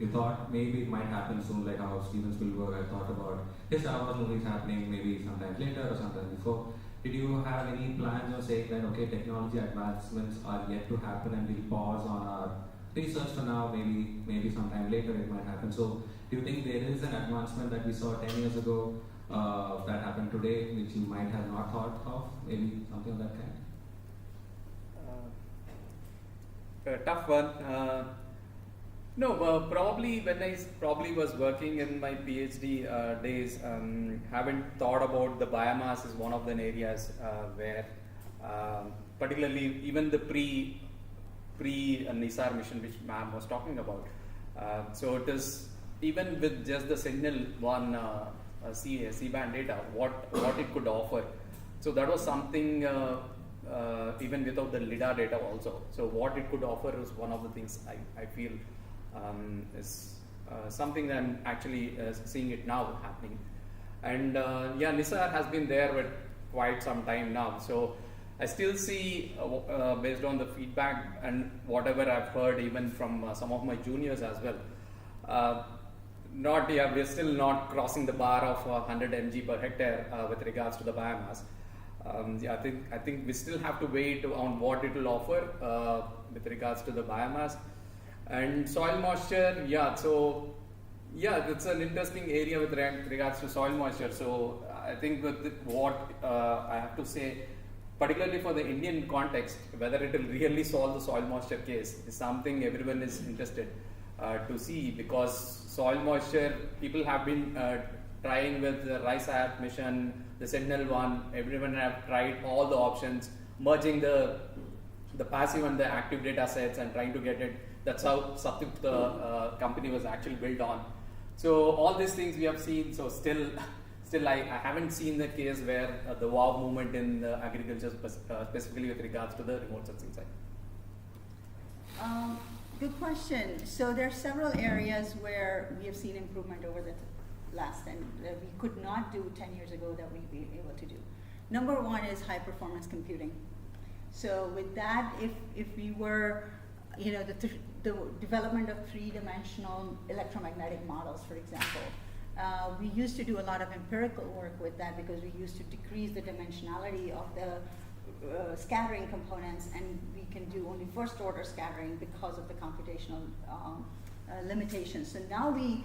You thought maybe it might happen soon, like how Steven Spielberg had thought about his Star Wars movies happening maybe sometime later or sometime before. Did you have any plans of saying that, okay, technology advancements are yet to happen and we'll pause on our research for now, maybe sometime later it might happen. So do you think there is an advancement that we saw 10 years ago that happened today which you might have not thought of, maybe something of that kind? Tough one. No, probably when I was working in my PhD days, haven't thought about the biomass is one of the areas where, particularly even the pre NISAR mission which ma'am was talking about. So it is even with just the signal one C-band data, what it could offer. So that was something even without the LIDAR data also. So what it could offer is one of the things I feel is something that I'm actually seeing it now happening. And yeah, NISAR has been there with quite some time now. So I still see, based on the feedback and whatever I've heard even from some of my juniors as well, we're still not crossing the bar of 100 mg per hectare with regards to the biomass. Yeah, I think we still have to wait on what it will offer with regards to the biomass. And soil moisture, yeah, so yeah, it's an interesting area with regards to soil moisture. So I think with what I have to say, particularly for the Indian context, whether it will really solve the soil moisture case is something everyone is interested to see, because soil moisture, people have been trying with the RISE-AT mission, the Sentinel one, everyone have tried all the options, merging the passive and the active data sets and trying to get it. That's how Satyuk, the company, was actually built on. So all these things we have seen. So still I haven't seen the case where the wow movement in the agriculture, specifically with regards to the remote sensing side. Good question. So there are several areas where we have seen improvement over the last, and that we could not do 10 years ago that we'd be able to do. Number one is high performance computing. So with that, if we were, the development of three-dimensional electromagnetic models, for example, we used to do a lot of empirical work with that because we used to decrease the dimensionality of the scattering components, and we can do only first order scattering because of the computational limitations. So now we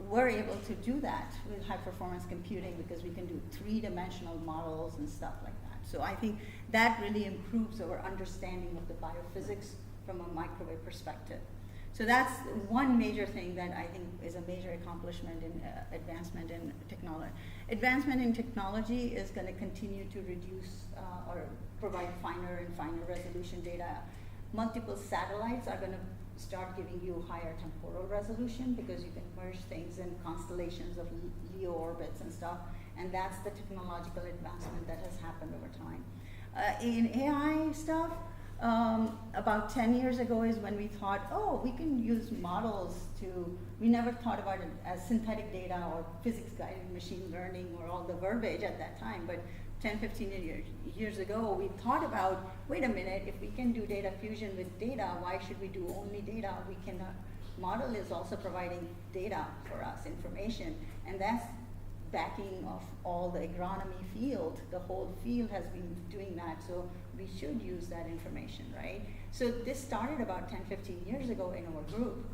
were able to do that with high performance computing because we can do three-dimensional models and stuff like that. So I think that really improves our understanding of the biophysics from a microwave perspective. So that's one major thing that I think is a major accomplishment in advancement in technology. Advancement in technology is going to continue to reduce or provide finer and finer resolution data. Multiple satellites are going to start giving you higher temporal resolution because you can merge things in constellations of LEO orbits and stuff, and that's the technological advancement that has happened over time. In AI stuff, about 10 years ago is when we thought, oh, we can use models we never thought about it as synthetic data or physics-guided machine learning or all the verbiage at that time, but 10, 15 years ago, we thought about, wait a minute, if we can do data fusion with data, why should we do only data? We cannot. Model is also providing data for us, information, and that's backing of all the agronomy field. The whole field has been doing that, so we should use that information, right? So this started about 10, 15 years ago in our group,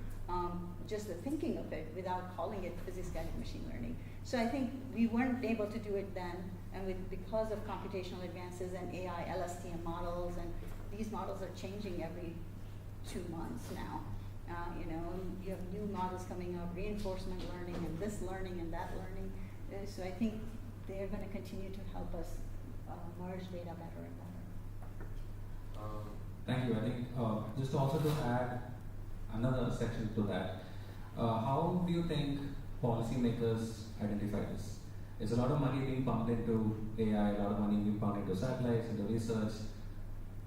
just the thinking of it without calling it physics-guided machine learning. So I think we weren't able to do it then, and because of computational advances and AI, LSTM models, and these models are changing every 2 months now. You have new models coming up, reinforcement learning, and this learning and that learning. So I think they're going to continue to help us merge data better and better. Thank you. I think just also to add another section to that, how do you think policymakers identify this? There's a lot of money being pumped into AI, a lot of money being pumped into satellites, into research.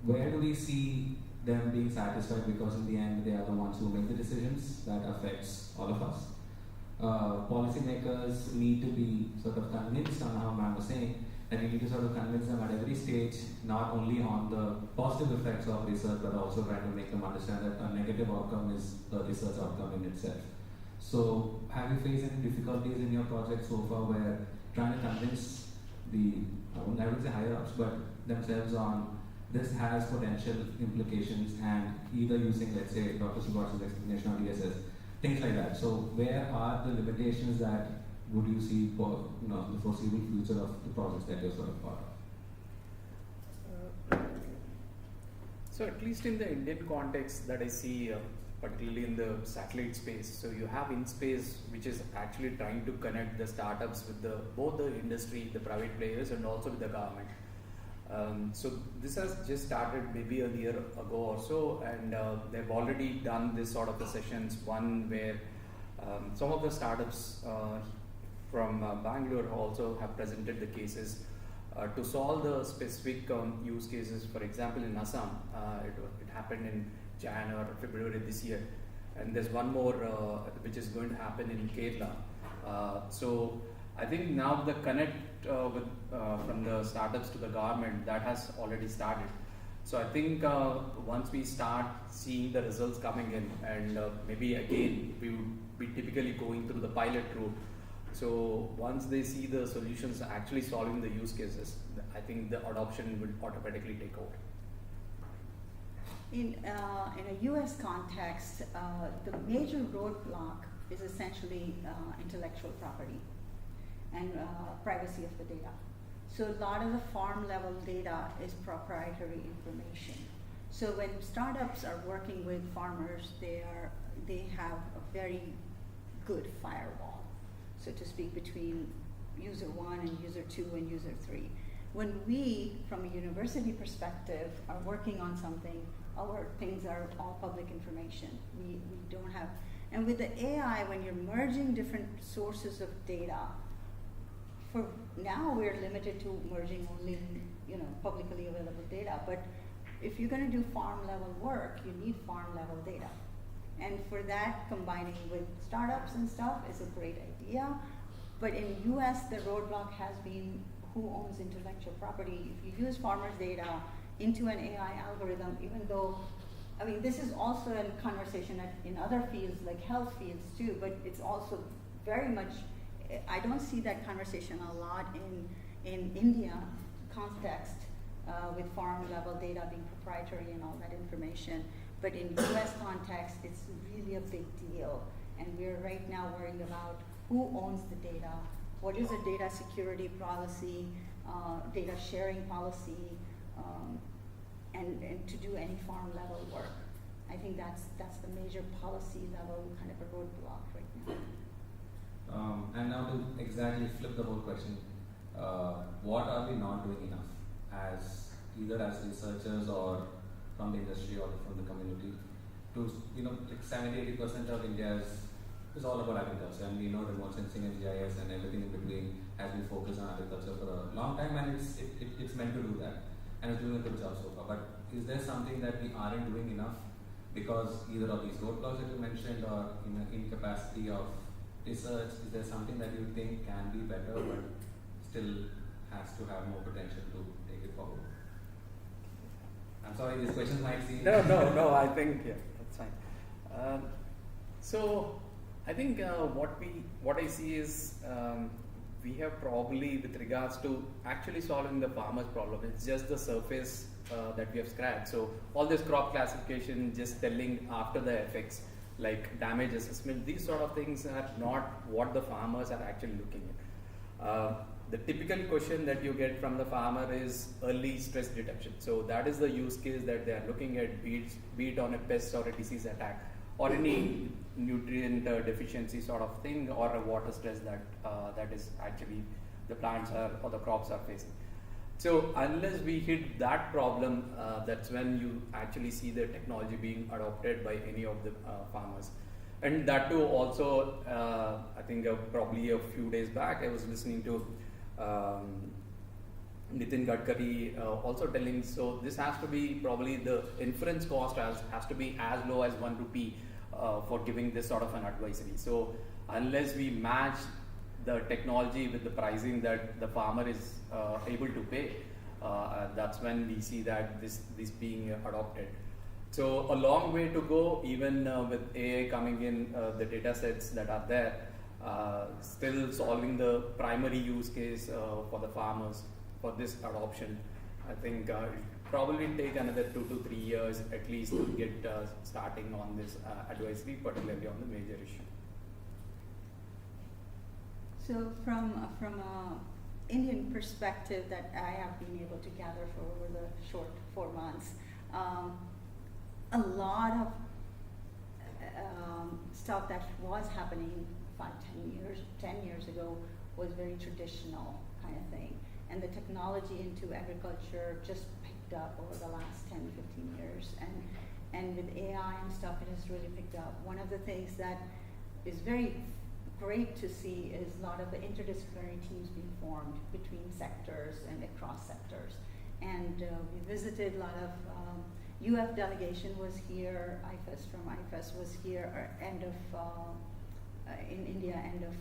Where do we see them being satisfied? Because in the end, they are the ones who make the decisions that affects all of us. Policymakers need to be sort of convinced on how ma'am was saying, that you need to sort of convince them at every stage, not only on the positive effects of research, but also trying to make them understand that a negative outcome is a research outcome in itself. So have you faced any difficulties in your project so far where trying to convince the, I wouldn't say higher ups, but themselves on this has potential implications, and either using, let's say, Dr. Subash's explanation on DSS, things like that. So where are the limitations that would you see for the foreseeable future of the projects that you're sort of part of? So at least in the Indian context that I see, particularly in the satellite space, so you have InSpace, which is actually trying to connect the startups with both the industry, the private players, and also with the government. So this has just started maybe a year ago or so, and they've already done this sort of the sessions, one where some of the startups from Bangalore also have presented the cases to solve the specific use cases. For example, in Assam, it happened in Jan or February this year, and there's one more which is going to happen in Kerala. So I think now the connect from the startups to the government, that has already started. So I think once we start seeing the results coming in, and maybe again we would be typically going through the pilot route. So once they see the solutions actually solving the use cases, I think the adoption will automatically take over. In a US context, the major roadblock is essentially intellectual property and privacy of the data. So a lot of the farm level data is proprietary information. So when startups are working with farmers, they have a very good firewall, so to speak, between user 1 and user 2 and user 3. When we, from a university perspective, are working on something, our things are all public information. We don't have, and with the AI, when you're merging different sources of data, for now we're limited to merging only, publicly available data. But if you're going to do farm level work, you need farm level data. And for that, combining with startups and stuff is a great idea. But in US, the roadblock has been who owns intellectual property. If you use farmers' data into an AI algorithm, even though, this is also a conversation in other fields like health fields too, but it's also very much, I don't see that conversation a lot in India context with farm level data being proprietary and all that information. But in US context, it's really a big deal. And we're right now worrying about who owns the data, what is a data security policy, data sharing policy, and to do any farm level work. I think that's the major policy level kind of a roadblock right now. And now to exactly flip the whole question, what are we not doing enough as either as researchers or from the industry or from the community to, like 70-80% of India is all about agriculture, and we know remote sensing and GIS and everything in between has been focused on agriculture for a long time, and it's meant to do that, and it's doing a good job so far. But is there something that we aren't doing enough because either of these roadblocks that you mentioned or incapacity of research? Is there something that you think can be better but still has to have more potential to take it forward? I'm sorry, these questions might seem... No, I think, that's fine. So, I think what I see is we have probably, with regards to actually solving the farmer's problem, it's just the surface that we have scratched. So, all this crop classification, just telling after the effects, like damage assessment, these sort of things are not what the farmers are actually looking at. The typical question that you get from the farmer is early stress detection. So that is the use case that they are looking at, be it on a pest or a disease attack, or any nutrient deficiency sort of thing, or a water stress that is actually the plants or the crops are facing. So unless we hit that problem, that's when you actually see the technology being adopted by any of the farmers. And that too also, I think probably a few days back, I was listening to Nitin Gadkari also telling, so this has to be probably the inference cost has to be as low as 1 rupee for giving this sort of an advisory. So unless we match the technology with the pricing that the farmer is able to pay, that's when we see that this being adopted. So a long way to go, even with AI coming in, the data sets that are there, still solving the primary use case for the farmers for this adoption. I think it probably take another 2 to 3 years at least to get starting on this advisory, particularly on the major issue. So from a Indian perspective that I have been able to gather for over the short 4 months, a lot of stuff that was happening 10 years ago was very traditional kind of thing. And the technology into agriculture just picked up over the last 10, 15 years. And with AI and stuff, it has really picked up. One of the things that is very great to see is a lot of the interdisciplinary teams being formed between sectors and across sectors. And we visited a lot of, UF delegation was here, from IFES was here in India, end of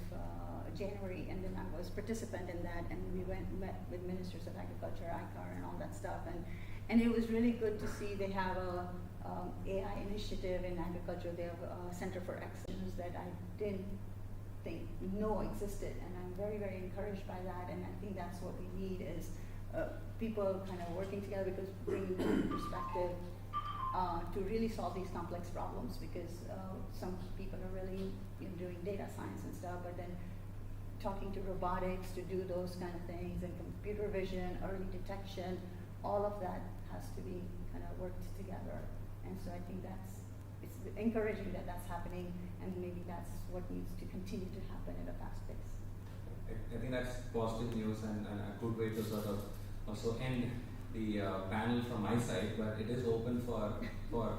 January, and then I was participant in that, and we met with ministers of agriculture, ICAR, and all that stuff, and it was really good to see they have a AI initiative in agriculture. They have a Center for Excellence that I didn't know existed, and I'm very, very encouraged by that, and I think that's what we need is people kind of working together, because bringing perspective to really solve these complex problems, because some people are really doing data science and stuff, but then talking to robotics to do those kind of things, and computer vision, early detection, all of that has to be kind of worked together. And so I think it's encouraging that that's happening, and maybe that's what needs to continue to happen at a fast pace. I think that's positive news and a good way to sort of also end the panel from my side, but it is open for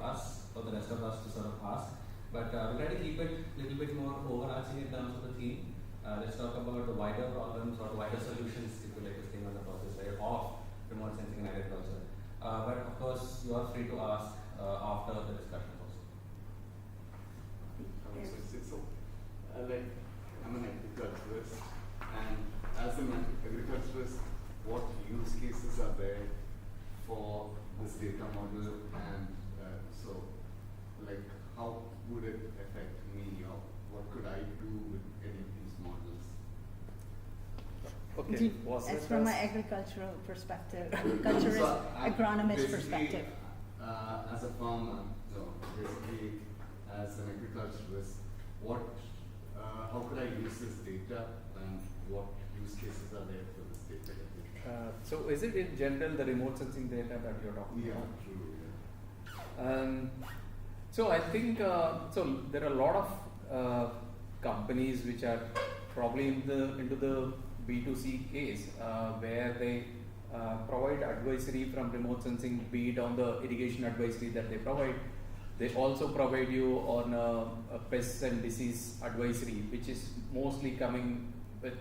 us, for the rest of us to sort of ask. But we'll try to keep it a little bit more overarching in terms of the theme. Let's talk about the wider problems or the wider solutions, if you like to stay on the process side of remote sensing in agriculture. But of course, you are free to ask after the discussion also. Like, I'm an agriculturist, and as an agriculturist, what use cases are there for this data model, and so, like, how would it affect me, or what could I do with any of these models? Okay. As from an agricultural perspective, agriculturist, agronomist perspective. As a farmer, so basically as an agriculturist, how could I use this data, and what use cases are there for this data? So is it in general the remote sensing data that you're talking about? True. So I think so there are a lot of companies which are probably into the B2C case where they provide advisory from remote sensing, be it on the irrigation advisory that they provide. They also provide you on a pest and disease advisory, which is mostly coming with,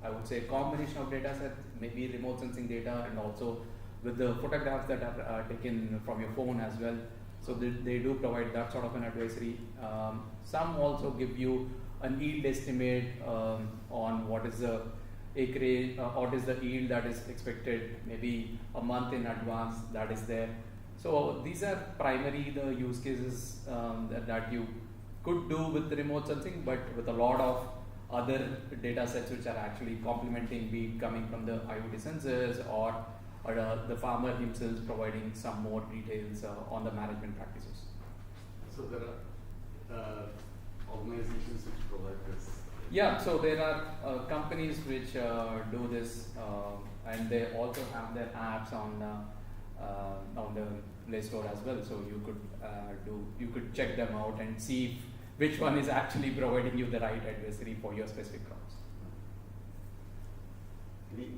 I would say, a combination of data sets, maybe remote sensing data, and also with the photographs that are taken from your phone as well. So they do provide that sort of an advisory. Some also give you an yield estimate on what is the acreage, what is the yield that is expected, maybe a month in advance that is there. So these are primarily the use cases that you could do with the remote sensing, but with a lot of other data sets which are actually complementing, be it coming from the IoT sensors or the farmer himself providing some more details on the management practices. So there are organizations which provide this? Yeah, so there are companies which do this, and they also have their apps on the Play Store as well. So you could check them out and see which one is actually providing you the right advisory for your specific crops. Any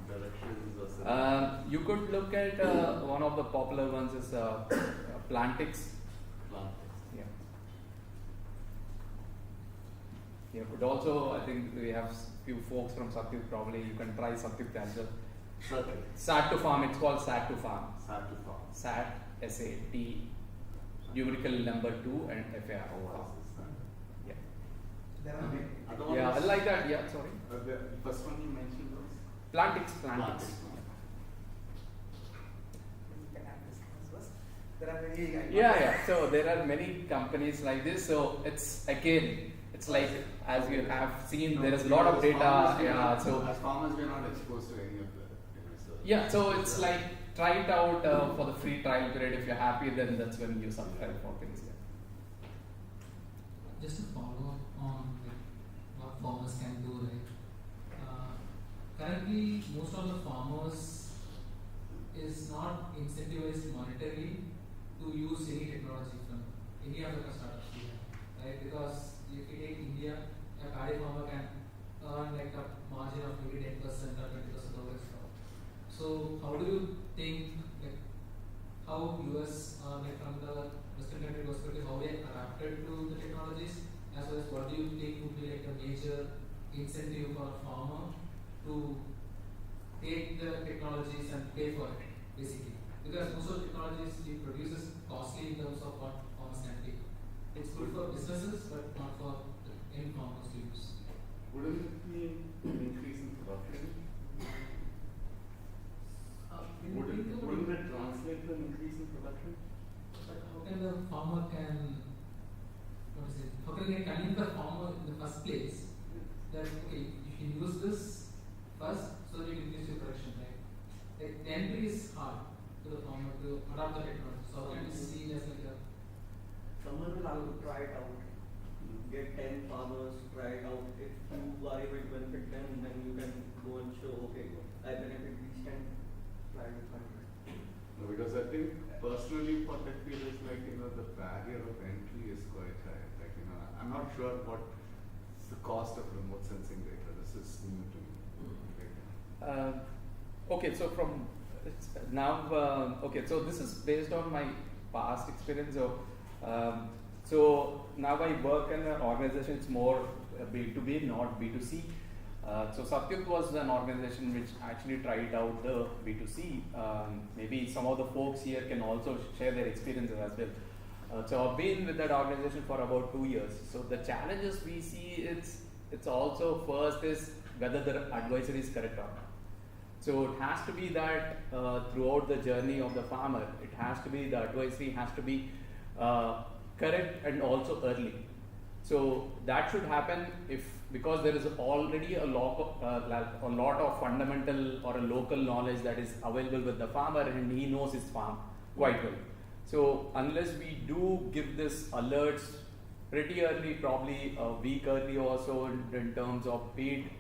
directions or you could look at one of the popular ones is Plantix. Yeah. You could also, I think we have few folks from Satyuk, probably you can try Satyuk as well. SAT to Farm, it's called SAT to Farm. SAT to Farm. SAT, S-A-T, numerical number 2 and FAR. Yeah. Yeah, I like that. Yeah, sorry. The first one you mentioned was? Plantix. Plantix. There are many. Yeah. So there are many companies like this. So it's again, it's like as you have seen, there is a lot of data. Yeah. So as farmers, we are not exposed to any of that. Yeah. So it's like try it out for the free trial period. If you're happy, then that's when you subscribe for things. Yeah. Just to follow up on like, what farmers can do, right? Currently, most of the farmers is not incentivized monetarily to use any technology from any of the startups we have, right? Because if you take India, a paddy farmer can earn like a margin of maybe 10% or 20% of his crop. So how do you think like how US like from the Western country perspective, how they adapted to the technologies, as well as what do you think would be like a major incentive for a farmer to take the technologies and pay for it, basically? Because most of the technologies it produces costly in terms of what farmers can take. It's good for businesses, but not for the end farmers to use. Wouldn't it mean an increase in production? Wouldn't it translate to an increase in production? But how can the farmer how can they convince the farmer in the first place that okay, you can use this first so that you increase your production, right? Like the entry is hard to the farmer to adopt the technology. So can be seen as like a someone will have to try it out. Get 10 farmers, try it out. If you are able to benefit them, then you can go and show, okay, I benefit these 10, try to find it. No, because I think personally what I feel is like, the barrier of entry is quite high. Like, I'm not sure what the cost of remote sensing data. This is new to me. Okay, so from now, so this is based on my past experience. So now I work in an organization, it's more B2B, not B2C. So Satyuk was an organization which actually tried out the B2C. Maybe some of the folks here can also share their experiences as well. So I've been with that organization for about 2 years. So the challenges we see, it's also first is whether the advisory is correct or not. So it has to be that throughout the journey of the farmer, it has to be the advisory has to be correct and also early. So that should happen because there is already a lot of fundamental or a local knowledge that is available with the farmer and he knows his farm quite well. So unless we do give this alerts pretty early, probably a week early or so in terms of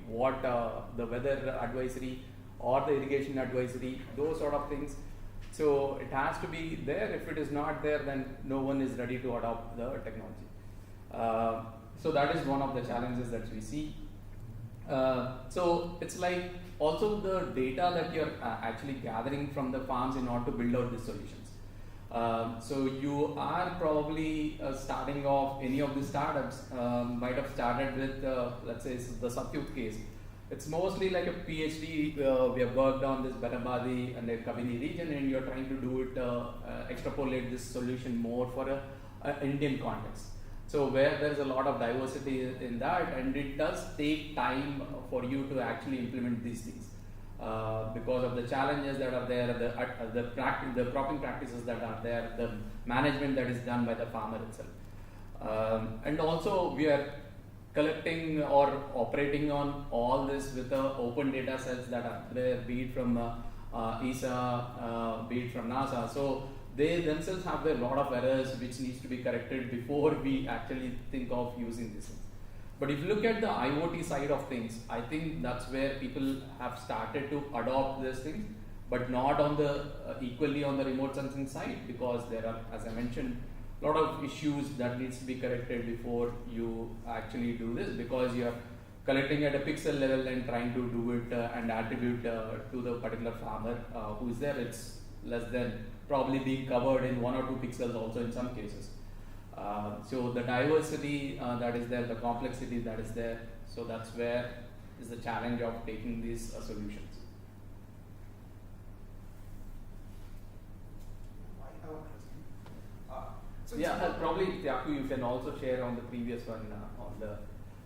what the weather advisory or the irrigation advisory, those sort of things. So it has to be there. If it is not there, then no one is ready to adopt the technology. So that is one of the challenges that we see. So it's like also the data that you're actually gathering from the farms in order to build out these solutions. So you are probably starting off, any of the startups might have started with, let's say the Satyuk case. It's mostly like a PhD. We have worked on this Banabadi and the Kabini region, and you're trying to do it, extrapolate this solution more for a Indian context. So where there is a lot of diversity in that, and it does take time for you to actually implement these things because of the challenges that are there, the cropping practices that are there, the management that is done by the farmer itself, and also we are collecting or operating on all this with the open data sets that are there, be it from ESA, be it from NASA. So they themselves have a lot of errors which needs to be corrected before we actually think of using these things. But if you look at the IoT side of things, I think that's where people have started to adopt these things, but not on the equally on the remote sensing side, because there are, as I mentioned, a lot of issues that needs to be corrected before you actually do this, because you are collecting at a pixel level and trying to do it and attribute to the particular farmer who is there. It's less than probably being covered in 1 or 2 pixels also in some cases. So the diversity that is there, the complexity that is there, so that's where is the challenge of taking these solutions. So yeah, probably Yaku, you can also share on the previous one on the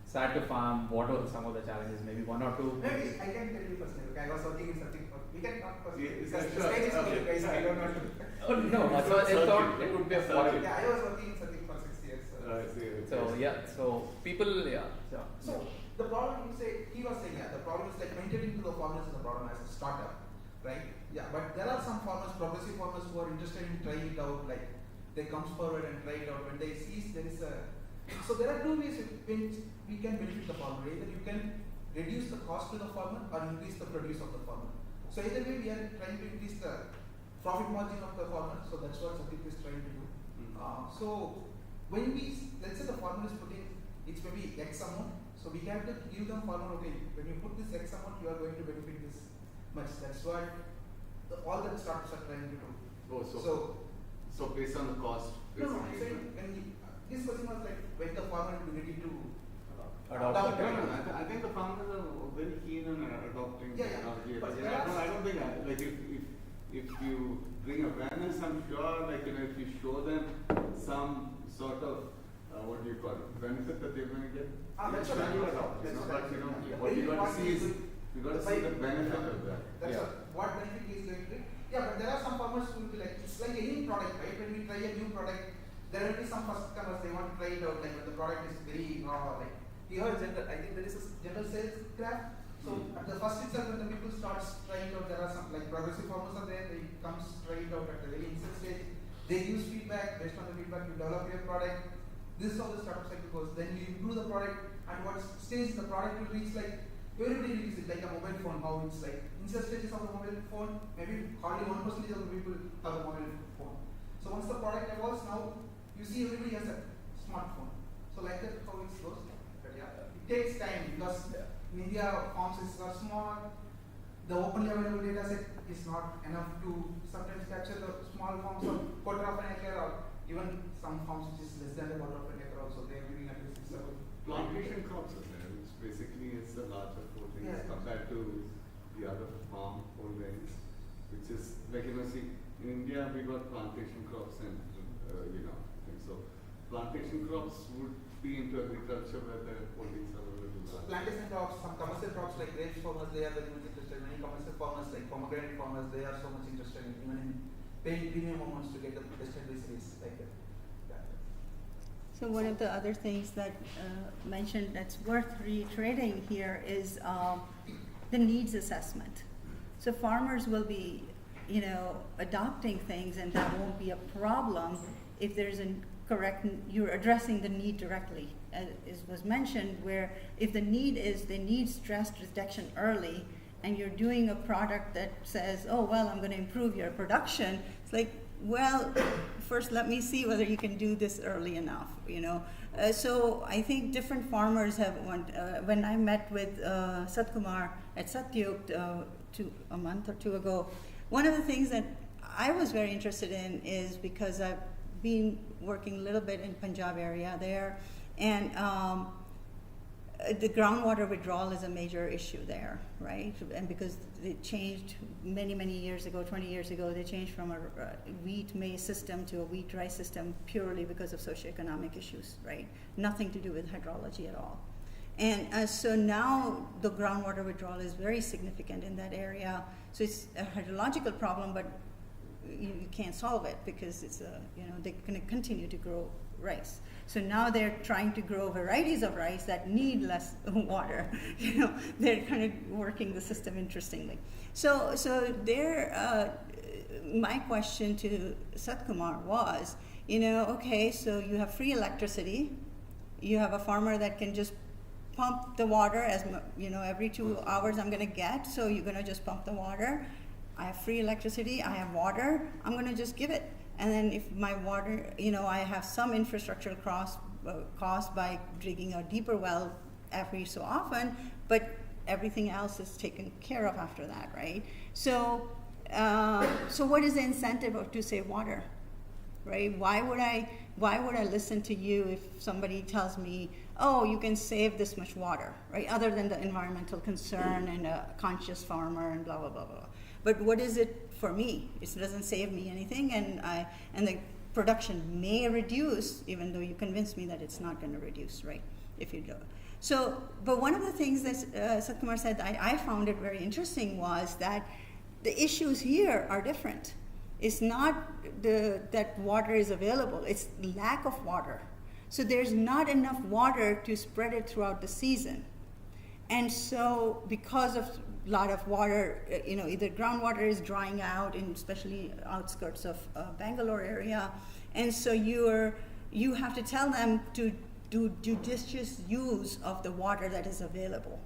start to farm. What are some of the challenges? Maybe 1 or 2. Maybe I can tell you personally. Okay, I was working in something. We can talk personally. Yeah, Because sure. the stage is Okay. guys. I don't want to. Oh, no, so I thought it would be a foreign. Yeah, I was working in circuit for 6 years. So yeah, so people, yeah. So the problem he was saying, the problem is like maintaining to the farmers is the problem as a startup, right? Yeah, but there are some farmers, progressive farmers who are interested in trying it out, like they come forward and try it out when they see there is a. So there are two ways in which we can benefit the farmer. Either you can reduce the cost to the farmer or increase the produce of the farmer. So either way we are trying to increase the profit margin of the farmer. So that's what Satyam is trying to do. So when let's say the farmer is putting, it's maybe X amount. So we have to give them farmer, okay, when you put this X amount, you are going to benefit this much. That's what all the startups are trying to do. Oh, so based on the cost. No, I'm saying this question was like when the farmer will be ready to adopt. I think the farmers are very keen on adopting technology. But I don't think like if you bring awareness, I'm sure like if you show them some sort of what do you call it, benefit that they're going to get. That's what I adopt. What you got to see is you got to see the benefit of that. That's what benefit is going to be. Yeah, but there are some farmers who will be like, it's like any product, right? When we try a new product, there will be some customers, they want to try it out, like when the product is very raw, like you heard I think there is a general sales graph. So at the first itself, when the people start trying it out, there are some like progressive farmers are there, they come try it out at the very initial stage. They use feedback, based on the feedback you develop your product. This is how the startup cycle goes. Then you improve the product, and what stage the product will reach, like everybody uses it, like a mobile phone, how it's like initial stages of the mobile phone, maybe hardly 1% of the people have a mobile phone. So once the product evolves, now you see everybody has a smartphone. So like that how it goes. But yeah, it takes time because in India farm sizes are small. The openly available data set is not enough to sometimes capture the small farms of quarter of an acre or even some farms which is less than a quarter of an acre also. They are giving at least 6 level. Plantation crops are there, which basically is the larger holdings compared to the other farm holdings, which is like see in India we got plantation crops and so plantation crops would be into agriculture where the holdings are a little larger. Plantation crops, some commercial crops like grapes farmers, they are very much interested. Many commercial farmers like pomegranate farmers, they are so much interested in even in paying premium amounts to get the best series like that. So one of the other things that mentioned that's worth reiterating here is the needs assessment. So farmers will be, adopting things, and that won't be a problem if there's a correct, you're addressing the need directly, as was mentioned, where if the need is they need stress detection early, and you're doing a product that says, oh, well, I'm going to improve your production, it's like, well, first let me see whether you can do this early enough, So I think different farmers have when I met with Satkumar at Satyukt a month or two ago, one of the things that I was very interested in is because I've been working a little bit in Punjab area there, and the groundwater withdrawal is a major issue there, right? And because they changed many years ago, 20 years ago, they changed from a wheat maize system to a wheat rice system purely because of socioeconomic issues, right? Nothing to do with hydrology at all. And so now the groundwater withdrawal is very significant in that area. So it's a hydrological problem, but you can't solve it because it's they're going to continue to grow rice. So now they're trying to grow varieties of rice that need less water. They're kind of working the system interestingly. So my question to Satkumar was, okay, so you have free electricity. You have a farmer that can just pump the water as every 2 hours I'm going to get. So you're going to just pump the water. I have free electricity. I have water. I'm going to just give it. And then if my water, I have some infrastructural cost by digging a deeper well every so often, but everything else is taken care of after that, right? So what is the incentive to save water, right? Why would I listen to you if somebody tells me, oh, you can save this much water, right? Other than the environmental concern and a conscious farmer and blah, blah, blah, blah. But what is it for me? It doesn't save me anything, and the production may reduce, even though you convinced me that it's not going to reduce, right? If you do. So, but one of the things that Satkumar said I found it very interesting was that the issues here are different. It's not that water is available, it's lack of water. So there's not enough water to spread it throughout the season. And so because of a lot of water, either groundwater is drying out, in especially outskirts of Bangalore area, and so you have to tell them to do judicious use of the water that is available.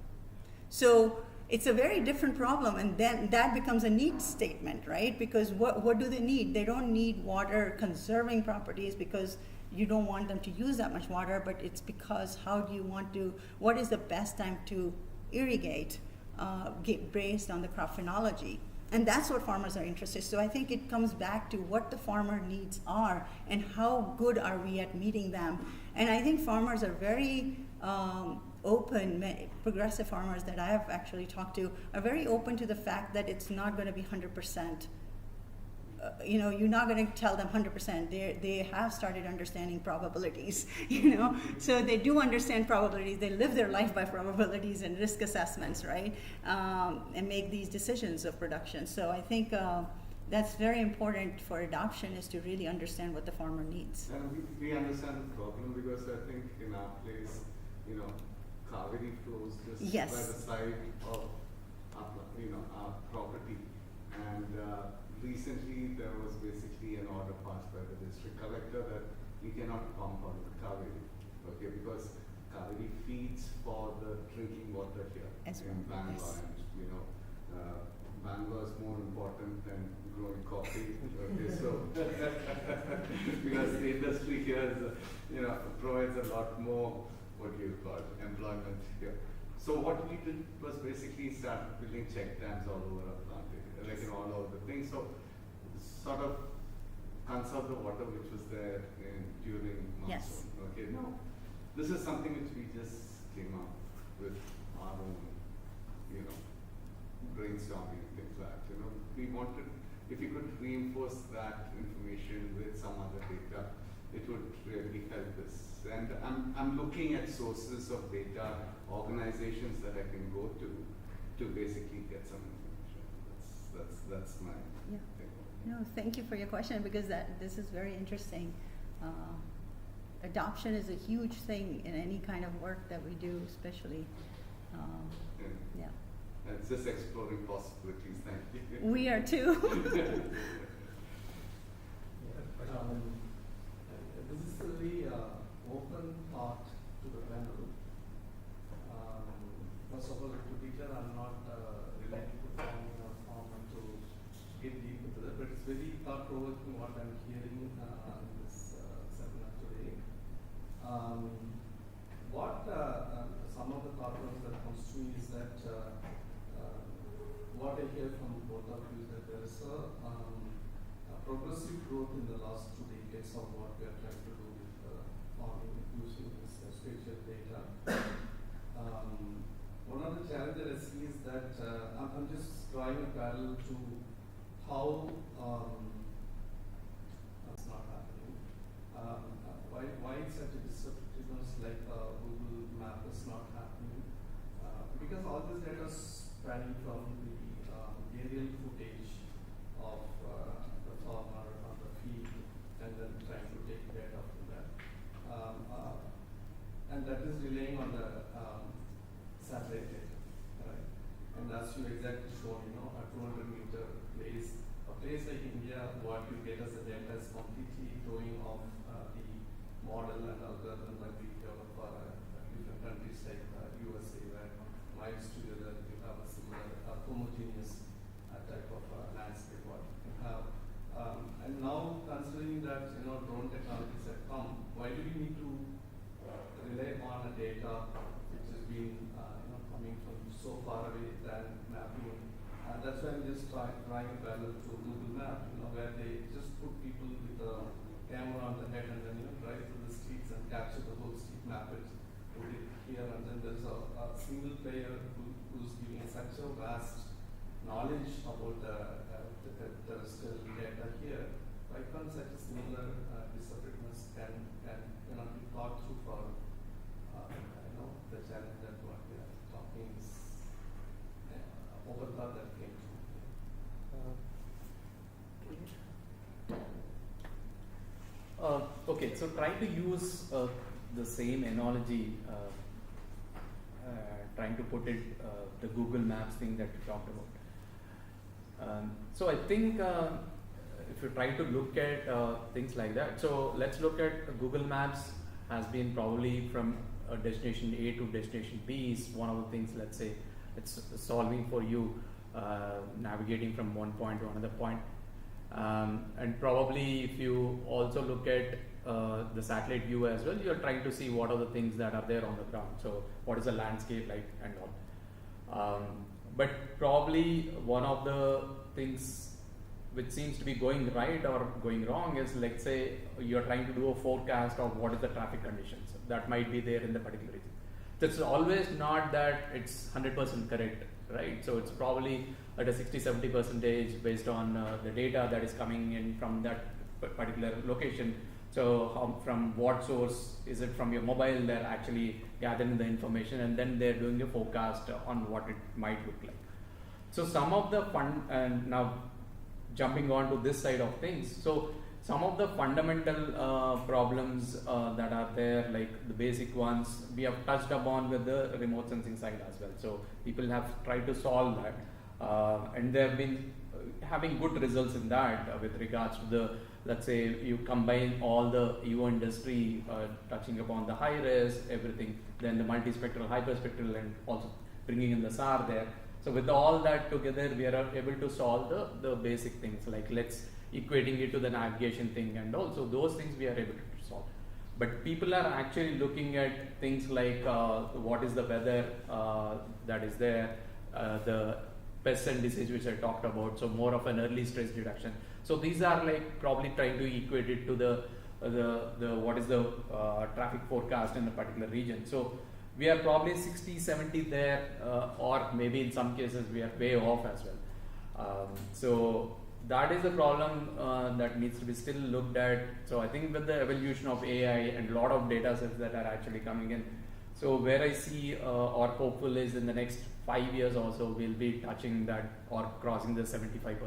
So it's a very different problem, and then that becomes a need statement, right? Because what do they need? They don't need water conserving properties because you don't want them to use that much water, but it's because what is the best time to irrigate based on the crop phenology. And that's what farmers are interested in. So I think it comes back to what the farmer needs are and how good are we at meeting them. And I think farmers are very open, progressive farmers that I have actually talked to are very open to the fact that it's not going to be 100%. You're not going to tell them 100%. They have started understanding probabilities, So they do understand probabilities. They live their life by probabilities and risk assessments, right? And make these decisions of production. So I think that's very important for adoption, is to really understand what the farmer needs. And we understand the problem because I think in our place, Kaveri flows just Yes. by the side of our property. And recently there was basically an order passed by the district collector that we cannot compound the Kaveri, okay, because Kaveri feeds for the drinking water here in Bangalore, and Bangalore is more important than growing coffee. Okay, so because the industry here is, provides a lot more employment here. So what we did was basically start building check dams all over our plantation, all over the thing. So sort of conserve the water which was there during monsoon. Yes. Okay, no, this is something which we just came up with our own, brainstorming and things like that. We wanted, if we could reinforce that information with some other data, it would really help us. And I'm looking at sources of data, organizations that I can go to basically get some information. That's my thing. No, thank you for your question, because this is very interesting. Adoption is a huge thing in any kind of work that we do, especially. Yeah. It's just exploring possibilities. Thank you. We are too. This is a very open thought to the panel. First of all, to be clear, I'm not related to farming or farmer to get deep into that, but it's very thought-provoking what I'm hearing in this seminar today. Some of the thought that comes to me is that what I hear from both of you is that there is a progressive growth in the last 2 decades of what we are trying to do with farming using this spatial data. One of the challenges I see is that I'm just drawing a parallel to how it's not happening. Why it's such a disruptiveness like Google Map is not happening? Because all this data is spanning from the aerial footage of the farmer on the field, and then trying to take data from that. And that is relying on the satellite data, right? And as you exactly shown, a 200-meter place, a place like India, what you get as a data is completely throwing off the model and algorithm that we develop for different countries like USA, where miles together you have a similar homogeneous type of landscape what you have. And now considering that drone technologies have come, why do we need to rely on a data which has been coming from so far away than mapping? That's why I'm just trying a parallel to Google Map, where they just put people with a camera on the head and then drive through the streets and capture the whole street, map it, put it here, and then there's a single player who's giving such a vast knowledge about the terrestrial data here. Why can't such a similar disruptiveness can be thought through for the challenge that what we are talking is overthought that came to. Okay, so try to use the same analogy, trying to put it the Google Maps thing that you talked about. So I think if you try to look at things like that, so let's look at Google Maps has been probably from destination A to destination B is one of the things, let's say, it's solving for you, navigating from one point to another point. And probably if you also look at the satellite view as well, you're trying to see what are the things that are there on the ground. So what is the landscape like and all. But probably one of the things which seems to be going right or going wrong is, let's say you're trying to do a forecast of what is the traffic conditions that might be there in the particular region. So it's always not that it's 100% correct, right? So it's probably at a 60-70% based on the data that is coming in from that particular location. So from what source is it? From your mobile, they're actually gathering the information and then they're doing a forecast on what it might look like. So some of the and now jumping on to this side of things, so some of the fundamental problems that are there, like the basic ones, we have touched upon with the remote sensing side as well. So people have tried to solve that, and they have been having good results in that with regards to the, let's say you combine all the EO industry touching upon the high res, everything, then the multispectral, hyperspectral, and also bringing in the SAR there. So with all that together, we are able to solve the basic things, like let's equating it to the navigation thing, and also those things we are able to solve. But people are actually looking at things like what is the weather that is there, the pests and disease which I talked about, so more of an early stress detection. So these are like probably trying to equate it to the what is the traffic forecast in a particular region. So we are probably 60-70 there, or maybe in some cases we are way off as well. So that is the problem that needs to be still looked at. So I think with the evolution of AI and a lot of data sets that are actually coming in, so where I see or hopeful is in the next 5 years also we'll be touching that or crossing the 75%,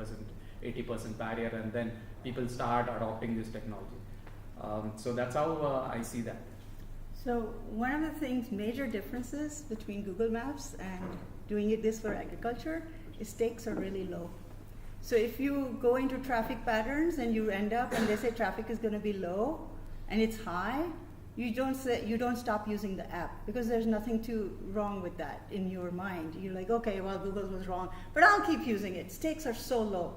80% barrier, and then people start adopting this technology. So that's how I see that. So one of the things, major differences between Google Maps and doing this for agriculture is stakes are really low. So if you go into traffic patterns and you end up and they say traffic is going to be low and it's high, you don't stop using the app because there's nothing too wrong with that in your mind. You're like, okay, well, Google was wrong, but I'll keep using it. Stakes are so low.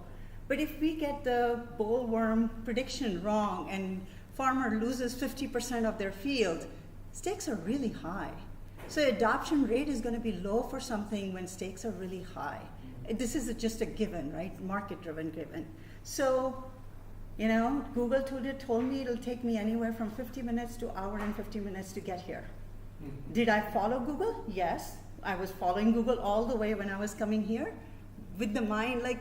But if we get the bollworm prediction wrong and farmer loses 50% of their field, stakes are really high. So adoption rate is going to be low for something when stakes are really high. This is just a given, right? Market-driven given. So, Google told me it'll take me anywhere from 50 minutes to hour and 50 minutes to get here. Mm-hmm. Did I follow Google? Yes. I was following Google all the way when I was coming here with the mind like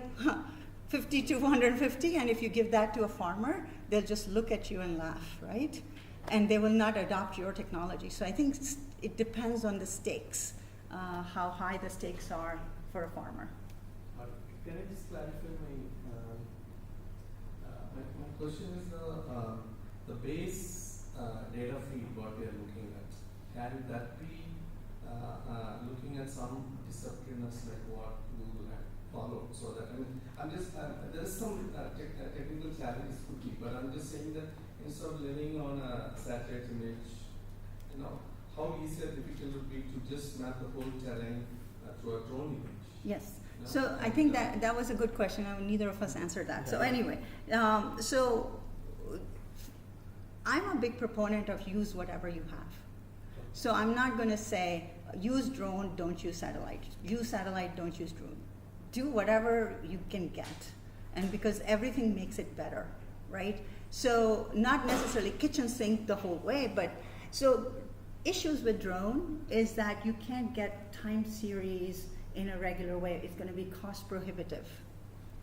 50 to 150, and if you give that to a farmer, they'll just look at you and laugh, right? And they will not adopt your technology. So I think it depends on the stakes, how high the stakes are for a farmer. Can I just clarify my question is the base data feed what we are looking at, can that be looking at some discipliners like what Google had followed? So that there is some technical challenges could be, but I'm just saying that instead of living on a satellite image, how easy or difficult it would be to just map the whole terrain through a drone image? Yes. So I think that was a good question. Neither of us answered that. So anyway, so I'm a big proponent of use whatever you have. So I'm not going to say use drone, don't use satellite. Use satellite, don't use drone. Do whatever you can get, and because everything makes it better, right? So not necessarily kitchen sink the whole way, but so issues with drone is that you can't get time series in a regular way. It's going to be cost prohibitive,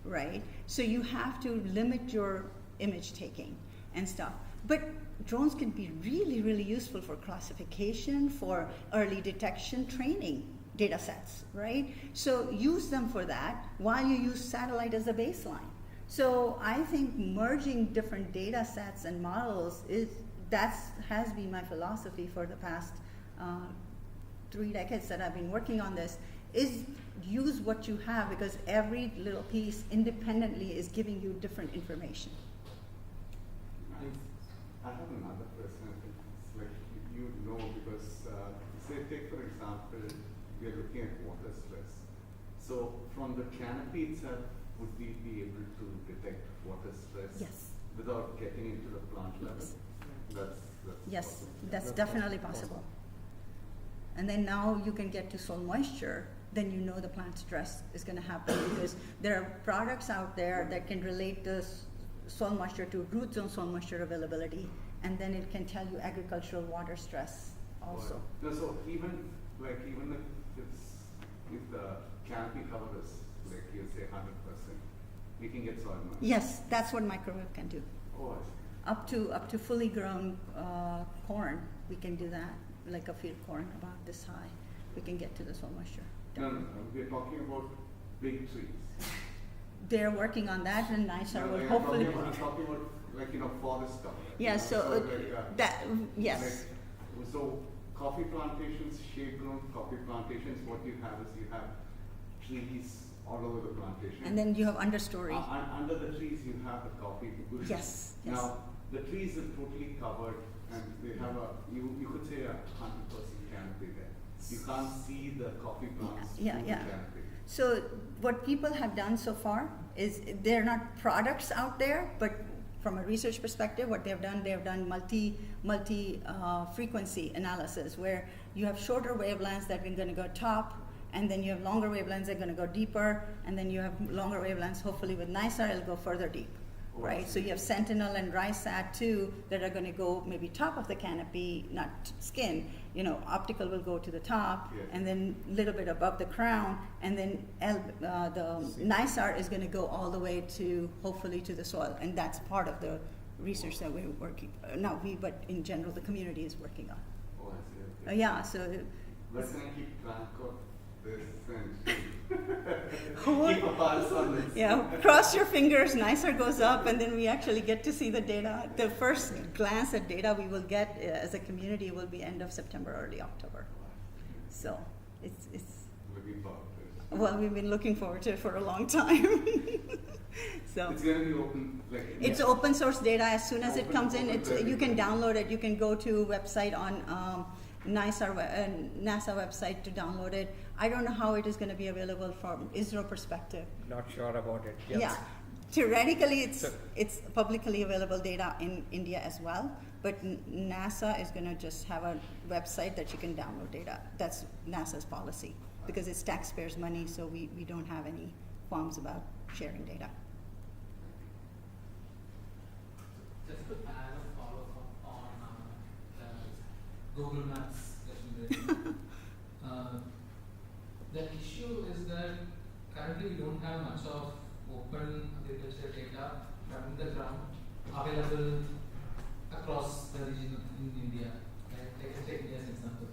right? So you have to limit your image taking and stuff. But drones can be really, really useful for classification, for early detection, training data sets, right? So use them for that while you use satellite as a baseline. So I think merging different data sets and models has been my philosophy for the past 3 decades that I've been working on this, is use what you have, because every little piece independently is giving you different information. I have another question. It's like you know, because say take for example, we are looking at water stress. So from the canopy itself, would we be able to detect water stress Yes. without getting into the plant level? That's Yes, possible. that's definitely possible. And then now you can get to soil moisture, then you know the plant stress is going to happen, because there are products out there that can relate the soil moisture to root zone soil moisture availability, and then it can tell you agricultural water stress also. No, so even if the canopy cover is like you say 100%, we can get soil moisture. Yes, that's what microwave can do. Oh, I see. Up to fully grown corn, we can do that, like a field corn about this high. We can get to the soil moisture. No, we're talking about big trees. They're working on that, and NISAR will like hopefully. I'm talking about like forest cover. Yeah, so that yes. Like, so coffee plantations, shade grown coffee plantations. What you have is you have trees all over the plantation. And then you have understory. Under the trees, you have the coffee bushes. Yes, yes. Now the trees are totally covered, and they have you could say 100% canopy there. You can't see the coffee plants through the canopy. So what people have done so far is, they're not products out there, but from a research perspective, what they've done multi frequency analysis, where you have shorter wavelengths that are going to go top, and then you have longer wavelengths that are going to go deeper, and then you have longer wavelengths, hopefully with NISAR, it'll go further deep. Right, so you have Sentinel and RISAT-2 that are going to go maybe top of the canopy, not skin. Optical will go to the top, and then a little bit above the crown, and then the NISAR is going to go all the way to, hopefully, to the soil, and that's part of the research that we're working. Not we, but in general, the community is working on. Oh, I see. Yeah, so. Where can I keep track of this and keep a pulse on this? Yeah, cross your fingers, NISAR goes up, and then we actually get to see the data. The first glance at data we will get as a community will be end of September, early October. So it's looking forward to it. Well, we've been looking forward to it for a long time. So it's going to be open. It's open source data. As soon as it comes in, you can download it. You can go to website on NASA website to download it. I don't know how it is going to be available from ISRO perspective. Not sure about it. Yes. Yeah, theoretically it's publicly available data in India as well, but NASA is going to just have a website that you can download data. That's NASA's policy, because it's taxpayers' money, so we don't have any qualms about sharing data. Just to add a follow-up on Google Maps question. The issue is that currently we don't have much of open agriculture data from the ground available across the region in India. Like take India as an example.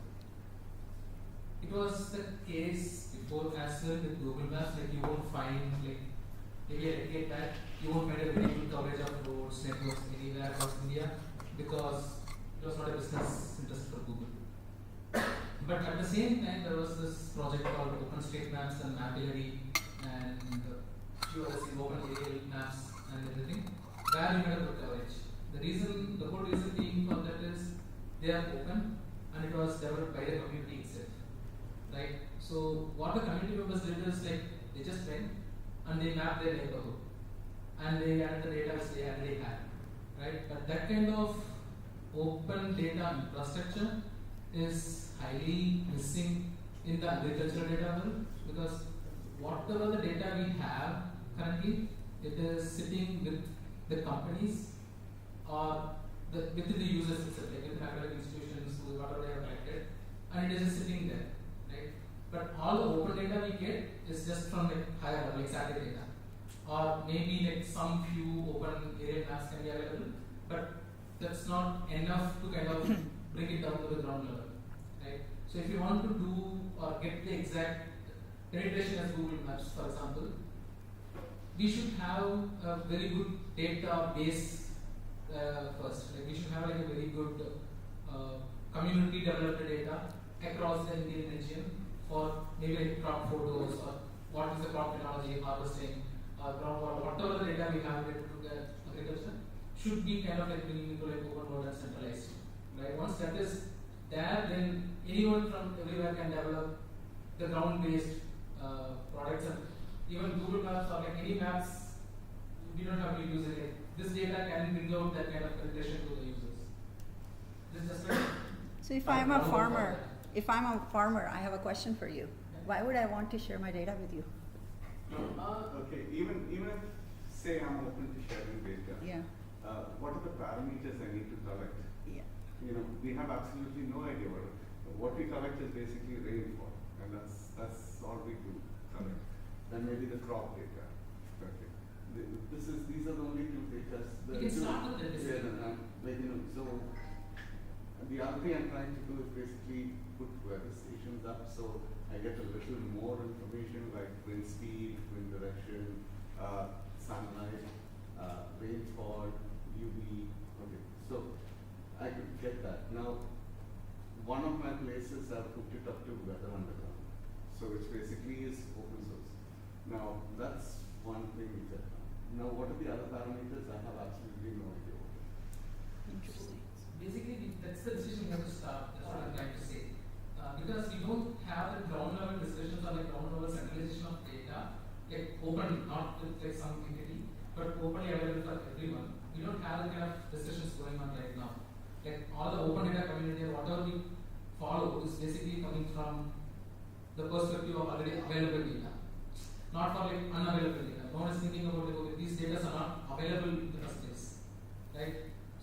It was the case before as well with Google Maps. Like you won't find, like maybe a decade back, you won't find a very good coverage of roads, networks anywhere across India, because it was not a business interest for Google. But at the same time, there was this project called OpenStreetMaps and Mapillary and few others, open aerial maps and everything, where you had a good coverage. The whole reason being for that is they are open and it was developed by the community itself, right? So what the community members did is like they just went and they mapped their neighborhood and they added the data which they already had, right? But that kind of open data infrastructure is highly missing in the agricultural data world, because whatever the data we have currently, it is sitting with the companies or within the users itself, like with academic institutions, whatever they have collected, and it is just sitting there, right? But all the open data we get is just from like higher level, like satellite data, or maybe like some few open area maps can be available, but that's not enough to kind of bring it down to the ground level, right? So if you want to do or get the exact penetration as Google Maps, for example, we should have a very good database first. Like we should have like a very good community developed data across the Indian region for maybe like crop photos or what is the crop phenology, harvesting, groundwater, whatever the data we have related to the agriculture should be kind of like bringing into like open world and centralized. Right? Once that is there, then anyone from everywhere can develop the ground-based products, and even Google Maps or like any maps, we don't have to use it. Like this data can bring out that kind of calculation to the users. This is just like So if I'm a farmer, I have a question for you. Why would I want to share my data with you? Okay, even if say I'm open to sharing data, Yeah. What are the parameters I need to collect? Yeah. You know, we have absolutely no idea what we collect is basically rainfall, and that's all we do collect. Then maybe the crop data. Okay. These are the only two data. You can start with the like, you know, so the other thing I'm trying to do is basically put weather stations up so I get a little more information like wind speed, wind direction, sunlight, rainfall, UV. Okay, so I could get that. Now, one of my places I've hooked it up to Weather Underground, so which basically is open source. Now, that's one thing we get. Now, what are the other parameters? I have absolutely no idea. Interesting. Basically, that's the decision we have to start. That's what I'm trying to say. Because we don't have the ground level discussions or like ground level centralization of data, like open, not with like some entity, but openly available for everyone. We don't have the kind of discussions going on right now. Like all the open data community, whatever we follow is basically coming from the perspective of already available data, not for like unavailable data. No one is thinking about like, okay, these data are not available in the first place, right?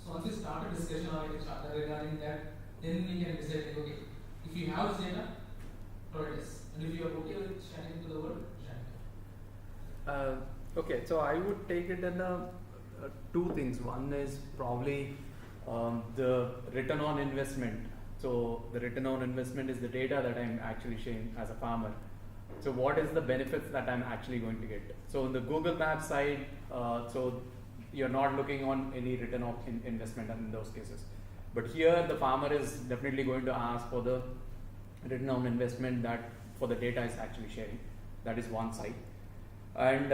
So once we start a discussion or like a chapter regarding that, then we can decide like, okay, if you have this data, provide this, and if you are okay with sharing to the world, share it. Okay, so I would take it in two things. One is probably the return on investment. So the return on investment is the data that I'm actually sharing as a farmer. So what is the benefits that I'm actually going to get? So on the Google Maps side, so you're not looking on any return of investment in those cases. But here the farmer is definitely going to ask for the return on investment that for the data is actually sharing. That is one side. And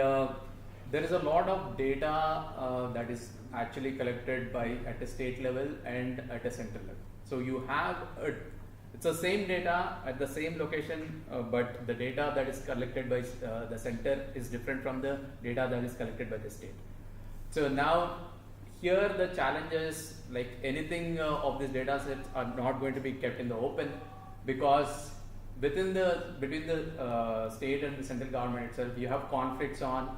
there is a lot of data that is actually collected at a state level and at a central level. So you have it's the same data at the same location, but the data that is collected by the center is different from the data that is collected by the state. So now here the challenge is like anything of these data sets are not going to be kept in the open, because between the state and the central government itself, you have conflicts on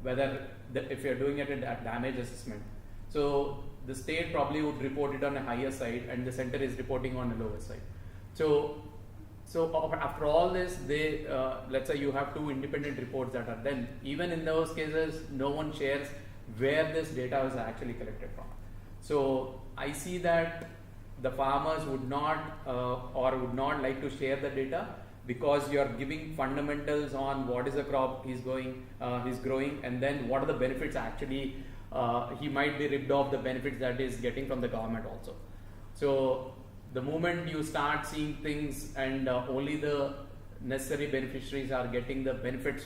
whether if you're doing it at damage assessment. So the state probably would report it on a higher side and the center is reporting on a lower side. So after all this, they let's say you have two independent reports that are done. Even in those cases, no one shares where this data was actually collected from. So I see that the farmers would not or would not like to share the data, because you are giving fundamentals on what is the crop he's growing, and then what are the benefits actually. He might be ripped off the benefits that is getting from the government also. So the moment you start seeing things and only the necessary beneficiaries are getting the benefits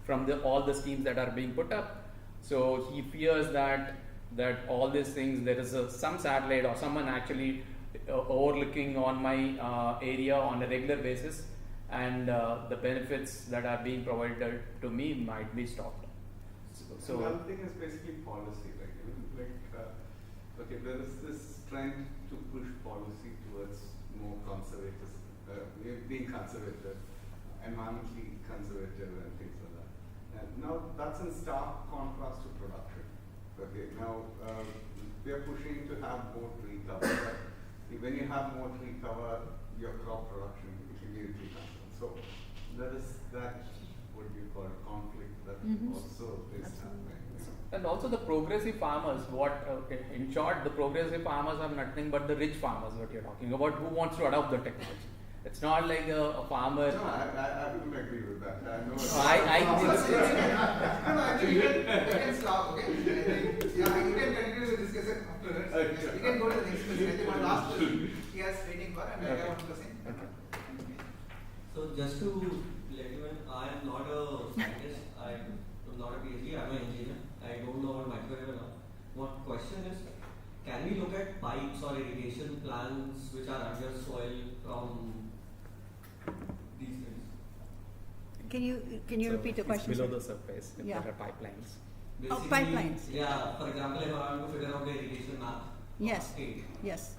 from all the schemes that are being put up, so he fears that all these things, there is some satellite or someone actually overlooking on my area on a regular basis, and the benefits that are being provided to me might be stopped. So one thing is basically policy, right? Okay, there is this trend to push policy towards more conservative, being conservative, environmentally conservative, and things like that. And now that's in stark contrast to production. Okay, now we are pushing to have more tree cover. But when you have more tree cover, your crop production immediately comes down. So there is that what you call conflict that also is happening. And also the progressive farmers, in short, the progressive farmers are nothing but the rich farmers, what you're talking about, who wants to adopt the technology. It's not like a farmer. No, I wouldn't agree with that. I know. You can stop, okay? Yeah, you can continue the discussion afterwards. You can go to the next question. I think one last he has waiting for, and I have one question. So just to let you know, I am not a scientist. I am not a PhD. I am an engineer. I don't know about microwave and all. What question is, can we look at pipes or irrigation plants which are under soil from these things? Can you So repeat the it's question? below sir? the surface. If Yeah. there are pipelines. Oh, Basically, pipelines. Yeah, for example, if I want to figure out the irrigation map Yes. of state, Yes.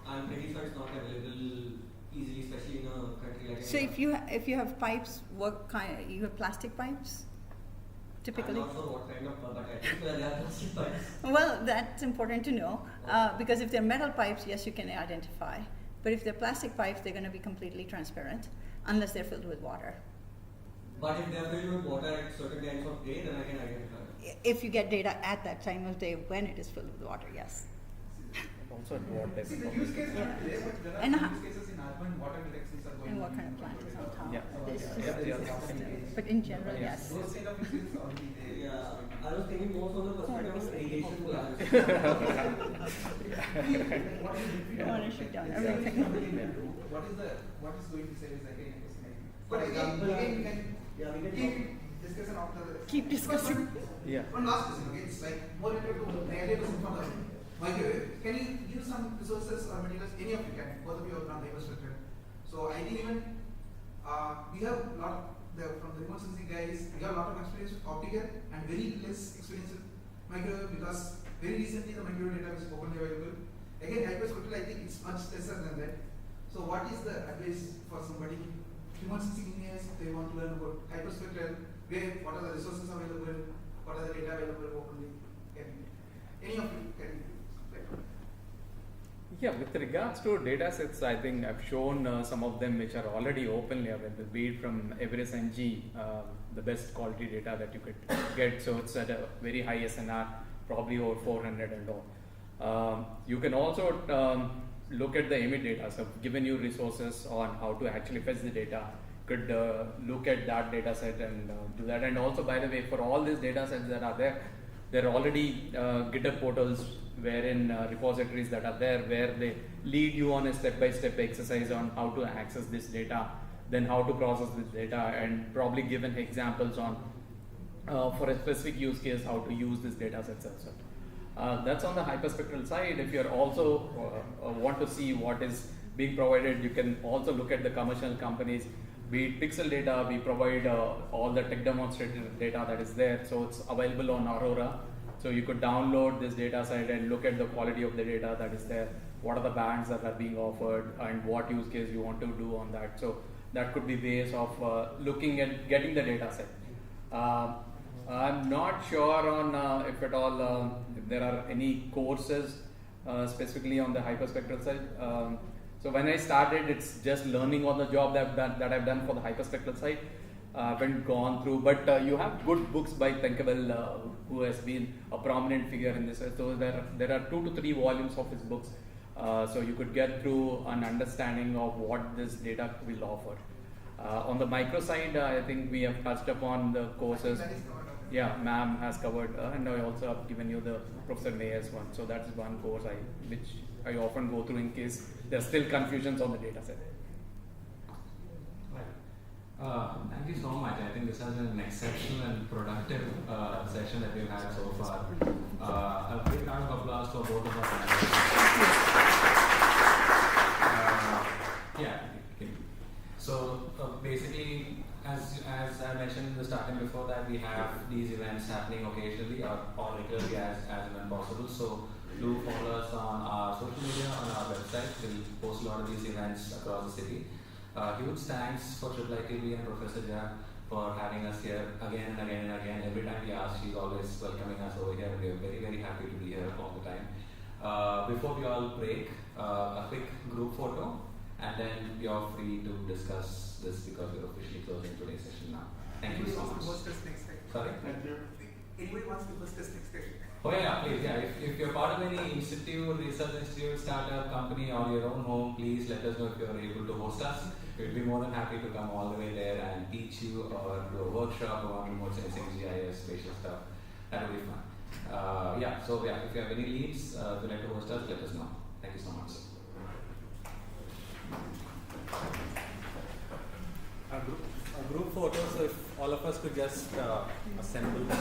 I'm pretty sure it's not available easily, especially in a country like So India. if you have pipes, what kind? You have plastic pipes, typically. I'm not sure what kind of, but I think there are plastic pipes. Well, that's important to know because if they're metal pipes, yes, you can identify. But if they're plastic pipes, they're going to be completely transparent unless they're filled with water. But if they're filled with water at certain times of day, then I can identify it. If you get data at that time of day when it is filled with water, yes. Also, what type See, of the use case is Yeah. not there, but there are And some ho- use cases in urban water directions are going And what on kind of in plant is on top? Yeah. This Yeah. is- Yeah. this is- But in general, Yeah. yes. Those kind of use cases are already there. Yeah, I was thinking more from the perspective of irrigation plants. What is the You want to shoot down It's everything. What is going to say is again a question. For But example, again we can we can keep discussion after the Keep discussing. Yeah. One last question, okay? It's like more related to the idea question from the microwave. Can you give some resources or materials? Any of you can. Both of you have done hyperspectral. So I think even we have from the remote sensing guys, we have a lot of experience with optical and very less experience with microwave because very recently the microwave data is openly available. Again, hyperspectral, I think it's much lesser than that. So what is the advice for somebody, remote sensing engineers, if they want to learn about hyperspectral, what are the resources available, what are the data available openly? Any of you can explain? Yeah, with regards to data sets, I think I've shown some of them which are already openly available, be it from Everest NG, the best quality data that you could get. So it's at a very high SNR, probably over 400 and all. You can also look at the emit data. So I've given you resources on how to actually fetch the data. Could look at that data set and do that. And also, by the way, for all these data sets that are there are already GitHub portals wherein repositories that are there where they lead you on a step-by-step exercise on how to access this data, then how to process this data, and probably given examples on for a specific use case how to use this data sets also. That's on the hyperspectral side. If you're also want to see what is being provided, you can also look at the commercial companies. Be it pixel data, we provide all the tech demonstrated data that is there. So it's available on Aurora. So you could download this data set and look at the quality of the data that is there. What are the bands that are being offered and what use case you want to do on that. So that could be ways of looking at getting the data set. I'm not sure on if at all if there are any courses specifically on the hyperspectral side. So when I started, it's just learning on the job that I've done for the hyperspectral side. I haven't gone through, but you have good books by Thinkable, who has been a prominent figure in this. So there are 2 to 3 volumes of his books, so you could get through an understanding of what this data will offer. On the micro side, I think we have touched upon the courses. Yeah, ma'am has covered, and I also have given you the Professor Mayer's one. So that's one course which I often go through in case there's still confusions on the data set. Thank you so much. I think this has been an exceptional and productive session that we've had so far. A big round of applause for both of us. So basically, as I mentioned in the starting before that, we have these events happening occasionally or regularly as and when possible. So do follow us on our social media, on our website. We'll post a lot of these events across the city. Huge thanks for IIITB and Professor Jack for having us here again and again and again. Every time we ask, she's always welcoming us over here. We are very, very happy to be here all the time. Before we all break, a quick group photo, and then you're free to discuss this because we're officially closing today's session now. Thank you so much. Anybody wants to host us next time? Sorry? Anybody wants to host us next time? Oh yeah, please, yeah. If you're part of any institute, research institute, startup, company, or your own home, please let us know if you're able to host us. We'll be more than happy to come all the way there and teach you or do a workshop on remote sensing, GIS, spatial stuff. That will be fun. So if you have any leads, if you'd like to host us, let us know. Thank you so much. A group photo, so if all of us could just assemble.